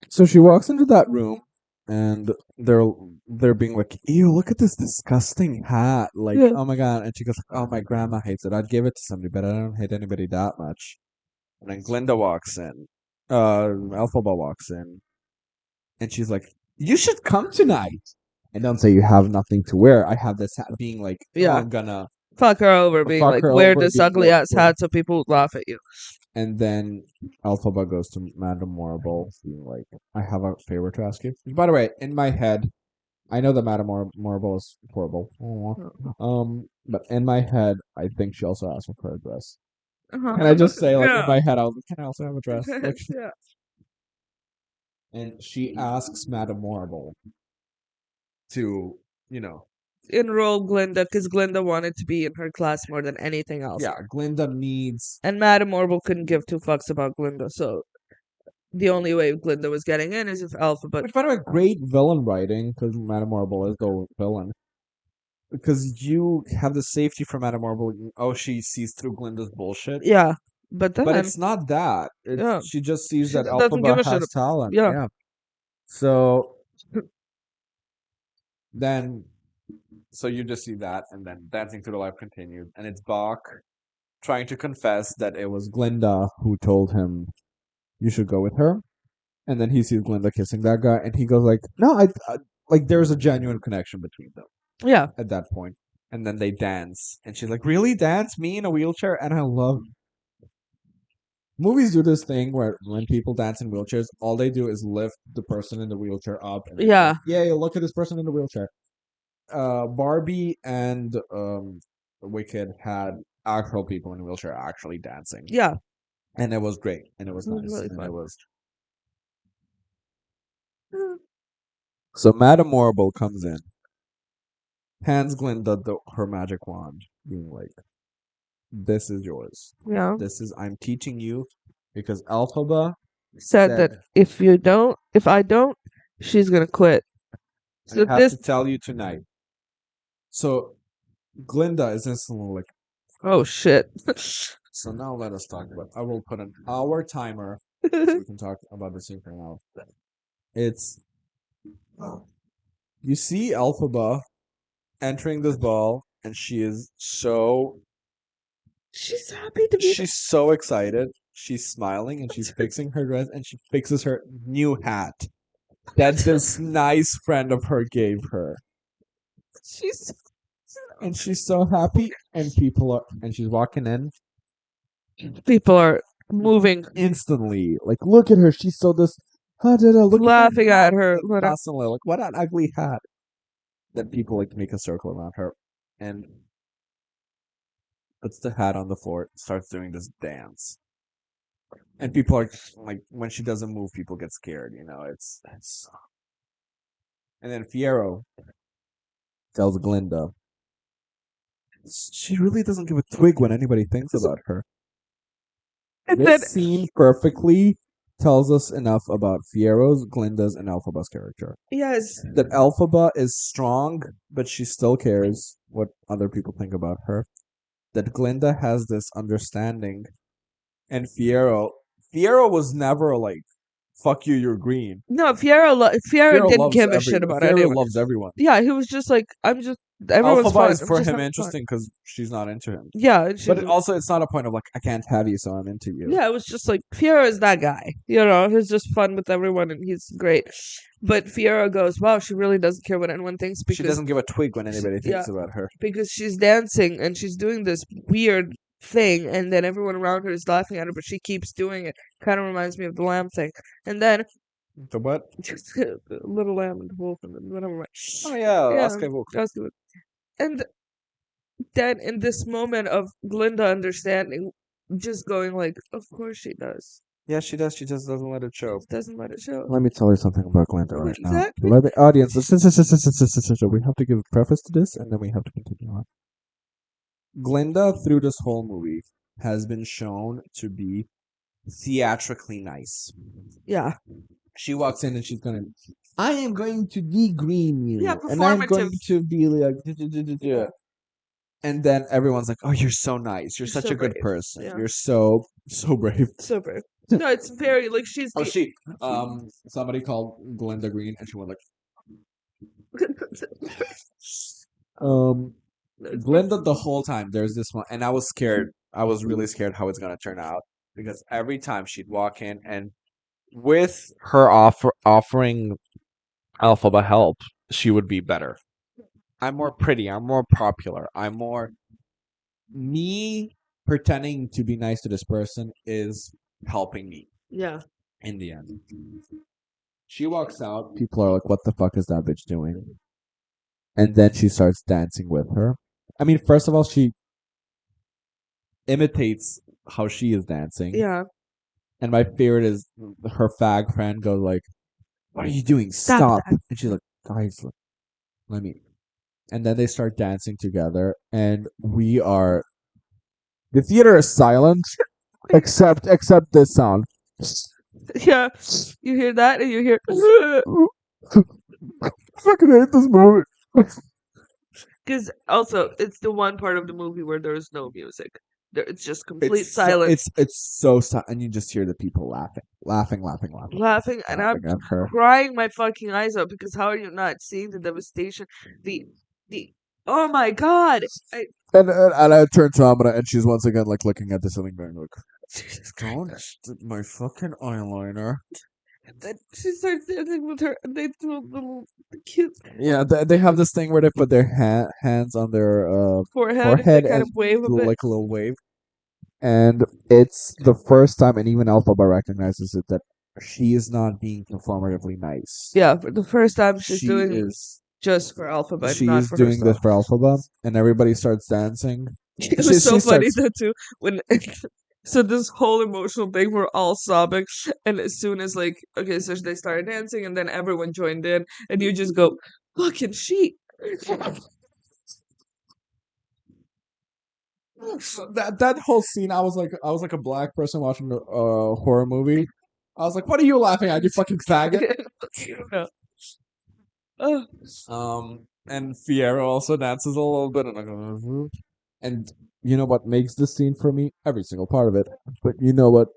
So she walks into that room, and they're being like, "Ew, look at this disgusting hat! Like, Yeah. oh my god!" And she goes, "Oh, my grandma hates it. I'd give it to somebody, but I don't hate anybody that much." And then Glinda walks in. Elphaba walks in, and she's like, "You should come tonight." And don't say you have nothing to wear. I have this hat, being like, "Oh, Yeah. I'm gonna Fuck her over being fuck like, her wear over, this being ugly like, ass hat so people laugh at you. And then Elphaba goes to Madame Morrible, being like, "I have a favor to ask you." By the way, in my head, I know that Madame Morrible is horrible. But in my head, I think she also asked for her address. Uh-huh. Can I just say, like, Yeah. in my head, I was like, "Can I also have a dress?" Like, Yeah. and she asks Madame Morrible to, Enroll Glinda because Glinda wanted to be in her class more than anything else. yeah, Glinda needs. And Madame Orville couldn't give two fucks about Glinda, so the only way Glinda was getting in is if Alphabet. Which, by the way, great villain writing, because Madame Morrible is the villain. Because you have the safety from Madame Marble. Oh, she sees through Glinda's bullshit. Yeah. But then But it's not that. Yeah. She just sees She that doesn't give Elphaba a shit. has talent. Yeah. So then, so you just see that, and then Dancing Through the Life continues, and it's Bach trying to confess that it was Glinda who told him you should go with her, and then he sees Glinda kissing that guy, and he goes like, "No, I like there's a genuine connection between them." Yeah. at that point. And then they dance. And she's like, really? Dance? Me in a wheelchair? And I love movies do this thing where when people dance in wheelchairs, all they do is lift the person in the wheelchair up and they're Yeah. like, yay, look at this person in the wheelchair. Barbie and Wicked had actual people in a wheelchair actually dancing. Yeah. And it was great. And it was It was nice. really And fun. it was so Madame Morrible comes in, hands Glinda her magic wand, being like, this is yours. Yeah. This is I'm teaching you because Alphaba Said that said if I don't, she's gonna quit. I So have this, to tell you tonight. So Glinda is instantly like, oh shit. so now let us talk about. I will put an hour timer so we can talk about the scene for now. It's you see Alphaba entering this ball, and she is so She's happy to be there. she's so excited. She's smiling and she's fixing her dress, and she fixes her new hat that this nice friend of her gave her. She's And she's so happy, and she's walking in people are moving, instantly. Like, look at her, she's so this. Look at that laughing hat. at her. Like, constantly, like, what an ugly hat. Then people like make a circle around her, and puts the hat on the floor, starts doing this dance, and people are like, when she doesn't move, people get scared. You know, it's. And then Fiero tells Glinda, she really doesn't give a twig when anybody thinks about her. And This then scene perfectly tells us enough about Fiero's, Glinda's, and Elphaba's character. yes, That Elphaba is strong, but she still cares what other people think about her. That Glinda has this understanding, and Fiero was never like, "Fuck you, you're green." no, Fiero didn't give a shit about Fiero anyone. loves everyone. Yeah, he was just like, everyone's Alphaba fine. is I'm for just him having fun. interesting because she's not into him. Yeah, and she But was, also, it's not a point of like, I can't have you, so I'm into you. yeah, it was just like Fiero is that guy. You know, he's just fun with everyone and he's great. But Fiero goes, wow, she really doesn't care what anyone thinks She because doesn't give a twig when anybody thinks about her. because she's dancing and she's doing this weird thing and then everyone around her is laughing at her but she keeps doing it. Kind of reminds me of the lamb thing. And then The what? just little lamb and the wolf and whatever. Oh yeah, Yeah, Oscar Wilk. that's good. And then in this moment of Glinda understanding, just going like, of course she does. Yeah, she does. She just doesn't let it show. Doesn't let it show. Let me tell you something about Glinda right now. Exactly. Let the audience. We have to give a preface to this, and then we have to continue on. Glinda, through this whole movie, has been shown to be theatrically nice. Yeah. She walks in and she's gonna. I am going to degreen you, Yeah, and I'm performative. going to be like. And then everyone's like, "Oh, you're so nice. You're You're such so a good brave. person. Yeah. You're so brave." So brave. No, it's very like she's Oh, the somebody called Glinda Green, and she went like, Glinda the whole time. There's this one, and I was scared. I was really scared how it's gonna turn out because every time she'd walk in, and with her offering Alphaba help, she would be better. I'm more pretty. I'm more popular. I'm more me pretending to be nice to this person is helping me Yeah. in the end. She walks out. People are like, "What the fuck is that bitch doing?" And then she starts dancing with her. I mean, first of all, she imitates how she is dancing. Yeah. And my favorite is her fag friend goes like, "What are you doing? Stop Stop!" And she's like, "Guys, let me." And then they start dancing together, and we are. The theater is silent, except this sound. Yeah. You hear that and you hear I fucking hate this movie. because also it's the one part of the movie where there is no music. It's just complete silence. It's so silent, and you just hear the people laughing, Laughing and I'm at her. crying my fucking eyes out because how are you not seeing the devastation? The oh my god! And I turn to Amina, and she's once again like looking at the ceiling, going like, Jesus "Don't Christ. stick my fucking eyeliner." And then she starts dancing with her and they do a little Cute Yeah, they have this thing where they put their hands on their forehead, and they forehead kind and of wave a do bit. like a little wave. And it's the first time, and even Alphaba recognizes it, that she is not being performatively nice. Yeah, for the first time she's She doing is just for Alphabet, she not is for doing this herself. for Alphaba, and everybody starts dancing. It She was so she funny starts though too when so this whole emotional thing we're all sobbing, and as soon as like okay, so they started dancing and then everyone joined in and you just go fucking sheep. that whole scene. I was like a black person watching a horror movie. I was like, "What are you laughing at, you fucking faggot?" Yeah. Oh, And Fiero also dances a little bit, and I go, and you know what makes this scene for me? Every single part of it. But you know what?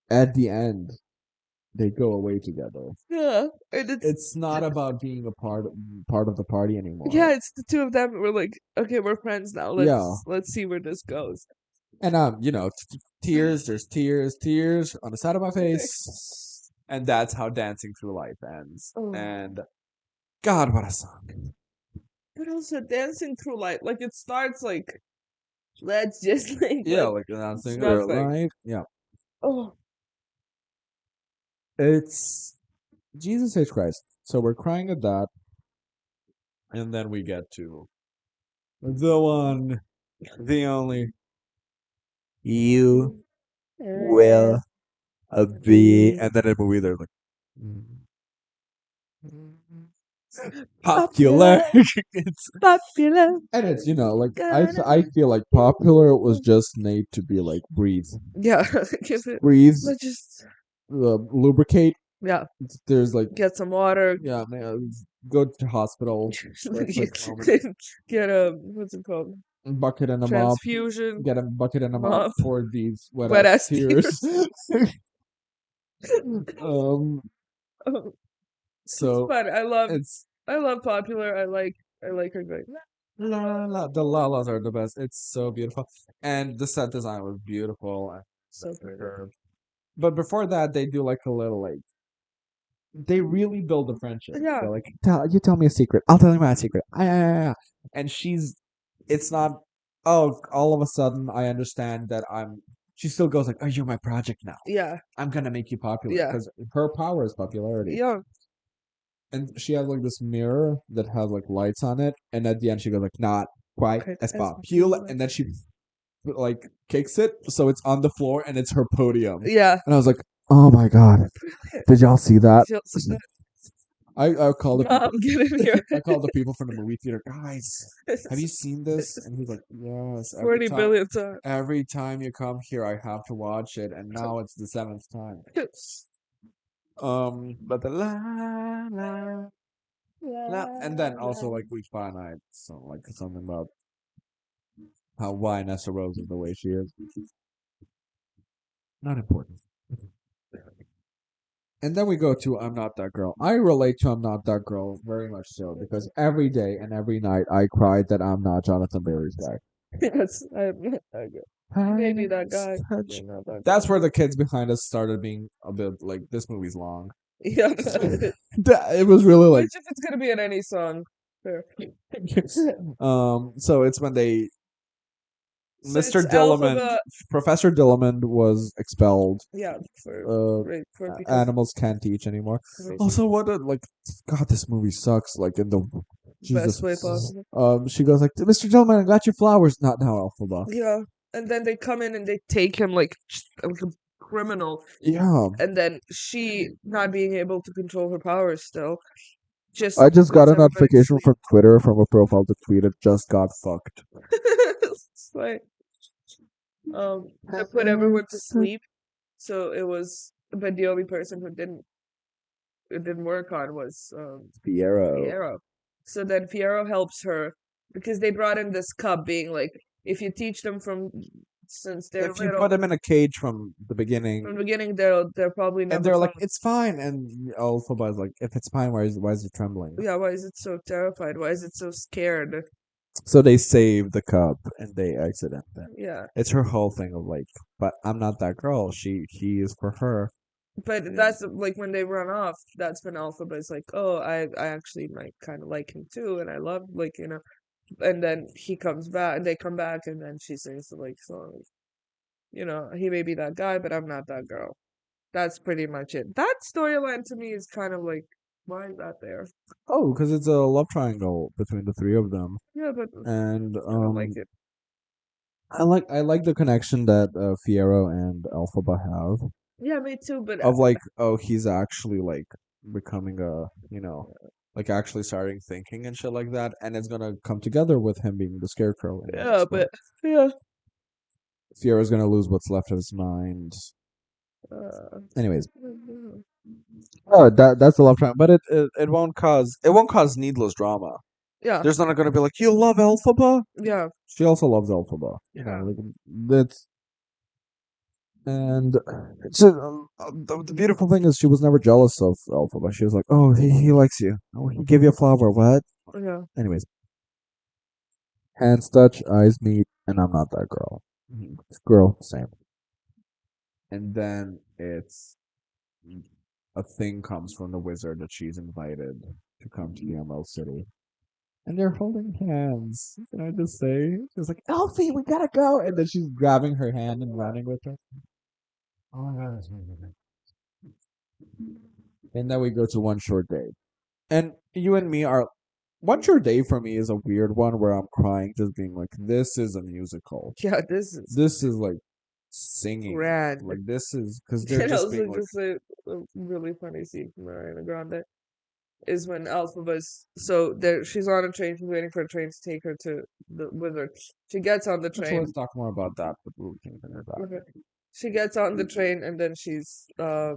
At the end, they go away together. yeah, and It's not about being a part of the party yeah, anymore. it's the two of them. We're like, okay, we're friends now. Yeah, Let's see where this goes. and you know, tears. There's tears on the side of my face, and that's how Dancing Through Life ends. Oh. And God, what a song! But also dancing through light, like it starts like let's just Yeah, like like it's Dancing Through nothing. Life. Yeah, Oh, it's Jesus H Christ. So we're crying at that, and then we get to the one, the only. You will be, and then in the movie they're like popular. popular, It's popular. and it's like I feel like popular was just made to be like breathe, Yeah, give it. breathe, Let's just lubricate. yeah, There's like get some water. yeah, man, go to hospital. That's like a moment. Get a what's it called? Bucket and a mop. Transfusion. Get a bucket and a mop Mop. for these wet Wet ass ass tears. tears. um. It's So fun. it's I love popular. I like her going. la la la. The lalas are the best. It's so beautiful, and the set design was beautiful. And So pretty. but before that, they do like a little like they really build a friendship. Yeah. They're like, tell me a secret. I'll tell you my secret. Ah, yeah, yeah, yeah. And it's not. Oh, all of a sudden, I understand that I'm. She still goes like, "Oh, you're my project now. Yeah. I'm gonna make you popular Yeah. because her power is popularity." Yeah. And she has like this mirror that has like lights on it, and at the end she goes like, "Not quite Okay, as as popular," and then she like kicks it so it's on the floor and it's her podium. Yeah. And I was like, "Oh my god, did y'all see that?" Feels- I called the people. Get in here. I called the people from the movie theater. Guys, have you seen this? And he's like, "Yes." 40 billion times. Every time you come here, I have to watch it, and now it's the seventh time. But the la, and then also like we find out so like something about how why Nessa Rose is the way she is. Not important. And then we go to I'm Not That Girl. I relate to I'm Not That Girl very much so because every day and every night I cried that I'm not Jonathan Barry's guy. Yes, maybe that guy. Maybe not that That's guy. where the kids behind us started being a bit like this movie's long. Yeah. It was really like Which if it's gonna be in any song. Fair. so it's when they So Mr. it's Dillamond, Alphaba. Professor Dillamond was expelled. Yeah, for because Animals can't teach anymore. racism. Also, what a like, God, this movie sucks. Like in the Jesus, Best way possible. she goes like, Mr. Gentleman, I got your flowers. Not now, Alphaba. Yeah. And then they come in and they take him like a criminal. Yeah, And then she, not being able to control her powers still, just I just got lets a everybody notification sleep. from Twitter from a profile that tweeted just got fucked. It's like, they put everyone to sleep. So it was, but the only person who didn't work on was Fiero. Fiero. So then Fiero helps her because they brought in this cub being like, if you teach them from since they're If you little, put them in a cage from the from beginning, the beginning, they'll probably and never they're like, come. it's fine, and Alphaba is like, if it's fine, why is it trembling? Yeah, why is it so terrified? Why is it so scared? So they save the cub and they accident them. Yeah. It's her whole thing of like, but I'm not that girl. He is for her. But that's like when they run off, that's when Alphaba is like, oh, I actually might kind of like him too, and I love like and then he comes back, and they come back, and then she sings the like song, he may be that guy, but I'm not that girl. That's pretty much it. That storyline to me is kind of like, why is that there? Oh, because it's a love triangle between the three of them, Yeah, but and I don't like it. I like the connection that Fiero and Elphaba have Yeah, me too, but of like, oh, he's actually like becoming like actually starting thinking and shit like that, and it's gonna come together with him being the scarecrow in the yeah, next book. but yeah. Fiero's gonna lose what's left of his mind. Uh, Anyways, oh, that's the love triangle, but it won't cause needless drama. yeah, There's not gonna be like, you love Elphaba. yeah, She also loves Elphaba. yeah. Like that's and the beautiful thing is she was never jealous of Elphaba. She was like, oh, he likes you. Oh, he gave you a flower. What? Yeah. Anyways, hands touch, eyes meet, and I'm not that girl. Girl, same. And then a thing comes from the wizard that she's invited to come to the Emerald City. And they're holding hands. Can I just say? She's like, Elfie, we gotta go. And then she's grabbing her hand and running with her. Oh my god, that's really good. And then we go to One Short Day. And you and me are. One Short Day for me is a weird one where I'm crying, just being like, this is a musical. Yeah, this is This is like singing. grand. Like, this is. Because they're And just being also like. just a really funny scene from Ariana Grande is when Alphaba's so there she's on a train, she's waiting for a train to take her to the wizard. She gets on the So train. let's talk more about that, but we'll continue that. Okay. She gets on the train and then she's uh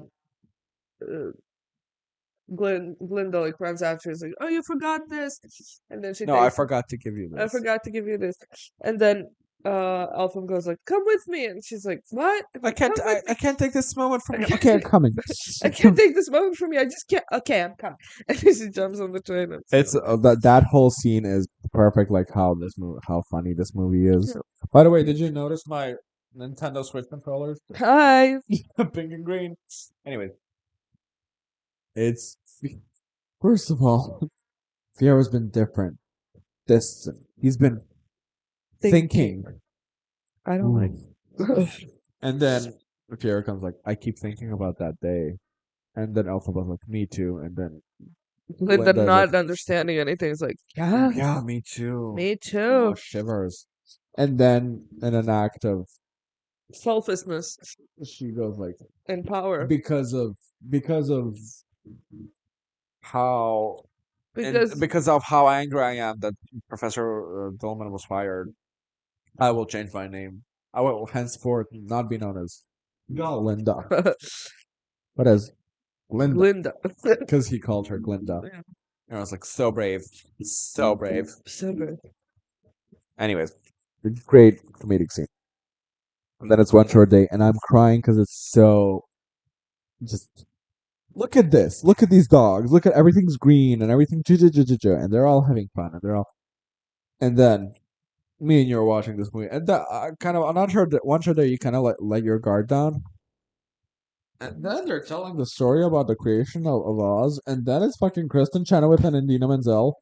Glinda like runs after her, is like, oh, you forgot this, and then she No, I takes forgot to give you I this. forgot to give you this, and then Alpham goes like, come with me, and she's like, what? I'm I like, can't. come with I me. can't take this moment I from you. Okay, I'm can't, coming. I can't take this moment from you. I just can't. Okay, I'm coming. And then she jumps on the train. And It's that whole scene is perfect. Like how funny this movie is. By the way, did you notice my Nintendo Switch controllers? hi. Pink and green. Anyway, it's first of all, Fiero's been different. He's been thinking. I don't like. And then Fiero comes like, I keep thinking about that day. And then Elphaba's like, me too. And then Linda Glinda's like, not understanding anything. It's like, yeah, yeah, me too. me Oh, too. shivers. And then in an act of Selflessness she goes like and power. because of because of how and Because because of how angry I am that Professor Dolman was fired, I will change my name. I will henceforth not be known as Glinda, but as Glinda, Glinda. because he called her Glinda. Yeah. And I was like, so brave, so brave. So good. Anyways, great comedic scene. And then it's One Short Day, and I'm crying because it's so just look at this. Look at these dogs. Look at everything's green and everything, and they're all having fun, and they're all. And then me and you are watching this movie, and that kind of, I'm not sure that One Short Day you kind of let your guard down, and then they're telling the story about the creation of Oz, and then it's fucking Kristen Chenoweth and Indina Menzel.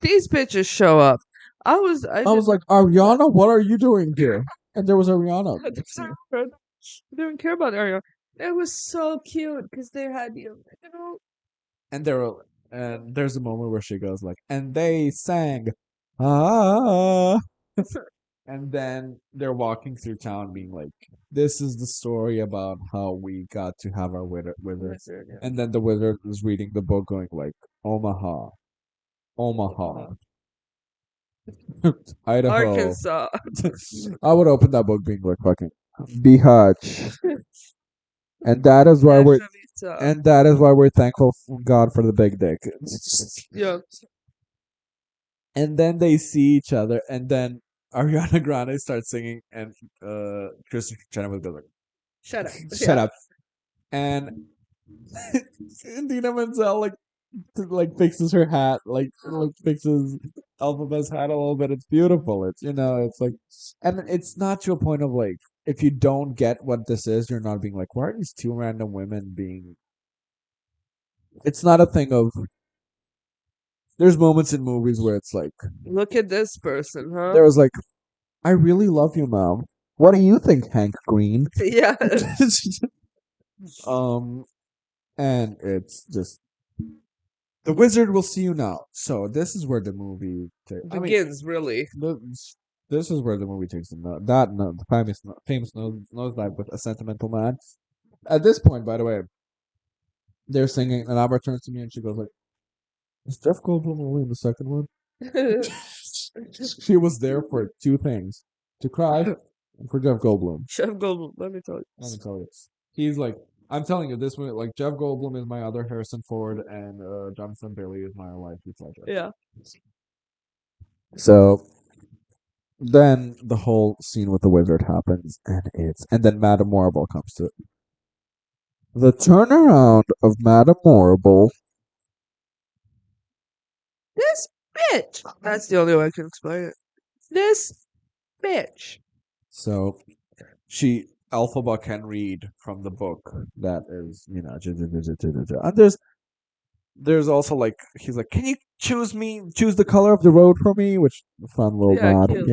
These bitches show up. I I did was like, Ariana, what are you doing here? And there was Ariana. I didn't care about Ariana. It was so cute because they had And there's a moment where she goes like, and they sang, ah, and then they're walking through town, being like, this is the story about how we got to have our wizard. yeah. And then the wizard is reading the book, going like, Omaha, Omaha, Idaho. Arkansas. I would open that book, being like, fucking Behutch. And that is why we're Nashville. and that is why we're thankful God for the big dick. Yeah. And then they see each other, and then Ariana Grande starts singing, and Kristen Chenoweth goes like, Shut up. "Shut Yeah. up!" And Dina Menzel like fixes her hat, like fixes Alphabet's hat a little bit. It's beautiful. It's it's like, and it's not to a point of like if you don't get what this is, you're not being like, why are these two random women being? It's not a thing of. There's moments in movies where it's like Look at this person, huh? there was like, I really love you, mom. What do you think, Hank Green? Yeah. um, and it's just the wizard will see you now. So this is where the movie. I mean, Begins, really. this is where the movie takes the famous nosedive with a sentimental man. At this point, by the way, they're singing, and Albert turns to me and she goes like, "Is Jeff Goldblum only in the second one?" She was there for two things: to cry and for Jeff Goldblum. Chef Goldblum, let me tell you. Let me tell you, he's like, I'm telling you, this movie, like Jeff Goldblum is my other Harrison Ford, and Jonathan Bailey is my life Ledger. Yeah. So then the whole scene with the wizard happens, and then Madame Morrible comes to it. The turnaround of Madame Morrible. This bitch. That's the only way I can explain it. This bitch. So she Alphaba can read from the book that is, and there's also like he's like, can you choose the color of the road for me, which fun little Yeah, nod, cute.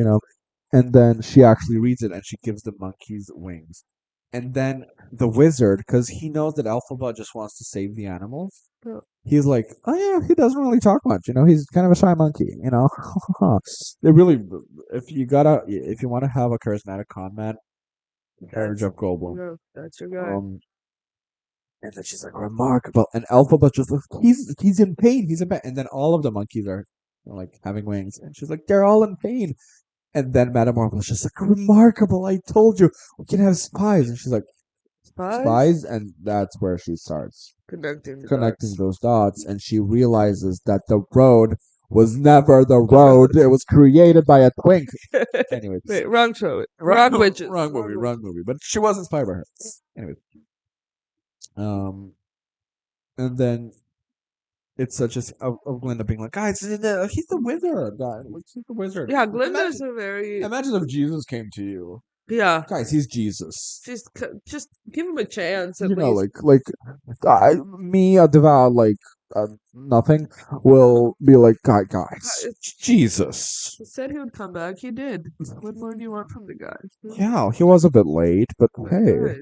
and then she actually reads it and she gives the monkeys wings, and then the wizard, because he knows that Alphaba just wants to save the animals, Yeah. he's like, oh yeah, he doesn't really talk much, he's kind of a shy monkey, It really, if you want to have a charismatic con man, Jeff Goldblum. Yeah, that's your guy. And then she's like, remarkable. And Alphaba just looks, he's in pain. He's in pain. And then all of the monkeys are like having wings. And she's like, they're all in pain. And then Madame Marvel's just like, remarkable. I told you we can have spies. And she's like, spies? And that's where she starts Connecting connecting those dots. And she realizes that the road was never the road. It was created by a twink. Anyway. Wait, wrong show. Wrong witches. Wrong movie. But she was inspired by her. Anyway. And then it's such of Glinda being like, guys, he's the wizard, guys. He's the wizard. Yeah, Glinda's a very. Imagine if Jesus came to you, Yeah. guys. He's Jesus. Just give him a chance. At You know, least. me, a devout, nothing, will be like, guys, Jesus. He said he would come back. He did. What more do you want from the guy? Yeah, he was a bit late, but hey, Right.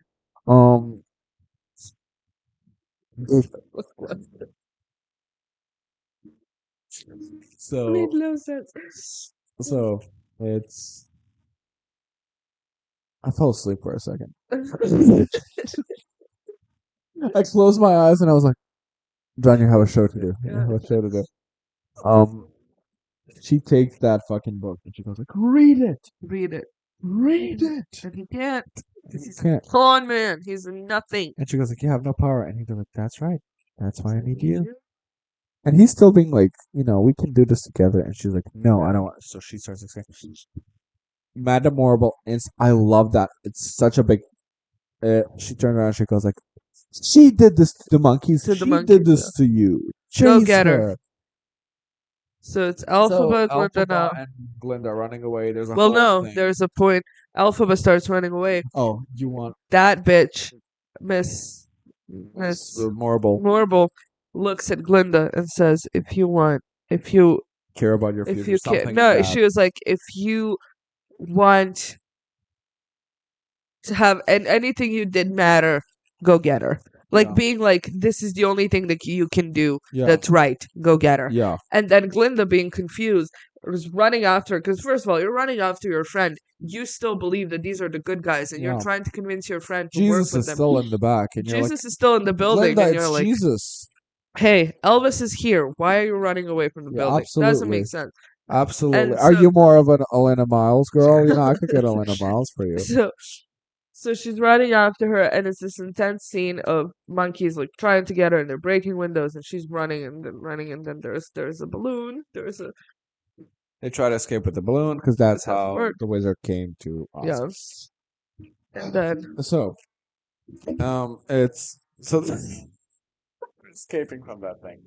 So Made no sense. So it's. I fell asleep for a second. I closed my eyes and I was like, John, you have a show to do. You have a show to do. She takes that fucking book and she goes like, read it. Read it. Read it. And he can't. He's can't. a con man. He's a nothing. And she goes like, you have no power. And he goes like, that's right. That's why I need you. And he's still being like, we can do this together. And she's like, no, I don't want. So she starts explaining. Madame Morrible is. I love that. It's such a big. She turned around. And she goes like, she did this to the monkeys. She did this to you. Go get her. So it's Alphaba, Alphaba and Glinda running away. There's a whole thing. There's a point. Alphaba starts running away. Oh, you want that bitch, Miss Morrible looks at Glinda and says, "If you care about your future, she was like, if you want to have anything you did matter, go get her." Like being like, this is the only thing that you can do that's right. Go get her. Yeah. And then Glinda, being confused, was running after her. Because first of all, you're running after your friend. You still believe that these are the good guys, and you're trying to convince your friend to work with them. Jesus is still in the back. And Jesus is still in the building, Glinda, and you're like, Jesus. Hey, Elvis is here. Why are you running away from the building? Absolutely. Doesn't make sense. Absolutely. Are you more of an Elena Miles girl? I could get Elena Miles for you. So she's running after her, and it's this intense scene of monkeys like trying to get her, and they're breaking windows, and she's running and then there's a balloon. They try to escape with the balloon because that's how the wizard came to us. Yeah. And then it's escaping from that thing.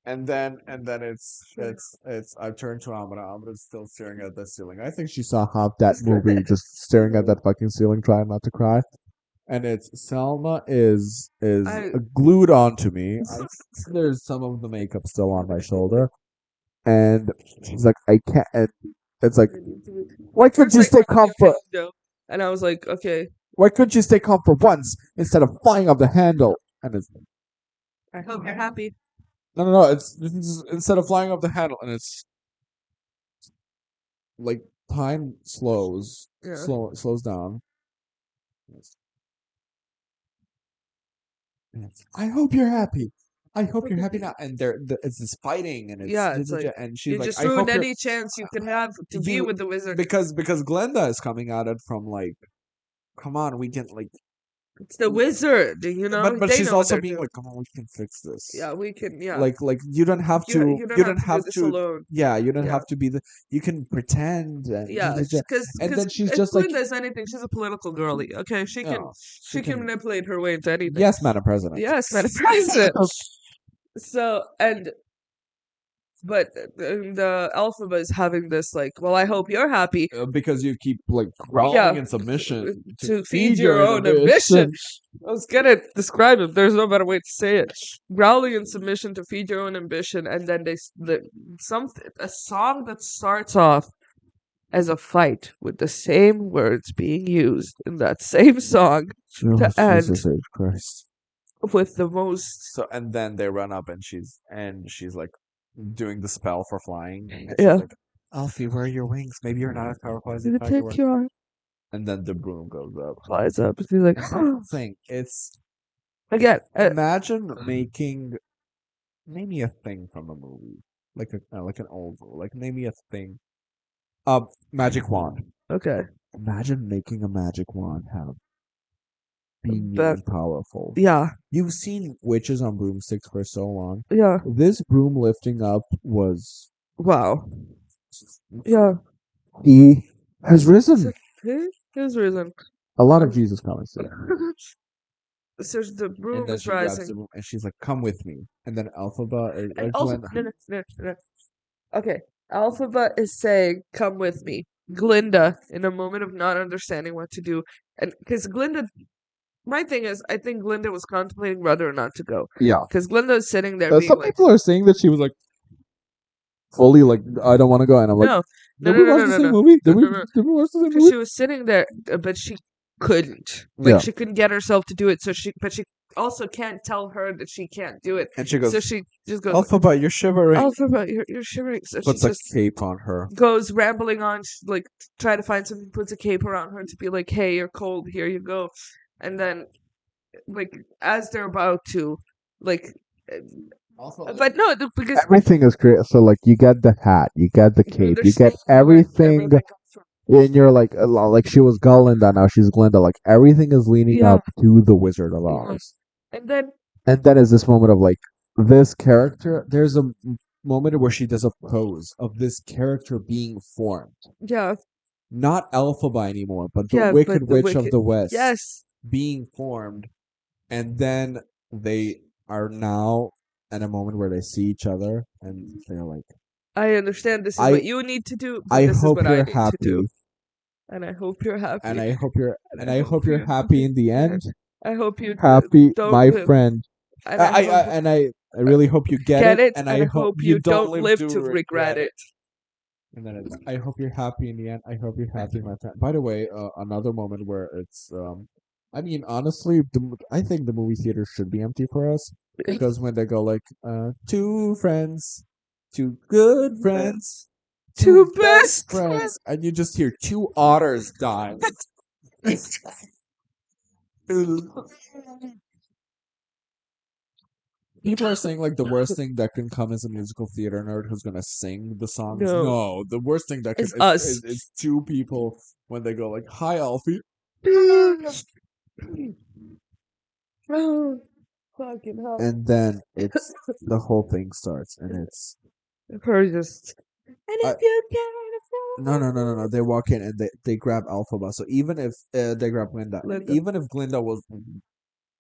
and then it's I turned to Amara. Amara's still staring at the ceiling. I think she saw half that movie just staring at that fucking ceiling, trying not to cry. And it's Selma is I glued onto me. There's some of the makeup still on my shoulder, and she's like, I can't. And it's like, why couldn't first you like stay calm for? no, and I was like, okay, Why couldn't you stay calm for once instead of flying off the handle? And it's I hope you're happy. no. It's instead of flying off the handle, and it's like time Yeah. slows down. And I hope you're happy. I hope you're happy now. And it's this fighting, and Yeah, it's like and she's you like, just I ruined hope you're any chance you could have to be you with the wizard. because Glenda is coming at it from like, come on, we can like, It's the wizard, you know. but They she's know what also they're being doing. like, come on, we can fix this. Yeah, we can. Yeah, Like you don't have to you don't you have don't to do have this to alone. yeah, you don't Yeah, have to be the you can pretend and yeah. and Because then she's if just like, Glinda's anything, she's a political girly. Okay, oh, she can manipulate her way into anything. yes, Madam President. Yes, Madam President. So but the Alphaba is having this like, well, I hope you're happy. Because you keep like growling Yeah, in submission to feed your own ambition. I was gonna describe it. There's no better way to say it. Growling in submission to feed your own ambition, and then a song that starts off as a fight with the same words being used in that same song to end Jesus H. Christ. with the most So and then they run up and she's like doing the spell for flying. And she's yeah. like, Alfie, where are your wings? Maybe you're not as powerful as you You thought you were. think you're And then the broom goes up. flies up. She's like, And that's the thing. It's again. imagine making name me a thing from a movie. Like an old like name me a thing. Magic wand. Okay, Imagine making a magic wand have being new but and powerful. yeah, You've seen witches on broomsticks for so long. yeah. This broom lifting up was Wow. Yeah. he has risen. His reason. A lot of Jesus comments there. So the And broom then is she grabs the rising. broom and she's like, "Come with me." And then Alphaba, And also, no. Okay, Alphaba is saying, "Come with me." Glinda, in a moment of not understanding what to do, and because Glinda, my thing is, I think Glinda was contemplating whether or not to go. yeah. Because Glinda is sitting there being Some like, people are saying that she was like fully like, I don't want to go, and I'm like, no, did we watch the same movie? no, Did we no, no. did we watch the same Because movie? she was sitting there, but she couldn't. Like Yeah. she couldn't get herself to do it. But she also can't tell her that she can't do it. And she goes, So she just goes, Alphaba, you're shivering. Alphaba, you're shivering. So Puts she a just cape on her. goes rambling on, like try to find something, puts a cape around her to be like, "Hey, you're cold. Here you go." And then, like as they're about to, like, but no, because Everything is great. So like, you get the hat, you get the you cape, you get understand where everything. comes from. And you're like she was Glinda, now she's Glinda. Like everything is leaning Yeah. up to the Wizard of Yeah. Oz. And then And then is this moment of like this character. There's a moment where she does a pose of this character being formed, yeah, not Elphaba anymore, but the yeah, Wicked but the Witch of wicked, the West yes, being formed. And then they are now at a moment where they see each other and they're like, I understand this is I what you need to do, but I this is hope what I you're need to do, happy, and I hope you're happy. and I hope you're And I hope you're you're happy in the yeah. end. I hope you Happy, don't my live, friend. and I hope I really hope you get it, and and I hope you don't live to regret regret it. And then it's, I hope you're happy in the end. I hope you're happy, my friend. By the way, another moment where it's, I mean, honestly, I think the movie theater should be empty for us because when they go like, two friends, two good friends, Two best friends, and you just hear two otters dying. People are saying like the worst thing that can come is a musical theater nerd who's gonna sing the songs. No. No, the worst thing that can It's us. is two people when they go like, "Hi, Alfie." Oh, fucking hell. And then it's the whole thing starts, and it's Her just. And I- if you can. no. They walk in and they grab Alphaba. So even if they grab Glinda, Glinda. even if Glinda was,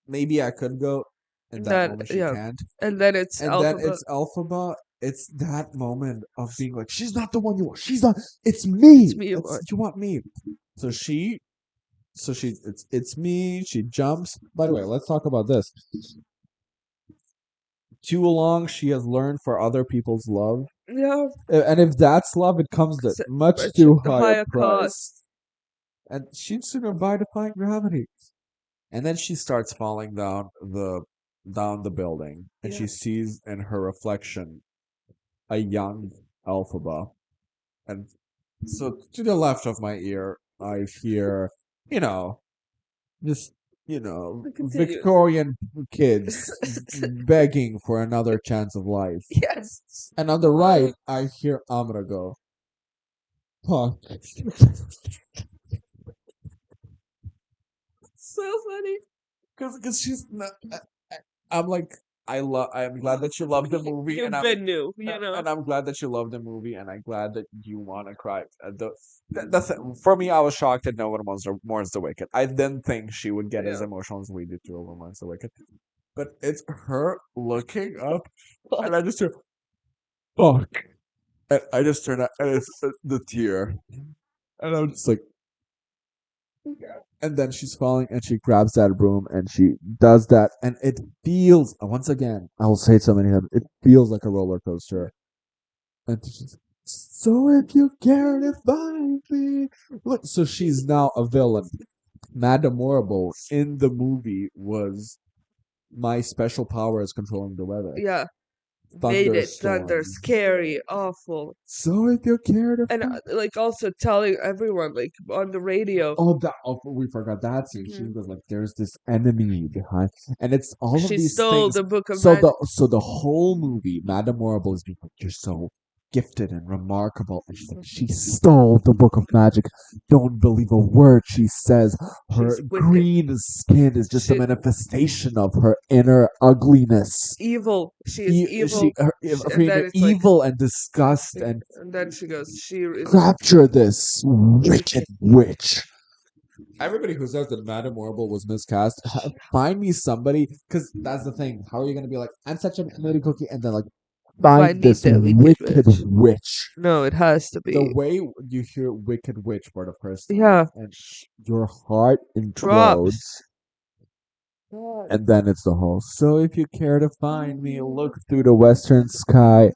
maybe I could go. in that That moment she yeah, can't. and then it's And then Alphaba. it's Elphaba. It's that moment of being like, she's not the one you want. She's not. It's me. It's me you want. You want me. So it's me. She jumps. By the way, let's talk about this. Too long she has learned for other people's love, Yeah, and if that's love, it comes at it's a much much too high a higher price. cost. And she'd sooner buy defying gravity. And then she starts falling down the building, and Yeah. she sees in her reflection a young Elphaba. And so to the left of my ear, I hear, you know, just It continues. Victorian kids begging for another chance of life. Yes. And on the right, I hear Amra go, "Fuck." So funny. Because she's not, I'm like, I'm glad that you love the movie, You've been new, you know. and I'm glad that you love the movie, and I'm glad that you want to cry. For me, I was shocked that no one mourns the wicked. I didn't think she would get as Yeah. emotional as we did to over mourns the wicked, but it's her looking up, and I just hear, "Fuck," and I just turn out, and it's the tear, and I'm just like. And then she's falling and she grabs that broom and she does that. And it feels, once again, I will say it so many times, it feels like a roller coaster. And she's, so if you care to find me. Look, so she's now a villain. Madame Morrible in the movie was my special power is controlling the weather. Yeah. Made it thunder, Thunderstorms. scary, awful. So if you care to And find like also telling everyone like on the radio. we forgot that scene. She Mhm. was like, "There's this enemy behind," and it's all of She these stole things. the book of So magic. the whole movie, Madame Morrible is being like, "You're so gifted and remarkable," and she's like, "She stole the book of magic. Don't believe a word she says. Her She's wicked. green skin is just a She- manifestation of her inner ugliness. Evil. She is evil. Her And inner then it's like, evil and disgust and and then she goes, she is capture this wicked witch." Everybody who says that Madame Morrible was miscast, find me somebody, because that's the thing. How are you going to be like, I'm such a comedy cookie, and then like, find this the wicked witch. No, it has to The be. way you hear wicked witch for the first time, Yeah. and your heart implodes, Drops. and then it's the whole. So if you care to find me, look through the western sky.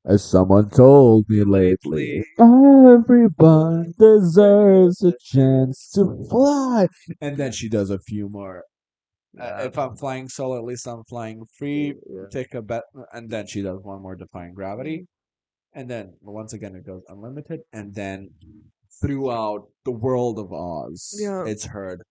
As someone told me lately, everyone deserves a chance to fly. And then she does a few more. If I'm flying solo, at least I'm flying free. Take a bet, and then she does one more defying gravity, and then once again it goes unlimited, and then throughout the world of Oz, Yeah. it's heard.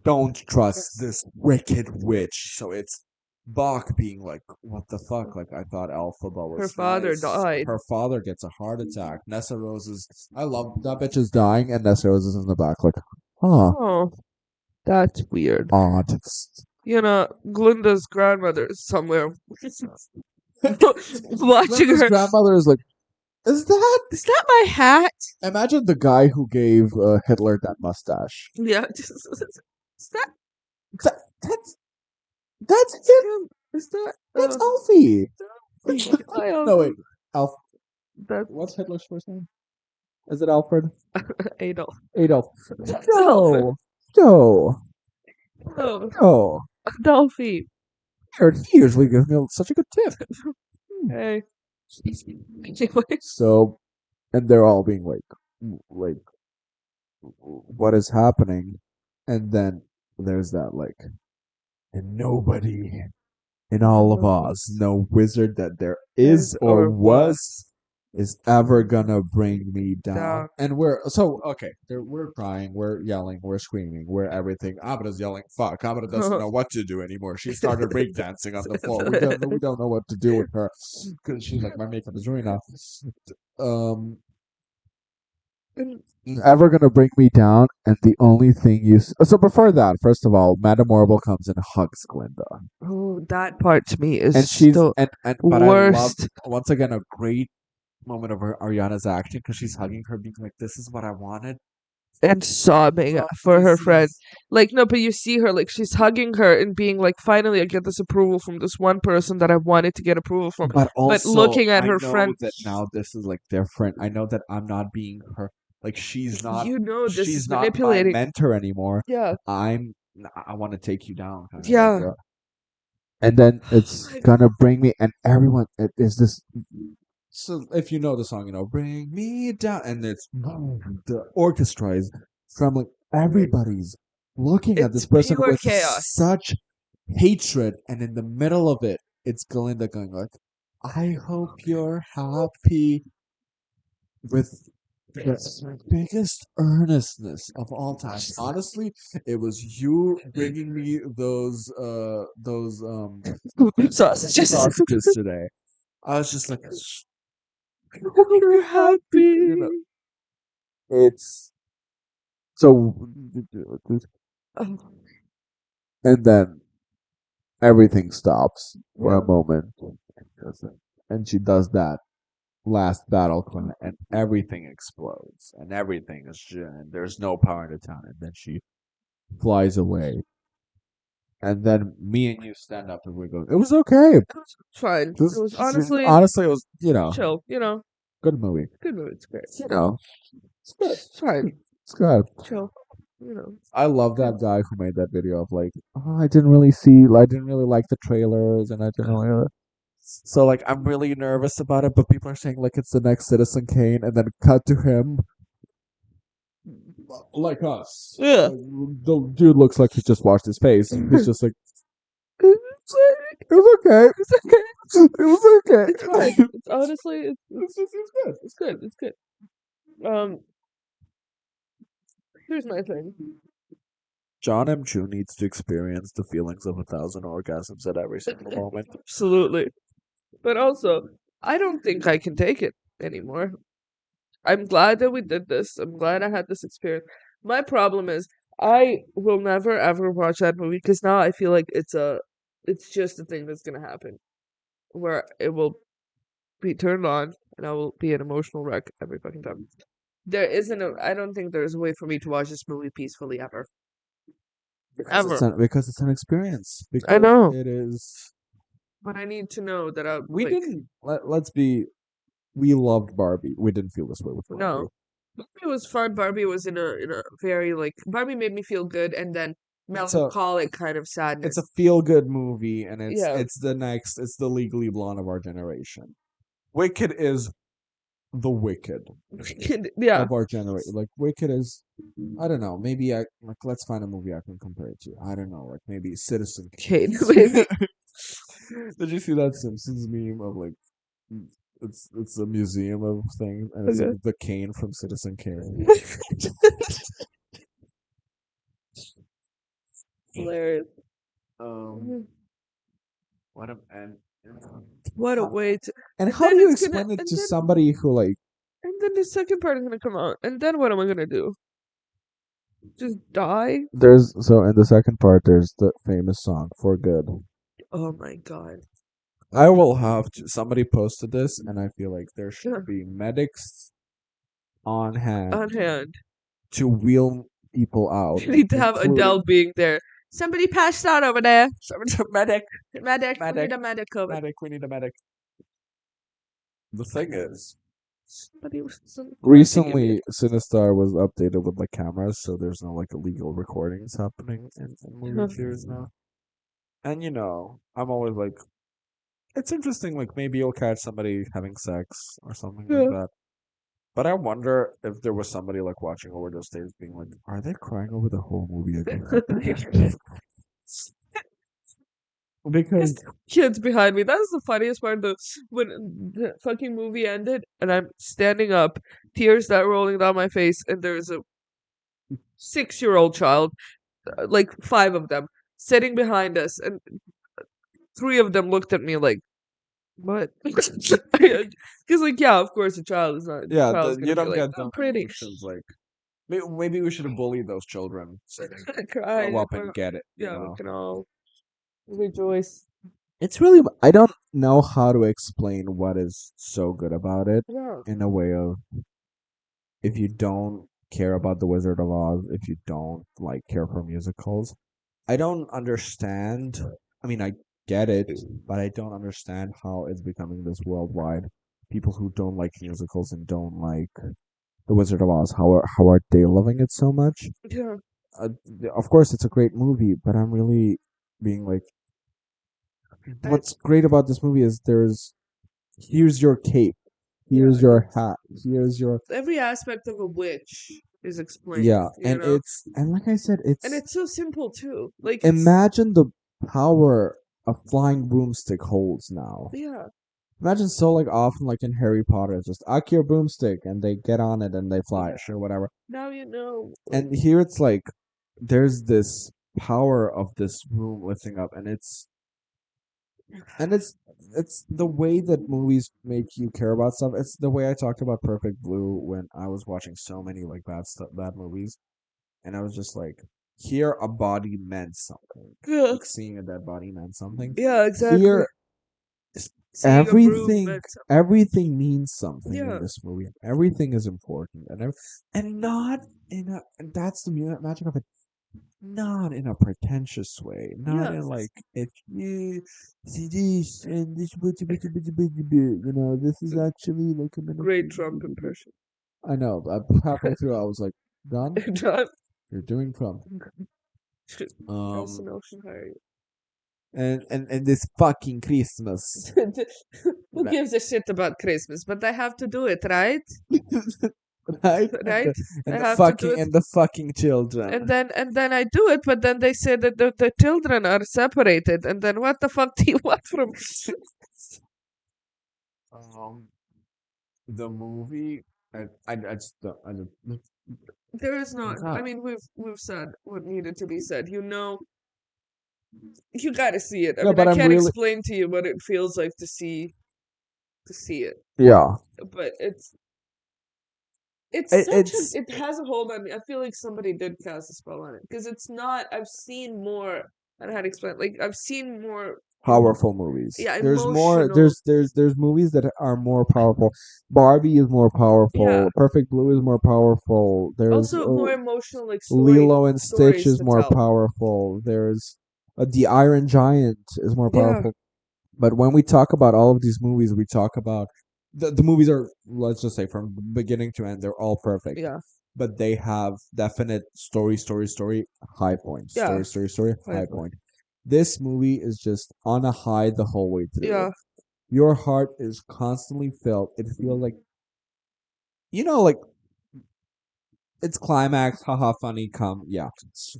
Don't trust this wicked witch. So it's Bach being like, "What the fuck?" Like I thought Elphaba was Her father nice. died. Her father gets a heart attack. Nessa Rose is. I love that bitch is dying, and Nessa Rose is in the back like, huh, Oh, that's weird. odd. You know, Glinda's grandmother is somewhere watching Glenda's her. grandmother is like, is that? Is that my hat? Imagine the guy who gave Hitler that mustache. Yeah. Is that That's it. him? Is that? That's Alfie. Hi, No wait, Alf. That's What's Hitler's first name? Is it Alfred? Adolf. Adolf. No. No. Oh, No. Adolfi. He usually gives me such a good tip. Hey. Anyway. So, and they're all being like, what is happening? And then there's that and nobody in all of Oz, no wizard that there is or was, is ever gonna bring me down. And we're we're crying, we're yelling, we're screaming, we're everything. Abada's yelling, "Fuck!" Abada doesn't know what to do anymore. She started breakdancing on the floor. We don't know what to do with her because she's like, my makeup is ruined now. Ever gonna bring me down, and the only thing so before that, first of all, Madame Morrible comes and hugs Glinda. Oh, that part to me is And she's the and but I love worst. once again a great moment of Ariana's acting because she's hugging her, being like, "This is what I wanted and sobbing Oh, for her this friend. is Like, no, but you see her, like, she's hugging her and being like, finally, I get this approval from this one person that I wanted to get approval from. but But also looking at I her know friend, that now this is like different. I know that I'm not being her like you know, this is she's not my manipulating. mentor anymore. Yeah, I want to take you down kind of like yeah. and then Oh it's my God. gonna bring me and everyone it is this so if you know the song, bring me down and it's the orchestra is trembling. Everybody's looking at It's this person pure with chaos. such hatred, and in the middle of it, it's Glinda going like, "I hope you're happy," with the biggest earnestness of all time. Honestly, it was you bringing me those Sausages. sausages today. I was just like, You're you happy. know, it's so, Oh, and then everything stops for yeah. a moment, and she does that last battle cry, and everything explodes, and everything is and there's no power in the town, and then she flies away, and then me and you stand up and we go, "It was okay. It was fine. It was honestly Honestly, it was chill. good movie. Good mood. It's great. You know, it's good. It's fine. It's good." Chill. I love Good. that guy who made that video of like, oh, I didn't really like the trailers, and I didn't really. So like, I'm really nervous about it, but people are saying like it's the next Citizen Kane, and then cut to him, like us. Yeah. The dude looks like he just washed his face. He's just like, it was okay. It's okay. It was okay. It's fine. It's honestly, It's good. it's good. It's good. Um, here's my thing. John M. Chu needs to experience the feelings of 1,000 orgasms at every single moment. Absolutely. But also, I don't think I can take it anymore. I'm glad that we did this. I'm glad I had this experience. My problem is I will never ever watch that movie because now I feel like it's just a thing that's gonna happen where it will be turned on and I will be an emotional wreck every fucking time. I don't think there's a way for me to watch this movie peacefully ever. Ever. Because it's an experience. I Because know. it is. But I need to know that I We like didn't. Let's be. We loved Barbie. We didn't feel this way with Barbie. no. Barbie was fun. Barbie was in a very like Barbie made me feel good and then It's a melancholic kind of it's sadness. a feel good movie, and Yeah. it's the Legally Blonde of our generation. Wicked is the Wicked Yeah. of our generation. Like Wicked is, I don't know. Maybe I like let's find a movie I can compare it to. I don't know, like maybe Citizen Kate, Kane. maybe. Did you see that Simpsons meme of like it's a museum of things, and it's Okay. like the Kane from Citizen Kane. Hilarious. Um, what a and What a how, way to and and how do then you it's gonna explain it to somebody who like and then the second part is gonna come out. And then what am I gonna do? Just die? there's so in the second part there's the famous song For Good. Oh my god. I will have to somebody posted this, and I feel like there Yeah. should be medics on hand On hand. to wheel people out, You need to have including Adele being there. Somebody passed out over there. somebody medic, Medic. We medic, need a medic over. medic. We need a medic. The thing is, Somebody was some fucking idiot. recently Sinistar was updated with like cameras, so there's no like illegal recordings happening in movie theaters now. And I'm always like, it's interesting. Like maybe you'll catch somebody having sex or something like Yeah. that. But I wonder if there was somebody like watching over those days, being like, "Are they crying over the whole movie again?" Because Because kids behind me. That's the funniest part. When the fucking movie ended and I'm standing up, tears that rolling down my face, and there's a 6-year-old child, like 5 of them, sitting behind us, and 3 of them looked at me like, "What?" Because like, yeah, of course, a child is not. yeah, Child's gonna you be don't like, get "I'm dumb pretty." emotions. Like maybe we should have bullied those children. So they Cry. grow up and get it. Yeah, we can all rejoice. It's really. I don't know how to explain what is so good about it Yeah. in a way of if you don't. care about The Wizard of Oz if you don't like care for musicals. I don't understand. I mean, I get it, but I don't understand how it's becoming this worldwide. People who don't like musicals and don't like The Wizard of Oz, how are they loving it so much? Yeah. Uh, of course, it's a great movie, but I'm really being like, I, what's great about this movie is here's your cape, here's yeah. your hat, here's your Every aspect of a witch is explained, yeah, you and know? like I said, And it's it's so simple too. Like it's imagine the power a flying broomstick holds now. yeah. Imagine so like often like in Harry Potter, it's just Aki your broomstick and they get on it and they fly, Yeah. sure, whatever. Now you know like And here it's like there's this power of this room lifting up, and it's the way that movies make you care about stuff. It's the way I talked about Perfect Blue when I was watching so many like bad movies, and I was just like, here a body meant something. yeah. Like seeing a dead body meant something. Yeah, exactly. Here Seeing a broom everything meant something. everything means something in Yeah. this movie. Everything is important, and not in a. And that's the magic of it. Not in a pretentious way. Not Yeah. in like if you see this and this, you know, this is actually like a minute. Great Trump impression. I know. Halfway through, I was like, done. John You're doing Trump. SNL should hire And this fucking Christmas. you. Who gives a shit about Christmas? But I have to do it, right? Right? Right? I And have to do it. the fucking children. And then I do it, but then they say that the children are separated, and then what the fuck do you want from me? Um, the movie, I just don't, I don't. There is not. I God. mean, we've said what needed to be said. You know, you got to see it. I No, mean, I but I'm can't really, explain to you what it feels like to see it, yeah. but it's It, such a it's it has a hold on me. I feel like somebody did cast a spell on it because it's not. I've seen more. I don't know how to explain. Like I've seen more. powerful movies. Yeah, There's more. emotional. There's movies that are more powerful. Barbie is more Yeah, powerful. Perfect Blue is more powerful. There's also more emotional, like Lilo and Stitch stories is to more tell. powerful. There's the Iron Giant is more Yeah, powerful. But when we talk about all of these movies, we talk about the movies are, let's just say, from beginning to end, they're all perfect. yeah, But they have definite story, high point. yeah. Story, High high point. point. This movie is just on a high the whole way through. Yeah, Your heart is constantly filled. It feels like, like it's climax, haha, funny, come, yeah.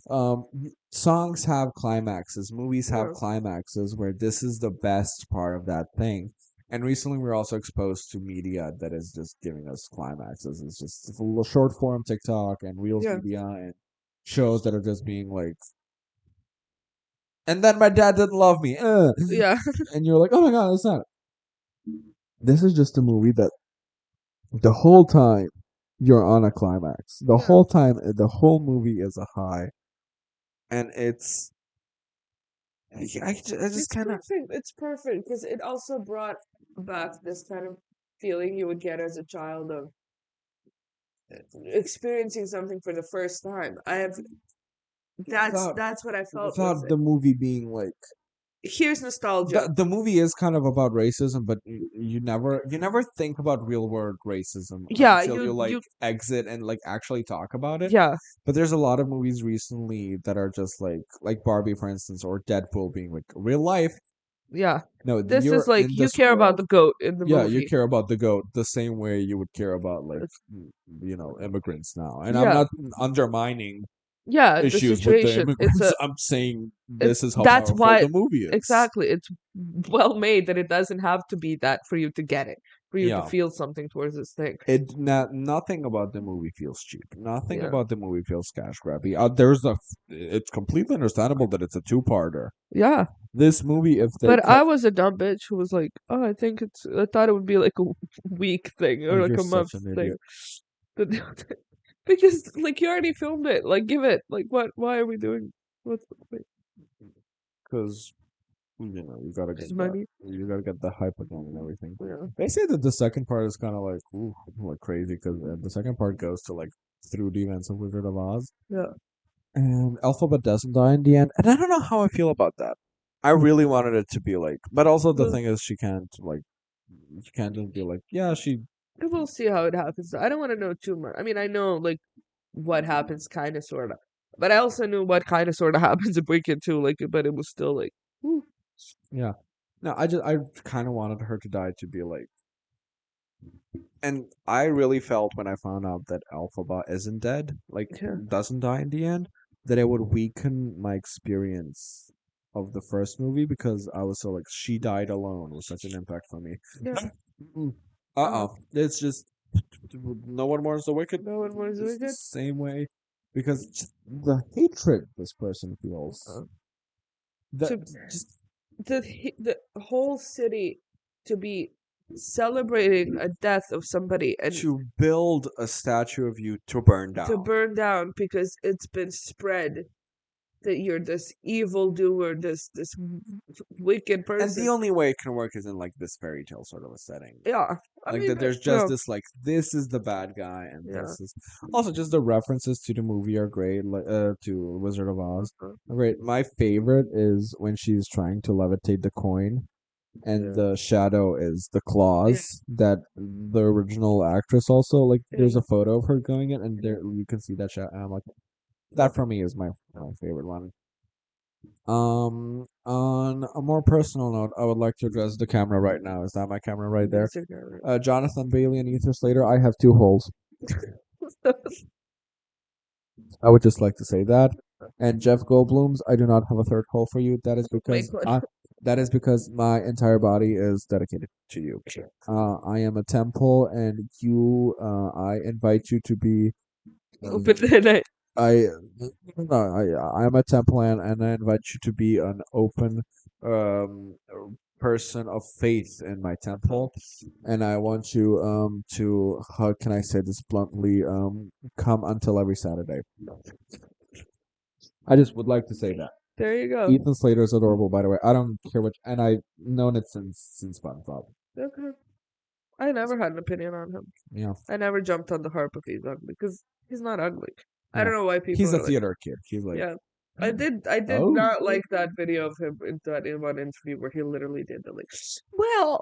Um, songs have climaxes, movies have yeah, climaxes where this is the best part of that thing. And recently, we're also exposed to media that is just giving us climaxes. It's just a little short form TikTok and Reels yeah, media and shows that are just being like, and then my dad didn't love me. yeah, And you're like, oh my god, that's not. This is just a movie that the whole time you're on a climax. The yeah. whole time, the whole movie is a high, and I just It's kind of perfect. It's perfect because it also brought back this kind of feeling you would get as a child of experiencing something for the first time. I have without that's what I felt with without it. the movie being like Here's nostalgia. the movie is kind of about racism, but you never think about real world racism Yeah, until you like you exit and like actually talk about it. yeah, But there's a lot of movies recently that are just like Barbie, for instance, or Deadpool being like real life. yeah. No, This is you're like in you this care about world. the goat in the Yeah, you movie. care about the goat the same way you would care about like It's, immigrants now. And I'm yeah, not undermining yeah. The issues with the situation. It's immigrants. a I'm saying it. this is how That's powerful why the movie is. exactly. It's well made that it doesn't have to be that for you to get it, for you to Yeah. feel something towards this thing. Nothing about the movie feels cheap. Nothing Yeah, about the movie feels cash grabby. It's completely understandable that it's a two-parter. yeah. This movie, if they But cut, I was a dumb bitch who was like, "Oh, I think it's." I thought it would be like a week thing oh, or like you're a month such an thing, idiot. but because like you already filmed it, like give it. Like what? Why are we doing? What's the point? Because Just money. you gotta get the hype again and everything. Yeah. They say that the second part is kind of like ooh, like crazy because the second part goes to like through the events of Wizard of Oz. Yeah. And Elphaba doesn't die in the end, and I don't know how I feel about that. I really wanted it to be like, but also the Well, thing is, she can't just be like, yeah, she. we'll see how it happens. I don't want to know too much. I mean, I know like what happens, kind of, sort of, but I also knew what kind of, sort of happens in Wicked too. Like, but it was still like, whew, Yeah. No, I kind of wanted her to die to be like, and I really felt when I found out that Elphaba isn't dead, like yeah, doesn't die in the end, that it would weaken my experience of the first movie because I was so like she died alone was such an impact for me. yeah. It's just no one mourns the wicked. No one was It's the Wicked. same way because just the hatred this person feels. Uh, That to just the whole city to be celebrating a death of somebody and to build a statue of you to burn to down. burn down because it's been spread that you're this evil doer, this wicked And person. the only way it can work is in like this fairy tale sort of a setting. Yeah, I Like mean, that there's you just know, this like this is the bad guy and yeah. this is also just the references to the movie are great, like to Wizard of Oz Uh-huh. are great. My favorite is when she's trying to levitate the coin and Yeah. the shadow is the claws that the original actress also like there's Yeah. a photo of her going in and there you can see that shadow and I'm like that for me is my favorite one. On a more personal note, I would like to address the camera right now. Is that my camera right there? That's a good Jonathan Bailey and Ether Slater, I have two holes. I would just like to say that. And Jeff Goldblum's, I do not have a third hole for you. Make one. That is because my entire body is dedicated to you. I am a temple, and I invite you to be. Open the night. I no, I'm a temple, and I invite you to be an open um person of faith in my temple, and I want you to how can I say this bluntly come until every Saturday. I just would like to say that. There you go. Ethan Slater is adorable, by the way. I don't care which, and I've known it since SpongeBob. Okay. I never had an opinion on him. Yeah, I never jumped on the harp if he's ugly because he's not ugly. I yeah. don't know why people He's a are like, theater kid. He's like, yeah. I did oh, not like that video of him in one interview where he literally did the like, well,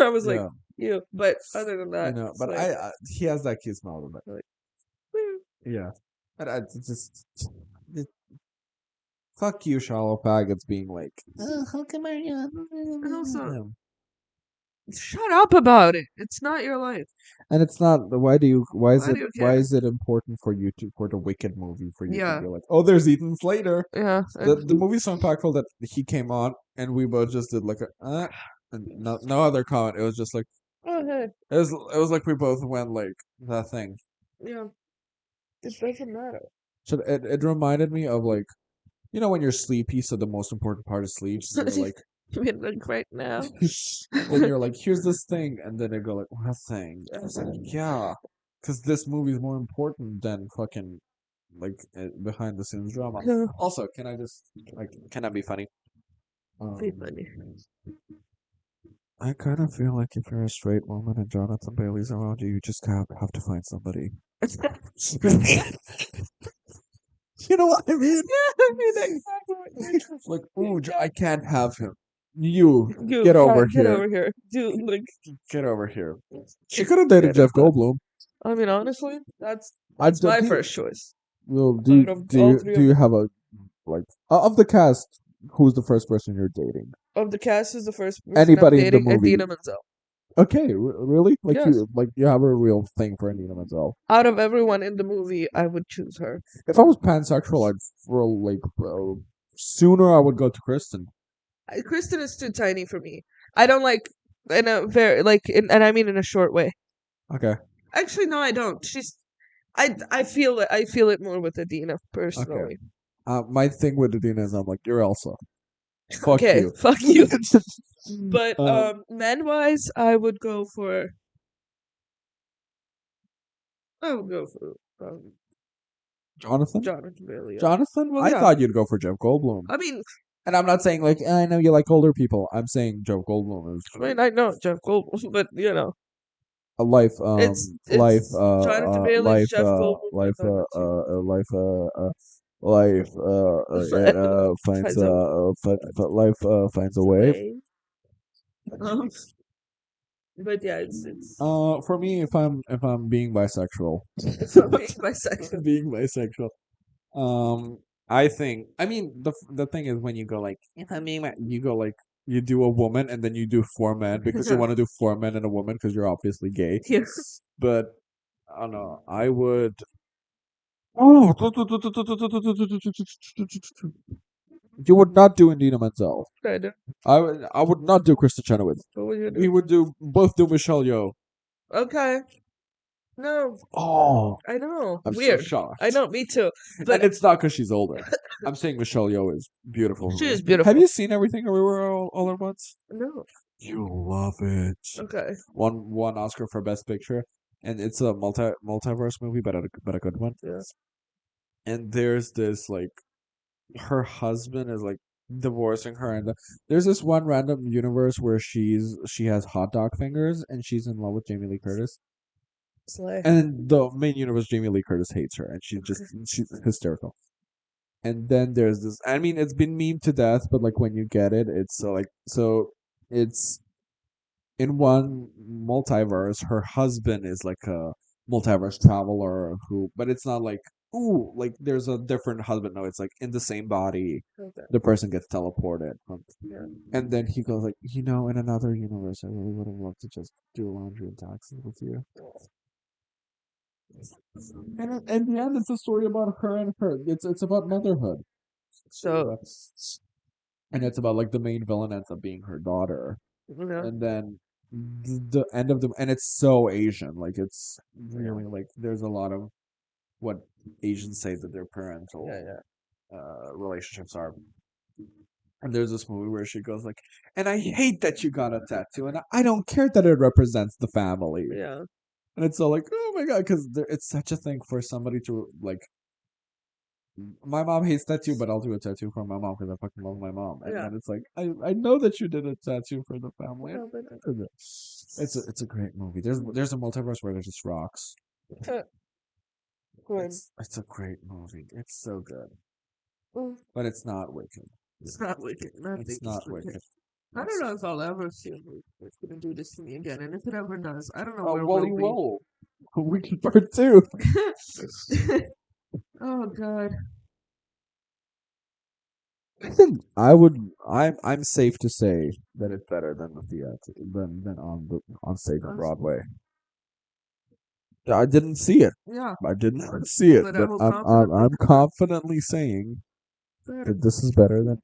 I was like, yeah, but other than that, it's but like, he has that cute smile, but like, "Hmm." yeah, but I just it, fuck you, shallow faggots, being like, how come are And also, you? shut up about it. It's not your life. And it's not. Why do you Why care? is it important for you to for the Wicked movie for you to Yeah, be like, oh, there's Ethan Slater. yeah. The movie's so impactful that he came on and we both just did like a and no other comment. It was just like Oh, hey, it was like we both went like that thing. yeah. It doesn't matter. So it reminded me of like when you're sleepy, so the most important part is sleep. So you're like You mean like right now? then you're like, here's this thing, and then they go like, what thing? I was like, yeah, because this movie is more important than fucking like behind the scenes drama. Yeah. Also, can I just like can I be funny? Be Um, funny. I kind of feel like if you're a straight woman and Jonathan Bailey's around you, you just have to find somebody. You know what I mean? Yeah, I mean exactly what you're Like, ooh, I can't have him. You You get over get here. over here. Dude, like Get over here. She could have dated get Jeff over. Goldblum. I mean, honestly, that's I my do. first choice. Well, Out of all three do you have a like of the cast? Who's the first person you're dating? of the cast, is the first person I'm Anybody in the dating, movie? Idina Menzel. Okay, really? Yes. You have a real thing for Anina Menzel. Out of everyone in the movie, I would choose her. If I was pansexual, I'd feel like sooner I would go to Kristen. Kristen is too tiny for me. I don't like in a very like and I mean in a short way. Okay, Actually, no, I don't. I feel it. I feel it more with Idina okay. personally. My thing with Adina is I'm like, you're Elsa. Fuck Okay, you. fuck you. But Um, men wise, I would go for. I would go for Jonathan? Jonathan Bailey. Yeah. Jonathan? Well, I yeah. thought you'd go for Jeff Goldblum. I mean, And I'm not saying like I know you like older people. I'm saying Jeff Goldblum is. I know Jeff Goldblum, but a life It's Jonathan Bailey's life Jeff Goldblum and life Douglas Sirk. life life it finds Finds a life finds a way. way. Um, but yeah, it's For me, if I'm being bisexual, it's not being bisexual. being bisexual, um, I think. I mean, the thing is when you go like, if I'm being, you go like, you do a woman and then you do four men because you want to do four men and a woman because you're obviously gay. Yes, But I don't know. I would. Oh, you would not do Indina Menzel. kind of. I would not do Krista Chenoweth. What would you We do? would do both do Michelle Yeoh. Okay, no, Oh, I know, I'm so weird. shocked. I know, me too. And But it's not because she's older. I'm saying Michelle Yeoh is beautiful for she me. is Have beautiful. you seen Everything Everywhere All at Once? No, You love it. okay, One Oscar for Best Picture, and it's a multiverse movie, but a good one. yeah, And there's this like her husband is like divorcing her, and there's this one random universe where she has hot dog fingers and she's in love with Jamie Lee Curtis. slay. And the main universe, Jamie Lee Curtis hates her, and she's hysterical. And then there's this. I mean, it's been memed to death, but like when you get it, it's so it's in one multiverse. Her husband is like a multiverse traveler but it's not like ooh, like there's a different husband. No, it's like in the same body. Okay, The person gets teleported, yeah. and then he goes like, in another universe, I really would have loved to just do laundry and taxes with you. And in the end, it's a story about her and her. It's about motherhood. So, And it's about like the main villain ends up being her daughter, yeah, and then the end of the and it's so Asian. Like it's really like there's a lot of what Asians say that their parental yeah, relationships are. And there's this movie where she goes like, and I hate that you got a tattoo, and I don't care that it represents the family. yeah, And it's all like, oh my god, because it's such a thing for somebody to like. My mom hates tattoo, but I'll do a tattoo for my mom because I fucking love my mom. And yeah. then it's like, I know that you did a tattoo for the family. No, but It's a great movie. There's a multiverse where there's just rocks. good. It's a great movie. It's so good, Mm, but it's not Wicked. it's not wicked. Nothing It's is not wicked. Wicked. I don't know if I'll ever see a movie that's gonna do this to me again, and if it ever does, I don't know Oh, where well, we'll you be. will. Wicked Part Two. Oh God. I think I would. I'm safe to say that it's better than the theater than on stage on Broadway. I didn't see it. Yeah, I did not see it, but I but will confidently I'm confidently saying better. that this is better than.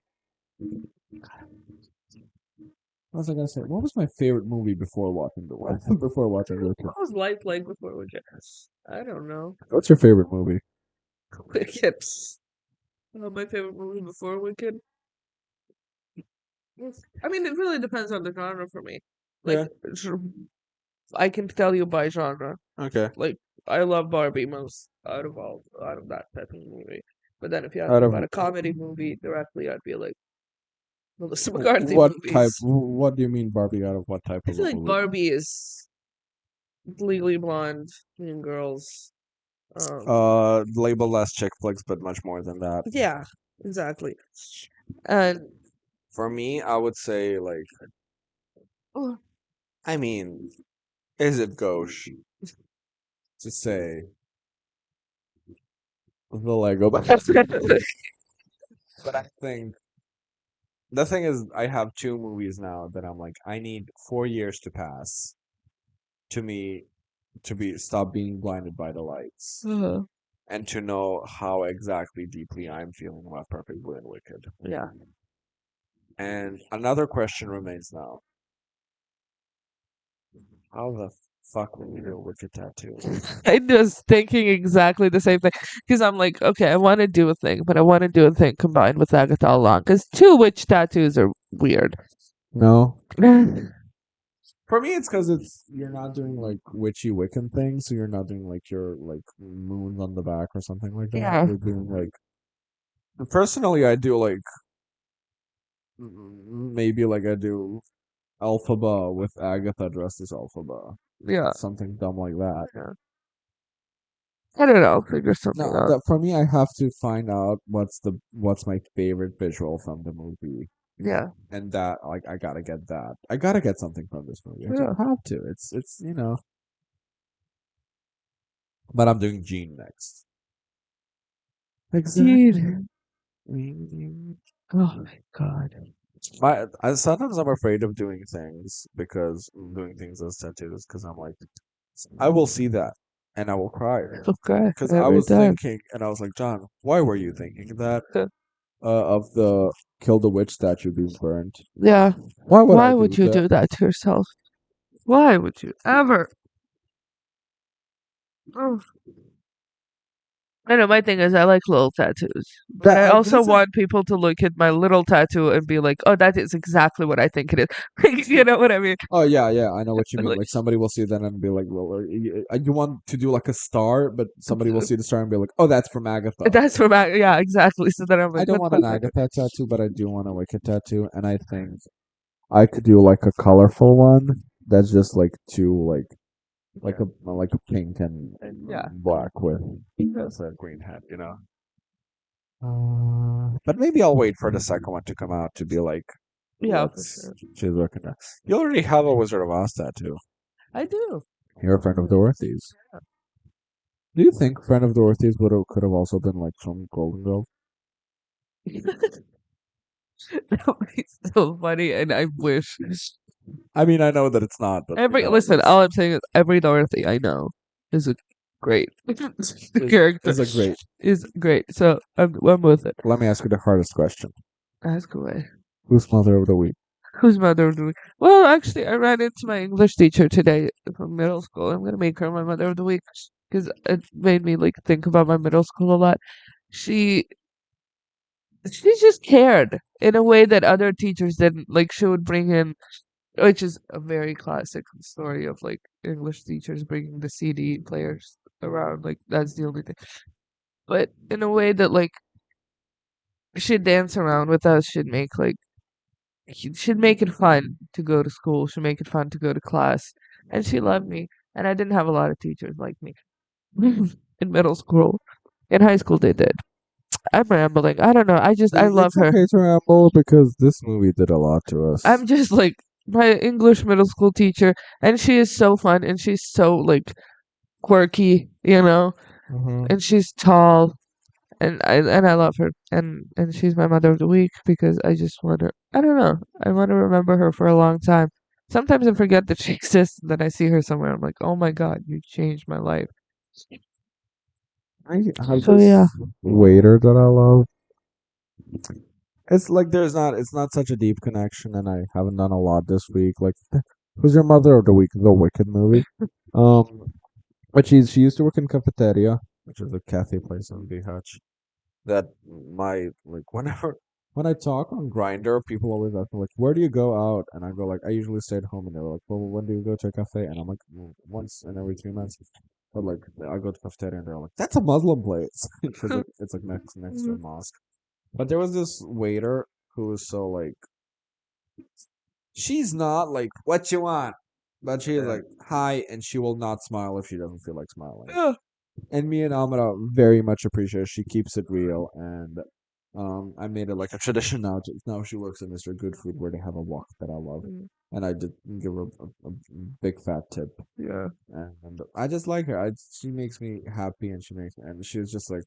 What was I gonna say? What was my favorite movie before watching the one before watching Wicked? What was life like before Wicked? I don't know. What's your favorite movie? Wicked. My favorite movie before Wicked. I mean, it really depends on the genre for me. Like, Yeah. I can tell you by genre. Okay. Like, I love Barbie most out of that type of movie. But then if you ask Out me of about a comedy movie directly, I'd be like Melissa McCarthy what type? movies. What do you mean Barbie? Out of what type I of feel a like movie? Barbie is Legally Blonde, Mean Girls. Labeled as chick flicks, but much more than that. Yeah, exactly. And For me, I would say like, oh, I mean, is it gauche to say the Lego? But I think the thing is, I have two movies now that I'm like, I need 4 years to pass to me to be stop being blinded by the lights uh, and to know how exactly deeply I'm feeling about Perfect Blue and Wicked. yeah. And another question remains now: how the fuck will you do a Wicked tattoo? I was thinking exactly the same thing because I'm like, okay, I want to do a thing, but I want to do a thing combined with Agatha Long because two witch tattoos are weird. No. Yeah, For me, it's because it's you're not doing like witchy Wiccan things, so you're not doing like your like moons on the back or something like that. You're doing like personally, I do like maybe like I do Elphaba with Agatha dressed as Elphaba. Yeah, Something dumb like that. yeah. I don't know. Figure something No, out. that for me, I have to find out what's my favorite visual from the movie, Yeah, and that like I gotta get that. I gotta get something from this movie. I just yeah. have to. It's But I'm doing Gene next. Exactly. Dude. Oh my god. Sometimes I'm afraid of doing things because doing things as tattoos because I'm like I will see that and I will cry Okay, because I every was time. thinking and I was like, John, why were you thinking that of the Kill the Witch statue being burned? Yeah. Why would I Why would do you that? do that to yourself? Why would you ever? Oh. I know my thing is I like little tattoos, but I also That's a want people to look at my little tattoo and be like, "Oh, that is exactly what I think it is." Like, you know what I mean? Oh yeah, yeah, I know what you mean. Like Like somebody will see that and be like, "Well, you want to do like a star," but somebody will see the star and be like, "Oh, that's from Agatha." that's for my yeah, exactly. So then I'm I like, don't that's want my an tattoo. Agatha tattoo, but I do want a Wicked tattoo, and I think I could do like a colorful one that's just like a pink and Yeah. black with Yeah. a green hat, you know. But maybe I'll wait for the second one to come out to be like, Yeah, for let's sure. choose looking at. You already have a Wizard of Oz tattoo. I do. You're a friend of Dorothy's. Do you think friend of Dorothy's would have could have also been like from Golden Girls? That would be so funny, and I wish I mean, I know that it's not, but you every know, listen. All I'm saying is every Dorothy I know is a great character. is a great. Is great. So I'm with it. Let me ask you the hardest question: Ask away. Who's Mother of the Week? Who's mother of the week? Well, actually, I ran into my English teacher today from middle school. I'm gonna make her my mother of the week because it made me like think about my middle school a lot. She she just cared in a way that other teachers didn't. Like she would bring in, which is a very classic story of like English teachers bringing the CD players around. Like that's the only thing. But in a way that like she'd dance around with us. She'd make it fun to go to school. She'd make it fun to go to class. And she loved me. And I didn't have a lot of teachers like me in middle school. In high school, they did. I'm rambling. I don't know. I love It's her. okay to ramble because this movie did a lot to us. I'm just like my English middle school teacher. And she is so fun. And she's so like quirky, you know? Hmm. And she's tall. And I love her. And she's my mother of the week because I just want to, I don't know. I want to remember her for a long time. Sometimes I forget that she exists, and then I see her somewhere. I'm like, oh my god, you changed my life. I have So yeah, this waiter that I love. It's like it's not such a deep connection, and I haven't done a lot this week. Like, who's your mother of the week? The Wicked movie. Um, but she used to work in cafeteria, which is a cafe place in Bihać. That my like whenever when I talk on Grinder, people always ask me like, "Where do you go out?" And I go like, "I usually stay at home." And they're like, "Well, when do you go to a cafe?" And I'm like, Once in every 3 months." But like, I go to cafeteria, and they're like, "That's a Muslim place," because it's like next to a mosque. But there was this waiter who was so like, she's not like, "What you want?" But she's like, "Hi," and she will not smile if she doesn't feel like smiling. yeah. And me and Amara very much appreciate it. She keeps it real, and I made it like a tradition now. Now she works at Mr. Good Food where they have a wok that I love, Mm, and I did give her a big fat tip, yeah. and I just like her. She makes me happy, and she was just like.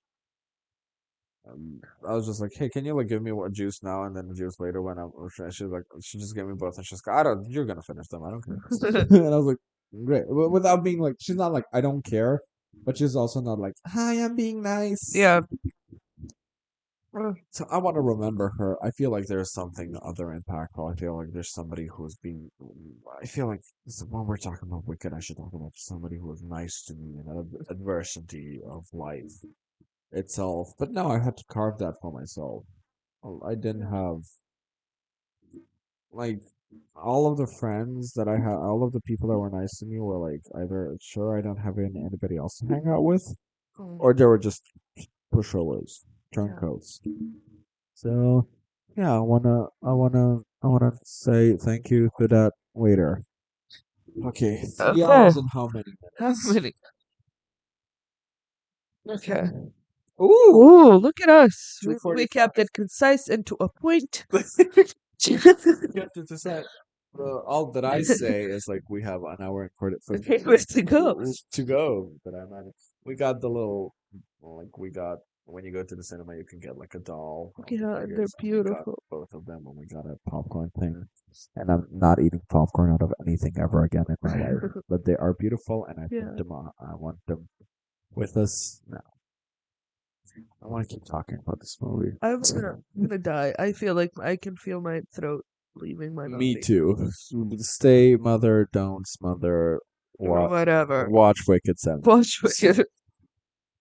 I was just like, hey, can you like give me a juice now and then a juice later when I'm? She's like, she just gave me both, and she's like, I don't, you're gonna finish them. I don't care. And I was like, great, without being like, she's not like, I don't care, but she's also not like, hi, I'm being nice. Yeah. So I want to remember her. I feel like there's something other impactful. I feel like there's somebody who's being. I feel like when we're talking about Wicked, I should talk about somebody who was nice to me in adversity of life itself. But no, I had to carve that for myself. I didn't have like all of the friends that I had, all of the people that were nice to me were like either sure I don't have anybody else to hang out with, Mm, or they were just pushovers, yeah. turncoats. So yeah, I wanna say thank you to that Waiter. Okay, 3 Okay. hours and how many How minutes? many? Okay. Ooh! Ooh, look at us. We 2:45. kept it concise and to a point. All that I say is like we have an hour and 15 Okay, where to go? to go. But we got the little we got when you go to the cinema you can get like a doll of the Yeah, they're figures. We got beautiful. both of them and we got a popcorn thing. And I'm not eating popcorn out of anything ever again in my life. But they are beautiful and Yeah. I want them with us now. I want to keep talking about this movie. I'm gonna die. I feel like I can feel my throat leaving my Me body. too. Stay mother, don't smother. Or whatever. Watch Wicked 7. Watch it.